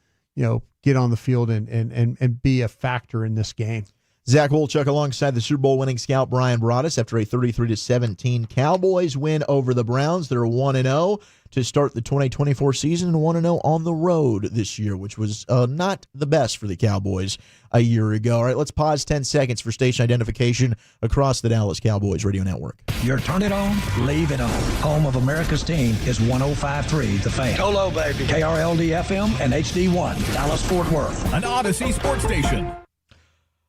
get on the field and be a factor in this game. Zach Wolchuk alongside the Super Bowl winning scout Bryan Broaddus after a 33-17 Cowboys win over the Browns. They're 1-0 to start the 2024 season and 1-0 on the road this year, which was not the best for the Cowboys a year ago. All right, let's pause 10 seconds for station identification across the Dallas Cowboys radio network. Your turn it on, leave it on. Home of America's team is 105.3 The Fan. Hello, baby. KRLD-FM and HD1, Dallas-Fort Worth. An Odyssey sports station.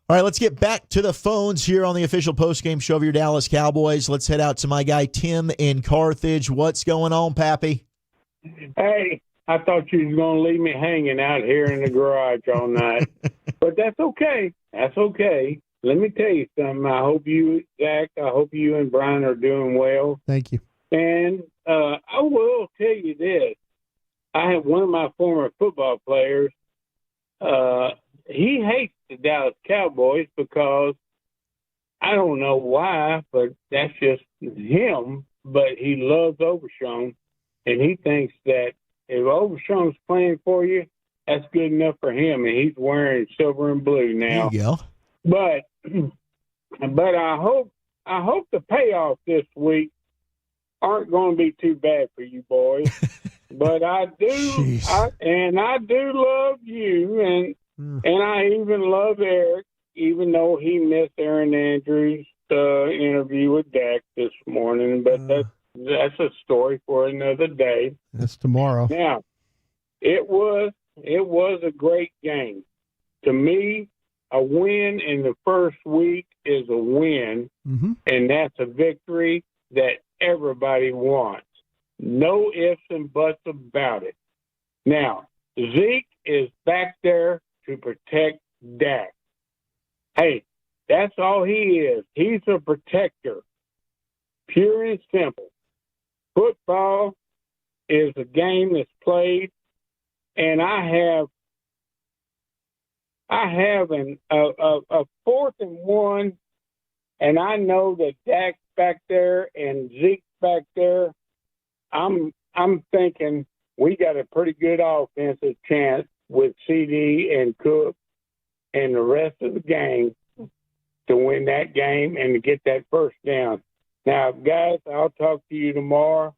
All right, let's get back to the phones here on the official postgame show of your Dallas Cowboys. Let's head out to my guy Tim in Carthage. What's going on, Pappy? Hey, I thought you was going to leave me hanging out here in the garage all night. But that's okay. That's okay. Let me tell you something. I hope you, Zach, I hope you and Bryan are doing well. Thank you. And I will tell you this. I have one of my former football players. He hates the Dallas Cowboys because I don't know why, but that's just him. But he loves Overshown, and he thinks that if Overshown's playing for you, that's good enough for him. And he's wearing silver and blue now. There you go. But I hope the payoff this week aren't going to be too bad for you boys. But I do, I do love you, and I even love Eric, even though he missed Aaron Andrews' interview with Dak this morning. But that's a story for another day. That's tomorrow. Now, it was a great game. To me, a win in the first week is a win, and that's a victory that everybody wants. No ifs and buts about it. Now, Zeke is back there to protect Dak. Hey, that's all he is. He's a protector, pure and simple. Football is a game that's played, and I have a 4th and 1, and I know that Dak's back there and Zeke's back there. I'm thinking we got a pretty good offensive chance with CD and Cook and the rest of the gang to win that game and to get that first down. Now, guys, I'll talk to you tomorrow,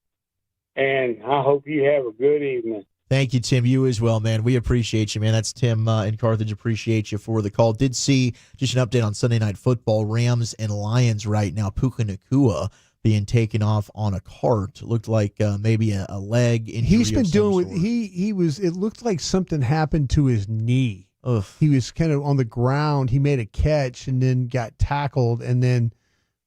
and I hope you have a good evening. Thank you, Tim. You as well, man. We appreciate you, man. That's Tim in Carthage. Appreciate you for the call. Did see just an update on Sunday Night Football. Rams and Lions right now. Puka Nacua being taken off on a cart. Looked like maybe a leg injury. He's been dealing with it looked like something happened to his knee. Ugh. He was kind of on the ground. He made a catch and then got tackled and then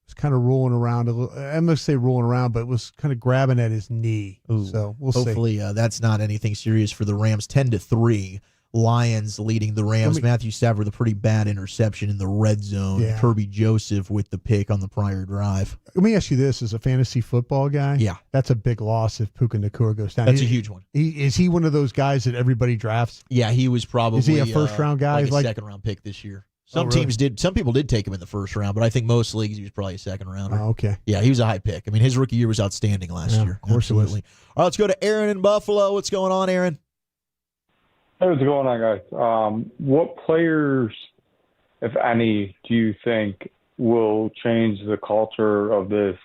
was kind of rolling around a little. I must say rolling around, but was kind of grabbing at his knee. Ooh. So we'll see. Hopefully that's not anything serious for the Rams. 10-3. Lions leading the Rams. Matthew Stafford with a pretty bad interception in the red zone. Yeah. Kirby Joseph with the pick on the prior drive. Let me ask you this: as a fantasy football guy, that's a big loss if Puka Nacua goes down. That's a huge one. Is he one of those guys that everybody drafts? Yeah, he was probably. Is he a first round guy? Like a second round pick this year. Some teams did. Some people did take him in the first round, but I think most leagues he was probably a second rounder. Oh, okay. Yeah, he was a high pick. I mean, his rookie year was outstanding last year. Of course, absolutely. All right, let's go to Aaron in Buffalo. What's going on, Aaron? Hey, what's going on, guys? What players, if any, do you think will change the culture of this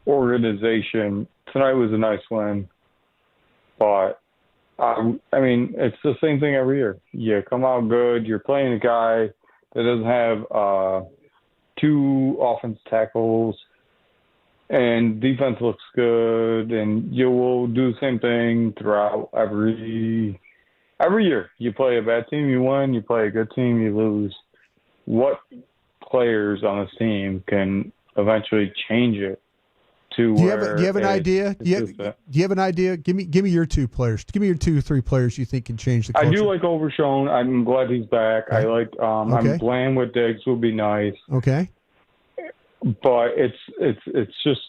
organization? Tonight was a nice win, but I mean, it's the same thing every year. You come out good. You're playing a guy that doesn't have 2 offense tackles, and defense looks good, and you will do the same thing throughout every year. You play a bad team, you win. You play a good team, you lose. What players on this team can eventually change it to do you where have an idea? Do you have an idea? Give me your 2 players. Give me your 2 or 3 players you think can change the culture. I do like Overshown. I'm glad he's back. I like I'm playing with Diggs would be nice. Okay. But it's just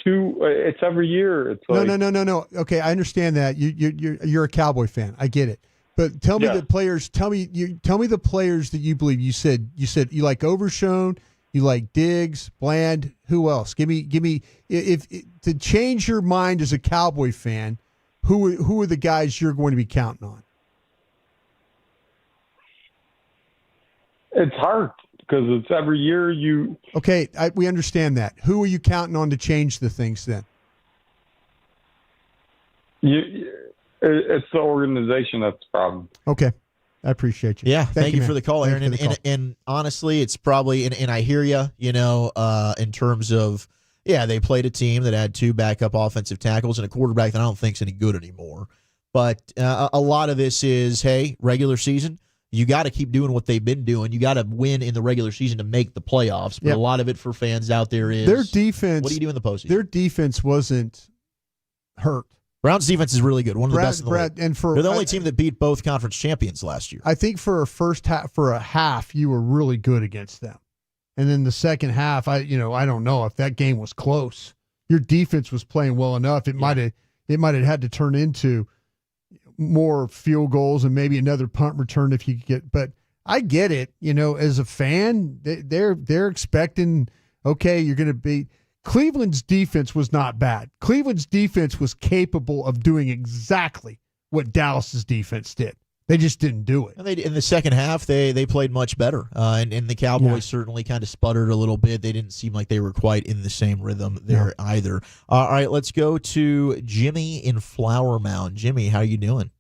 too. It's every year. It's like, no. Okay, I understand that. You're a Cowboy fan. I get it. But tell me the players. Tell me the players that you believe. You said you like Overshown. You like Diggs, Bland. Who else? Give me. If to change your mind as a Cowboy fan, who are the guys you're going to be counting on? It's hard because it's every year you. Okay, we understand that. Who are you counting on to change the things then? It's the organization that's the problem. Okay. I appreciate you. Yeah, thank you for the call, Aaron. And honestly, it's probably, and I hear you, in terms of, they played a team that had 2 backup offensive tackles and a quarterback that I don't think is any good anymore. But a lot of this is, hey, regular season, you got to keep doing what they've been doing. You got to win in the regular season to make the playoffs. But a lot of it for fans out there is, their defense. What do you do in the postseason? Their defense wasn't hurt. Browns defense is really good. One of the best in the league. And they're the only team that beat both conference champions last year. I think for a half, you were really good against them. And then the second half, I don't know if that game was close. Your defense was playing well enough. It might have had to turn into more field goals and maybe another punt return if you could get. But I get it. As a fan, they're expecting, okay, you're going to beat. Cleveland's defense was not bad. Cleveland's defense was capable of doing exactly what Dallas's defense did. They just didn't do it. And in the second half, they played much better. And the Cowboys certainly kind of sputtered a little bit. They didn't seem like they were quite in the same rhythm there either. All right, let's go to Jimmy in Flower Mound. Jimmy, how you doing?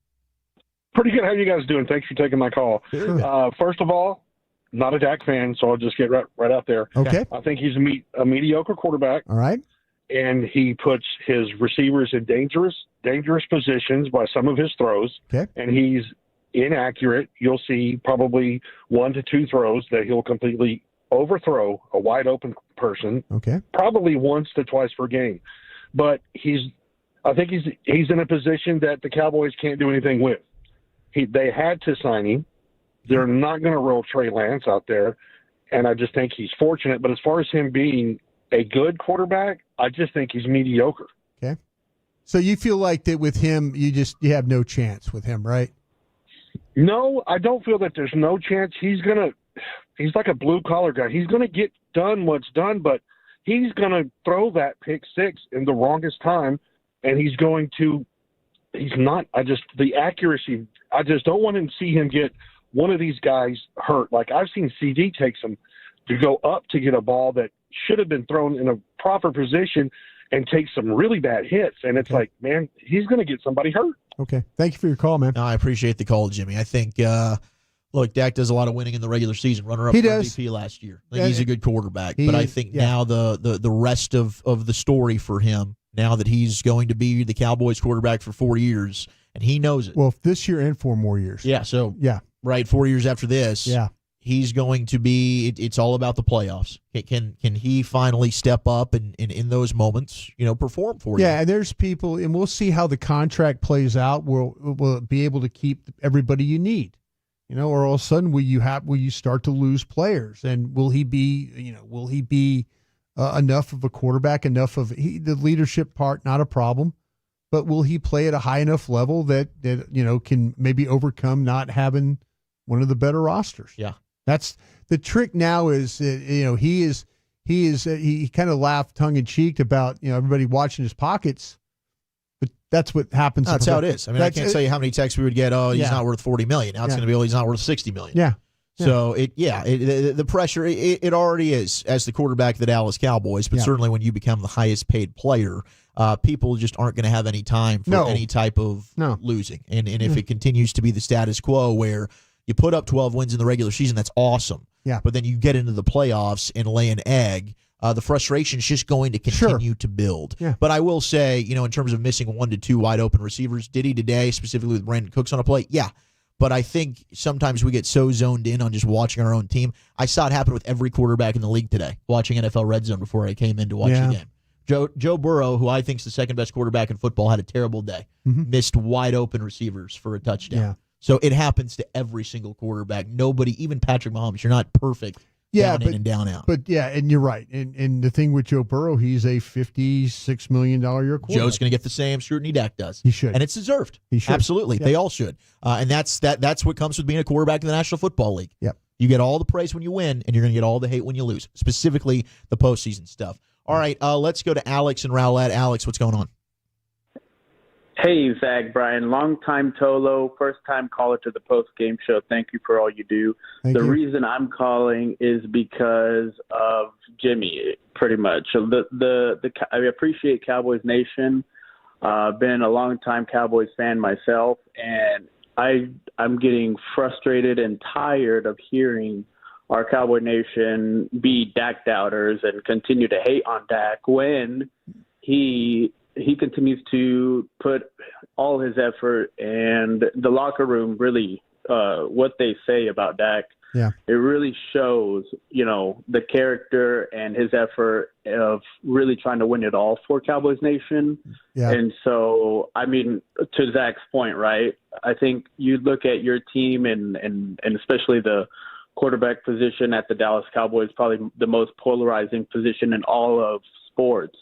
Pretty good. How you guys doing? Thanks for taking my call. First of all, not a Dak fan, so I'll just get right out there. Okay. I think he's a mediocre quarterback. All right. And he puts his receivers in dangerous positions by some of his throws. Okay. And he's inaccurate. You'll see probably 1 to 2 throws that he'll completely overthrow a wide open person. Okay. Probably once to twice per game. But I think he's in a position that the Cowboys can't do anything with. They had to sign him. They're not going to roll Trey Lance out there, and I just think he's fortunate. But as far as him being a good quarterback, I just think he's mediocre. Okay. So you feel like that with him, you have no chance with him, right? No, I don't feel that there's no chance. He's like a blue-collar guy. He's going to get done what's done, but he's going to throw that pick six in the wrongest time, and he's not – the accuracy, I just don't want to see him get – one of these guys hurt. Like I've seen CD take some to go up to get a ball that should have been thrown in a proper position and take some really bad hits. And it's like, man, he's going to get somebody hurt. Okay. Thank you for your call, man. No, I appreciate the call, Jimmy. I think, look, Dak does a lot of winning in the regular season. Runner-up for MVP last year. I think he's a good quarterback. But I think now the rest of the story for him, now that he's going to be the Cowboys quarterback for 4 years, and he knows it. Well, this year and 4 more years. Yeah, so right, 4 years after this, he's going to be. It's all about the playoffs. Can he finally step up and in those moments, perform for you? Yeah, and there's people, and we'll see how the contract plays out. Will it be able to keep everybody you need? Or all of a sudden will you start to lose players? And will he be enough of a quarterback? Enough of the leadership part, not a problem. But will he play at a high enough level that can maybe overcome not having one of the better rosters? Yeah, that's the trick. Now is he kind of laughed tongue in cheek about everybody watching his pockets, but that's what happens. That's how it is. I mean, I can't tell you how many texts we would get. Oh, he's not worth $40 million. Now it's going to be, he's not worth $60 million. Yeah. So the pressure it already is as the quarterback of the Dallas Cowboys, but certainly when you become the highest paid player, people just aren't going to have any time for any type of losing. And if it continues to be the status quo where you put up 12 wins in the regular season, that's awesome. Yeah. But then you get into the playoffs and lay an egg. The frustration is just going to continue to build. Yeah. But I will say, in terms of missing 1 to 2 wide open receivers, did he today, specifically with Brandon Cooks on a play? Yeah. But I think sometimes we get so zoned in on just watching our own team. I saw it happen with every quarterback in the league today, watching NFL Red Zone before I came in to watch the game. Joe Burrow, who I think is the second best quarterback in football, had a terrible day. Missed wide open receivers for a touchdown. Yeah. So it happens to every single quarterback. Nobody, even Patrick Mahomes, you're not perfect. Down in and down out. But and you're right. And the thing with Joe Burrow, he's a $56 million a year quarterback. Joe's going to get the same scrutiny Dak does. He should. And it's deserved. He should. Absolutely. They all should. And that's what comes with being a quarterback in the National Football League. Yep. You get all the praise when you win, and you're going to get all the hate when you lose, specifically the postseason stuff. All right, let's go to Alex and Rowlett. Alex, what's going on? Hey, Zach, Bryan, long-time Tolo, first-time caller to the Postgame show. Thank you for all you do. Thank you. Reason I'm calling is because of Jimmy, pretty much. I appreciate Cowboys Nation. Been a long-time Cowboys fan myself, and I'm getting frustrated and tired of hearing our Cowboy Nation be Dak doubters and continue to hate on Dak when he continues to put all his effort, and the locker room really, what they say about Dak, it really shows, the character and his effort of really trying to win it all for Cowboys Nation. Yeah. And so, I mean, to Zach's point, right, I think you look at your team and especially the quarterback position at the Dallas Cowboys, probably the most polarizing position in all of sports.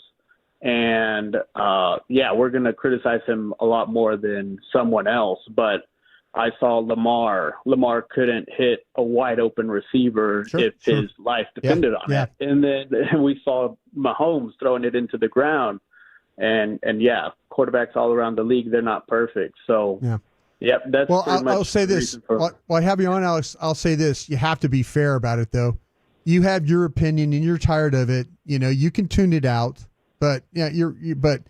And, we're going to criticize him a lot more than someone else. But I saw Lamar. Lamar couldn't hit a wide-open receiver if his life depended on it. And then we saw Mahomes throwing it into the ground. And quarterbacks all around the league, they're not perfect. So, that's pretty much I'll say this. While I have you on, Alex, I'll say this. You have to be fair about it, though. You have your opinion, and you're tired of it. You can tune it out. But but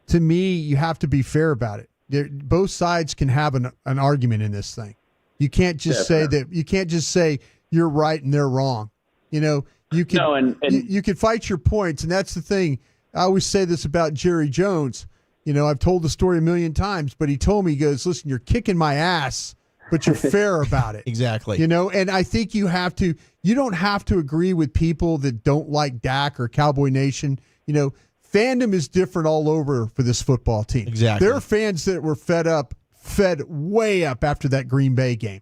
to me, you have to be fair about it. Both sides can have an argument in this thing. You can't just say that. You can't just say you're right and they're wrong. You can you can fight your points, and that's the thing. I always say this about Jerry Jones. I've told the story a million times, but he told me, he goes, "Listen, you're kicking my ass, but you're fair about it." Exactly. And I think you don't have to agree with people that don't like Dak or Cowboy Nation. Fandom is different all over for this football team. Exactly. There are fans that were fed way up after that Green Bay game.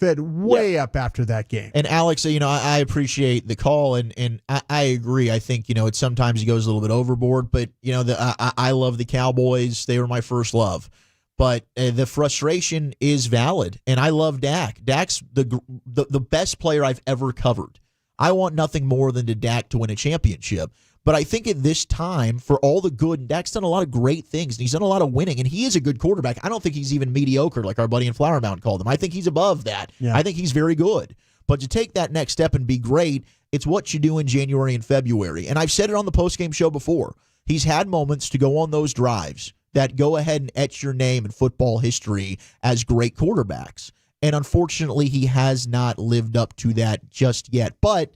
Fed way up after that game. And Alex, I appreciate the call, and I agree. I think, sometimes he goes a little bit overboard, but, I love the Cowboys. They were my first love. But the frustration is valid, and I love Dak. Dak's the best player I've ever covered. I want nothing more than Dak to win a championship. But I think at this time, for all the good, and Dak's done a lot of great things, and he's done a lot of winning, and he is a good quarterback. I don't think he's even mediocre like our buddy in Flower Mountain called him. I think he's above that. Yeah. I think he's very good. But to take that next step and be great, it's what you do in January and February. And I've said it on the postgame show before. He's had moments to go on those drives that go ahead and etch your name in football history as great quarterbacks. And unfortunately, he has not lived up to that just yet. But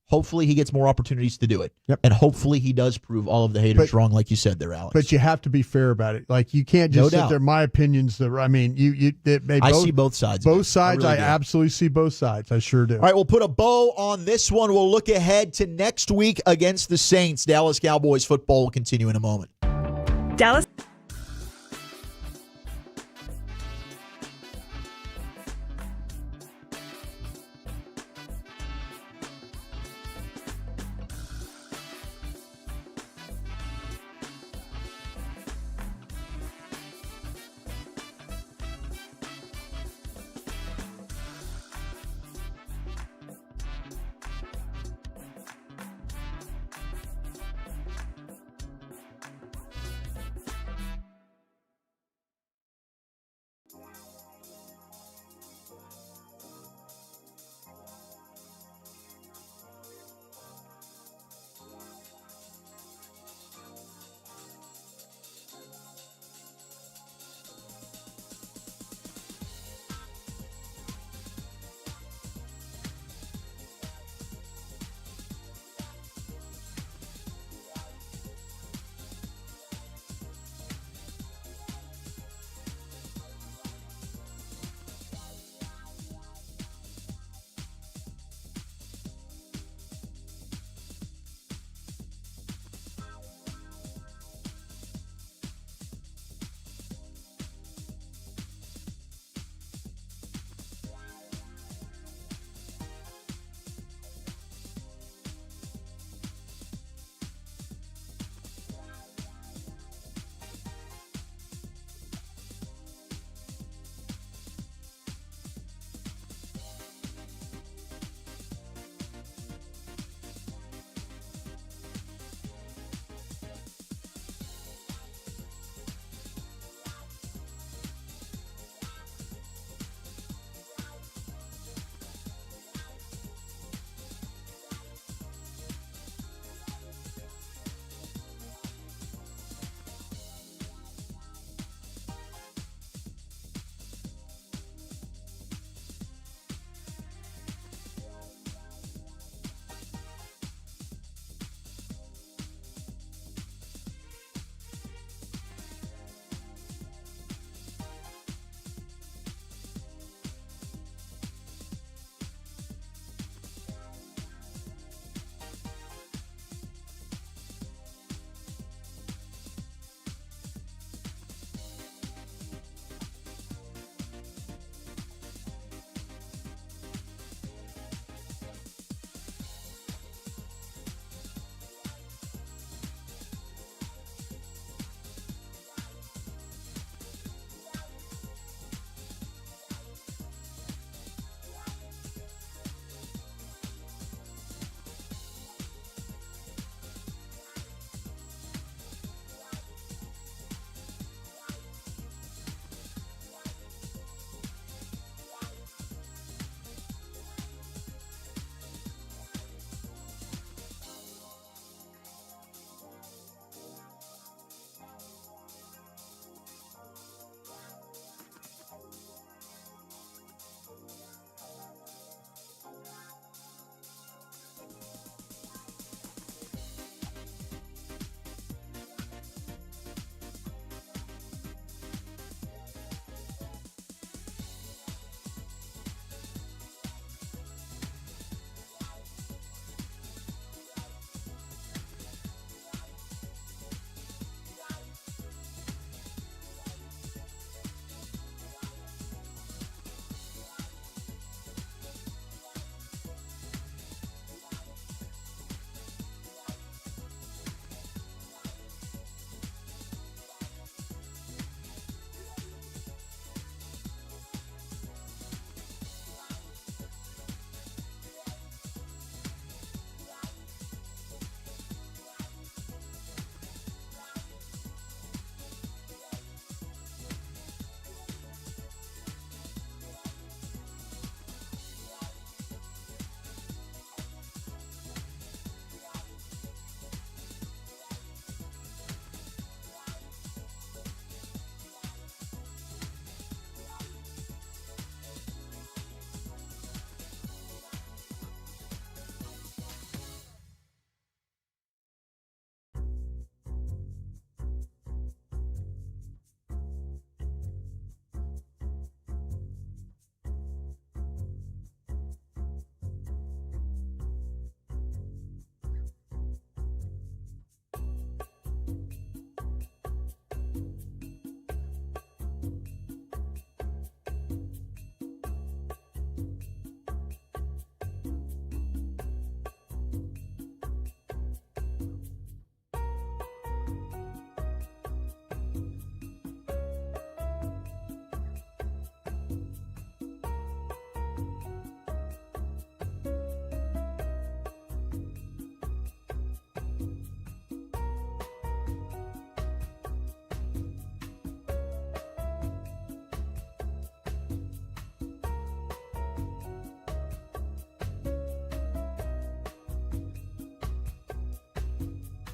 hopefully he gets more opportunities to do it. Yep. And hopefully he does prove all of the haters wrong, like you said there, Alex. But you have to be fair about it. Like, you can't just sit there, my opinions. I see both sides. Both sides. I I absolutely see both sides. I sure do. All right, we'll put a bow on this one. We'll look ahead to next week against the Saints. Dallas Cowboys football will continue in a moment. Dallas.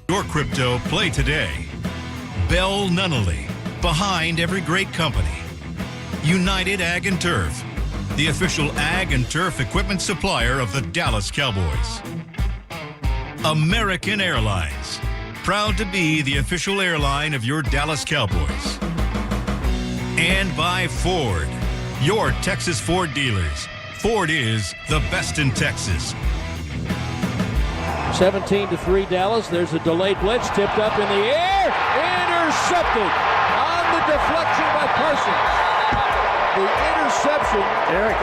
Your crypto play today. Bell Nunnally, behind every great company. United Ag and Turf, the official ag and turf equipment supplier of the Dallas Cowboys. American Airlines, proud to be the official airline of your Dallas Cowboys. And by Ford, your Texas Ford dealers. Ford is the best in Texas. 17-3 Dallas. There's a delayed blitz, tipped up in the air, intercepted on the deflection by Parsons. The interception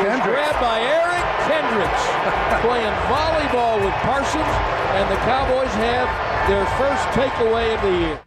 is grabbed by Eric Kendricks, playing volleyball with Parsons, and the Cowboys have their first takeaway of the year.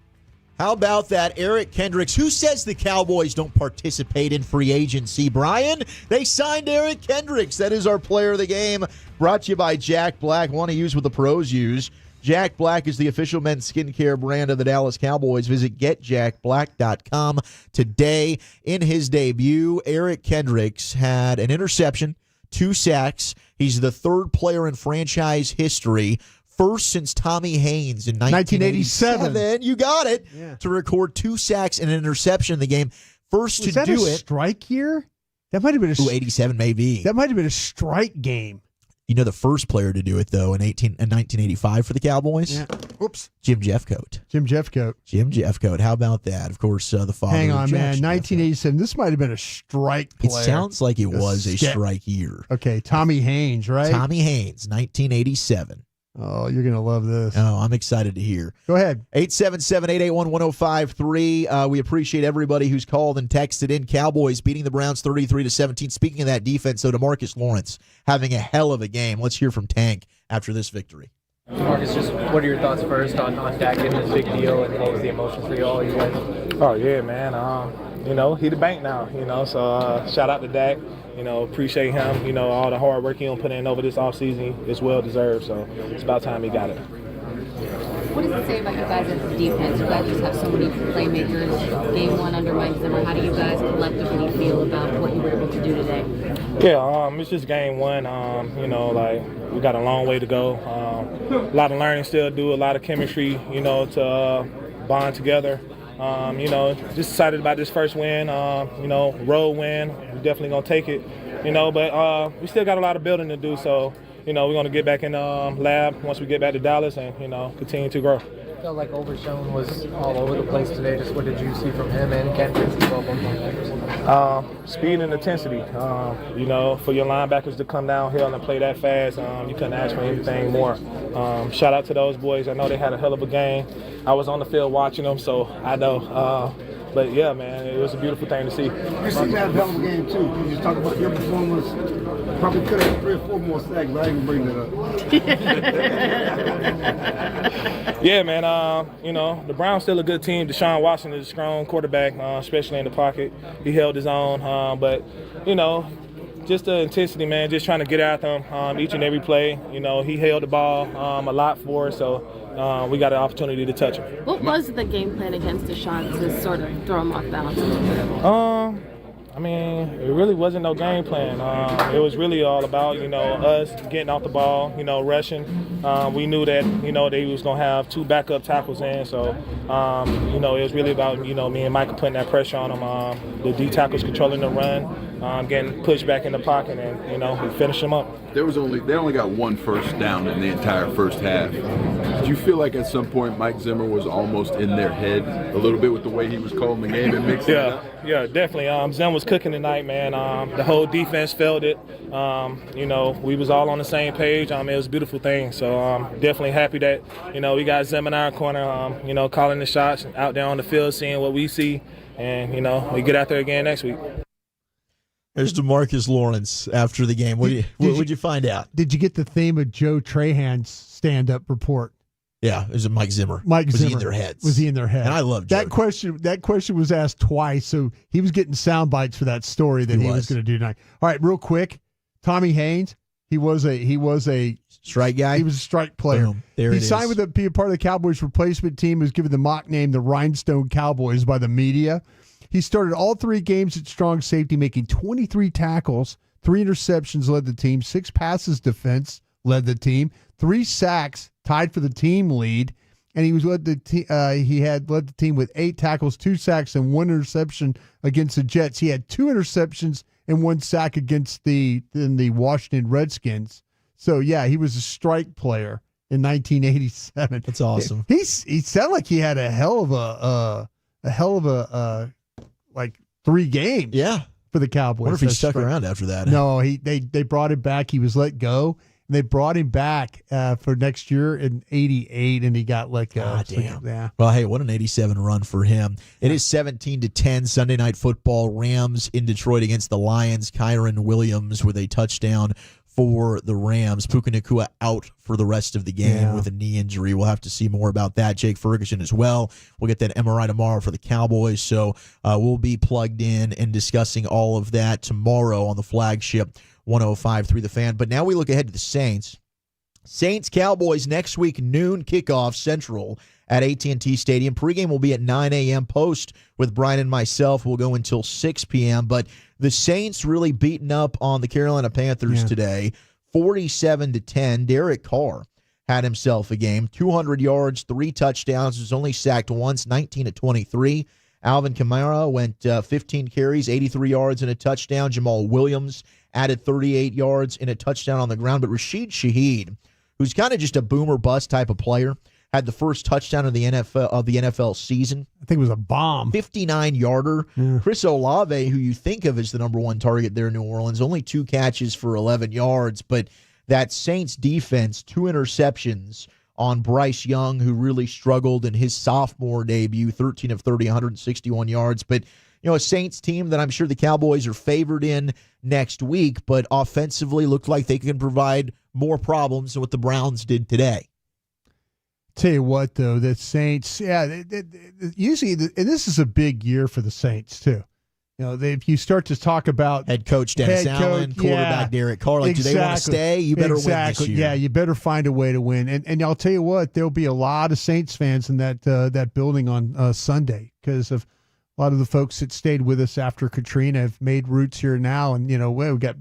How about that, Eric Kendricks? Who says the Cowboys don't participate in free agency, Bryan? They signed Eric Kendricks. That is our player of the game. Brought to you by Jack Black. Want to use what the pros use. Jack Black is the official men's skincare brand of the Dallas Cowboys. Visit getjackblack.com today. In his debut, Eric Kendricks had an interception, 2 sacks. He's the third player in franchise history, first since Tommy Haynes in 1987. You got it. Yeah. To record 2 sacks and an interception in the game. First Was to that do a it. Strike year? That might have been 87 maybe. That might have been a strike game. You know the first player to do it, though, in 1985 for the Cowboys? Yeah. Oops. Jim Jeffcoat. Jim Jeffcoat. How about that? Of course, the father Hang on, of man. Jackson 1987. This might have been a strike player. It sounds like it was a strike year. Okay, Tommy Haynes, right? Tommy Haynes, 1987. Oh, you're going to love this. Oh, I'm excited to hear. Go ahead. 877-881-1053. We appreciate everybody who's called and texted in. Cowboys beating the Browns 33-17. Speaking of that defense, though, DeMarcus Lawrence having a hell of a game. Let's hear from Tank after this victory. Marcus, just what are your thoughts first on Dak getting this big deal, and what was the emotions for all you guys? Oh, yeah, man. He the bank now, so shout out to Dak. Appreciate him. All the hard work he put in over this offseason is well-deserved, so it's about time he got it. What does it say about you guys as a defense? You guys just have so many playmakers. Game 1 under Mike Zimmer. How do you guys collectively feel about what you were able to do today? Yeah, it's just game 1. We got a long way to go. A lot of learning still to do, a lot of chemistry, to bond together. Just excited about this first win, road win. We're definitely going to take it, but we still got a lot of building to do. So, we're going to get back in the lab once we get back to Dallas and, continue to grow. I felt like Overshown was all over the place today. Just what did you see from him and Kendricks as well? Speed and intensity. For your linebackers to come downhill and play that fast, you couldn't ask for anything more. Shout out to those boys. I know they had a hell of a game. I was on the field watching them, so I know. But yeah, man, it was a beautiful thing to see. You seem to have a hell of a game too. Can you just talk about your performance? Probably could have 3 or 4 more sacks, but I didn't bring that up. Yeah, man. The Browns still a good team. DeShaun Watson is a strong quarterback, especially in the pocket. He held his own, but just the intensity, man. Just trying to get at them each and every play. He held the ball a lot for us, so we got an opportunity to touch him. What was the game plan against DeShaun to sort of throw him off balance a little bit? It really wasn't no game plan. It was really all about, us getting off the ball, rushing. We knew that, they was going to have 2 backup tackles in. So, it was really about, me and Micah putting that pressure on them. The D tackles controlling the run, getting pushed back in the pocket, and, we finished them up. They only got 1 first down in the entire first half. Did you feel like at some point Mike Zimmer was almost in their head a little bit with the way he was calling the game and mixing it up? Yeah, definitely. Zim was cooking tonight, man. The whole defense felt it. We was all on the same page. It was a beautiful thing. So definitely happy that, we got Zim in our corner, calling the shots, out there on the field, seeing what we see. And, we get out there again next week. There's DeMarcus Lawrence after the game. What did you find out? Did you get the theme of Joe Trahan's stand-up report? Yeah, it was a Mike Zimmer. Was he in their heads? Was he in their heads? And I love that question. That question was asked twice, so he was getting sound bites for that story that he was going to do tonight. All right, real quick, Tommy Haynes. He was a strike guy. He was a strike player. Boom. There he signed with be a part of the Cowboys replacement team. Was given the mock name the Rhinestone Cowboys by the media. He started all 3 games at strong safety, making 23 tackles, 3 interceptions led the team, 6 passes defense led the team, 3 sacks tied for the team lead, and he was led the team with 8 tackles, 2 sacks, and 1 interception against the Jets. He had 2 interceptions and 1 sack against the Washington Redskins. So yeah, he was a strike player in 1987. That's awesome. He sounded like he had a hell of a like 3 games. Yeah. For the Cowboys. I wonder if he stuck around after that. No, they brought him back. He was let go. And they brought him back for next year in 88, and he got let go. God damn. Yeah. Well, hey, what an 87 run for him. It is 17-10 Sunday Night Football. Rams in Detroit against the Lions. Kyron Williams with a touchdown for the Rams. Puka Nacua out for the rest of the game with a knee injury. We'll have to see more about that. Jake Ferguson as well. We'll get that MRI tomorrow for the Cowboys. So we'll be plugged in and discussing all of that tomorrow on the flagship 105.3 The Fan. But now we look ahead to the Saints. Saints-Cowboys next week, noon kickoff Central at AT&T Stadium. Pregame will be at 9 a.m. Post with Bryan and myself. We'll go until 6 p.m. But the Saints really beating up on the Carolina Panthers today, 47-10. Derek Carr had himself a game, 200 yards, 3 touchdowns, was only sacked once, 19-23. Alvin Kamara went 15 carries, 83 yards and a touchdown. Jamal Williams added 38 yards and a touchdown on the ground. But Rashid Shaheed, who's kind of just a boomer bust type of player, had the first touchdown of the NFL season. I think it was a bomb. 59-yarder. Yeah. Chris Olave, who you think of as the number 1 target there in New Orleans, only 2 catches for 11 yards. But that Saints defense, 2 interceptions on Bryce Young, who really struggled in his sophomore debut, 13 of 30, 161 yards. But, a Saints team that I'm sure the Cowboys are favored in next week, but offensively looked like they can provide more problems than what the Browns did today. Tell you what, though, the Saints, usually, and this is a big year for the Saints, too. If you start to talk about head coach Dennis Allen, quarterback Derek Carr, do they want to stay? You better win this year. Yeah, you better find a way to win. And I'll tell you what, there'll be a lot of Saints fans in that building on Sunday because of a lot of the folks that stayed with us after Katrina have made roots here now. And, we've got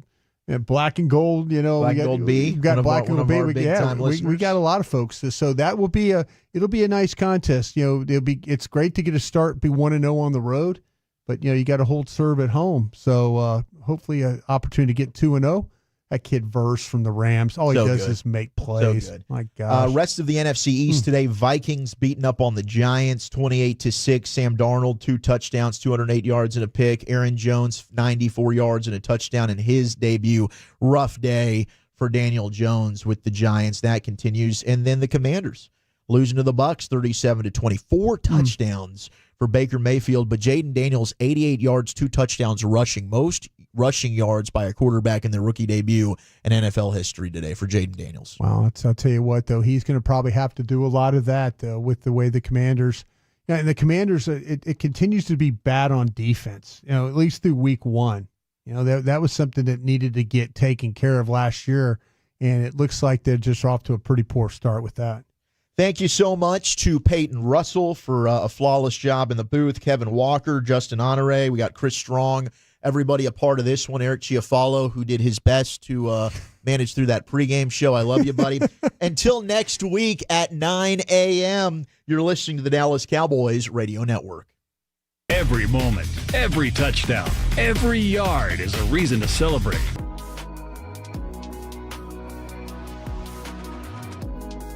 Black and Gold, Black and Gold B. We've got Black and Gold B. We got a lot of folks. So that will be it'll be a nice contest. It's great to get a start, be 1-0 on the road. But, you got to hold serve at home. So, hopefully an opportunity to get 2-0. That kid Verse from the Rams, all he does is make plays. So good. My gosh. Rest of the NFC East today, Vikings beating up on the Giants, 28-6. Sam Darnold, 2 touchdowns, 208 yards and a pick. Aaron Jones, 94 yards and a touchdown in his debut. Rough day for Daniel Jones with the Giants. That continues. And then the Commanders losing to the Bucs, 37-24. Touchdowns for Baker Mayfield, but Jaden Daniels, 88 yards, 2 touchdowns rushing, most rushing yards by a quarterback in their rookie debut in NFL history today for Jaden Daniels. Wow, I'll tell you what, though, he's going to probably have to do a lot of that with the way the Commanders, and the Commanders, it continues to be bad on defense, at least through week 1. That was something that needed to get taken care of last year, and it looks like they're just off to a pretty poor start with that. Thank you so much to Peyton Russell for a flawless job in the booth, Kevin Walker, Justin Honore. We got Chris Strong, everybody a part of this one, Eric Chiafalo, who did his best to manage through that pregame show. I love you, buddy. Until next week at 9 a.m., you're listening to the Dallas Cowboys Radio Network. Every moment, every touchdown, every yard is a reason to celebrate.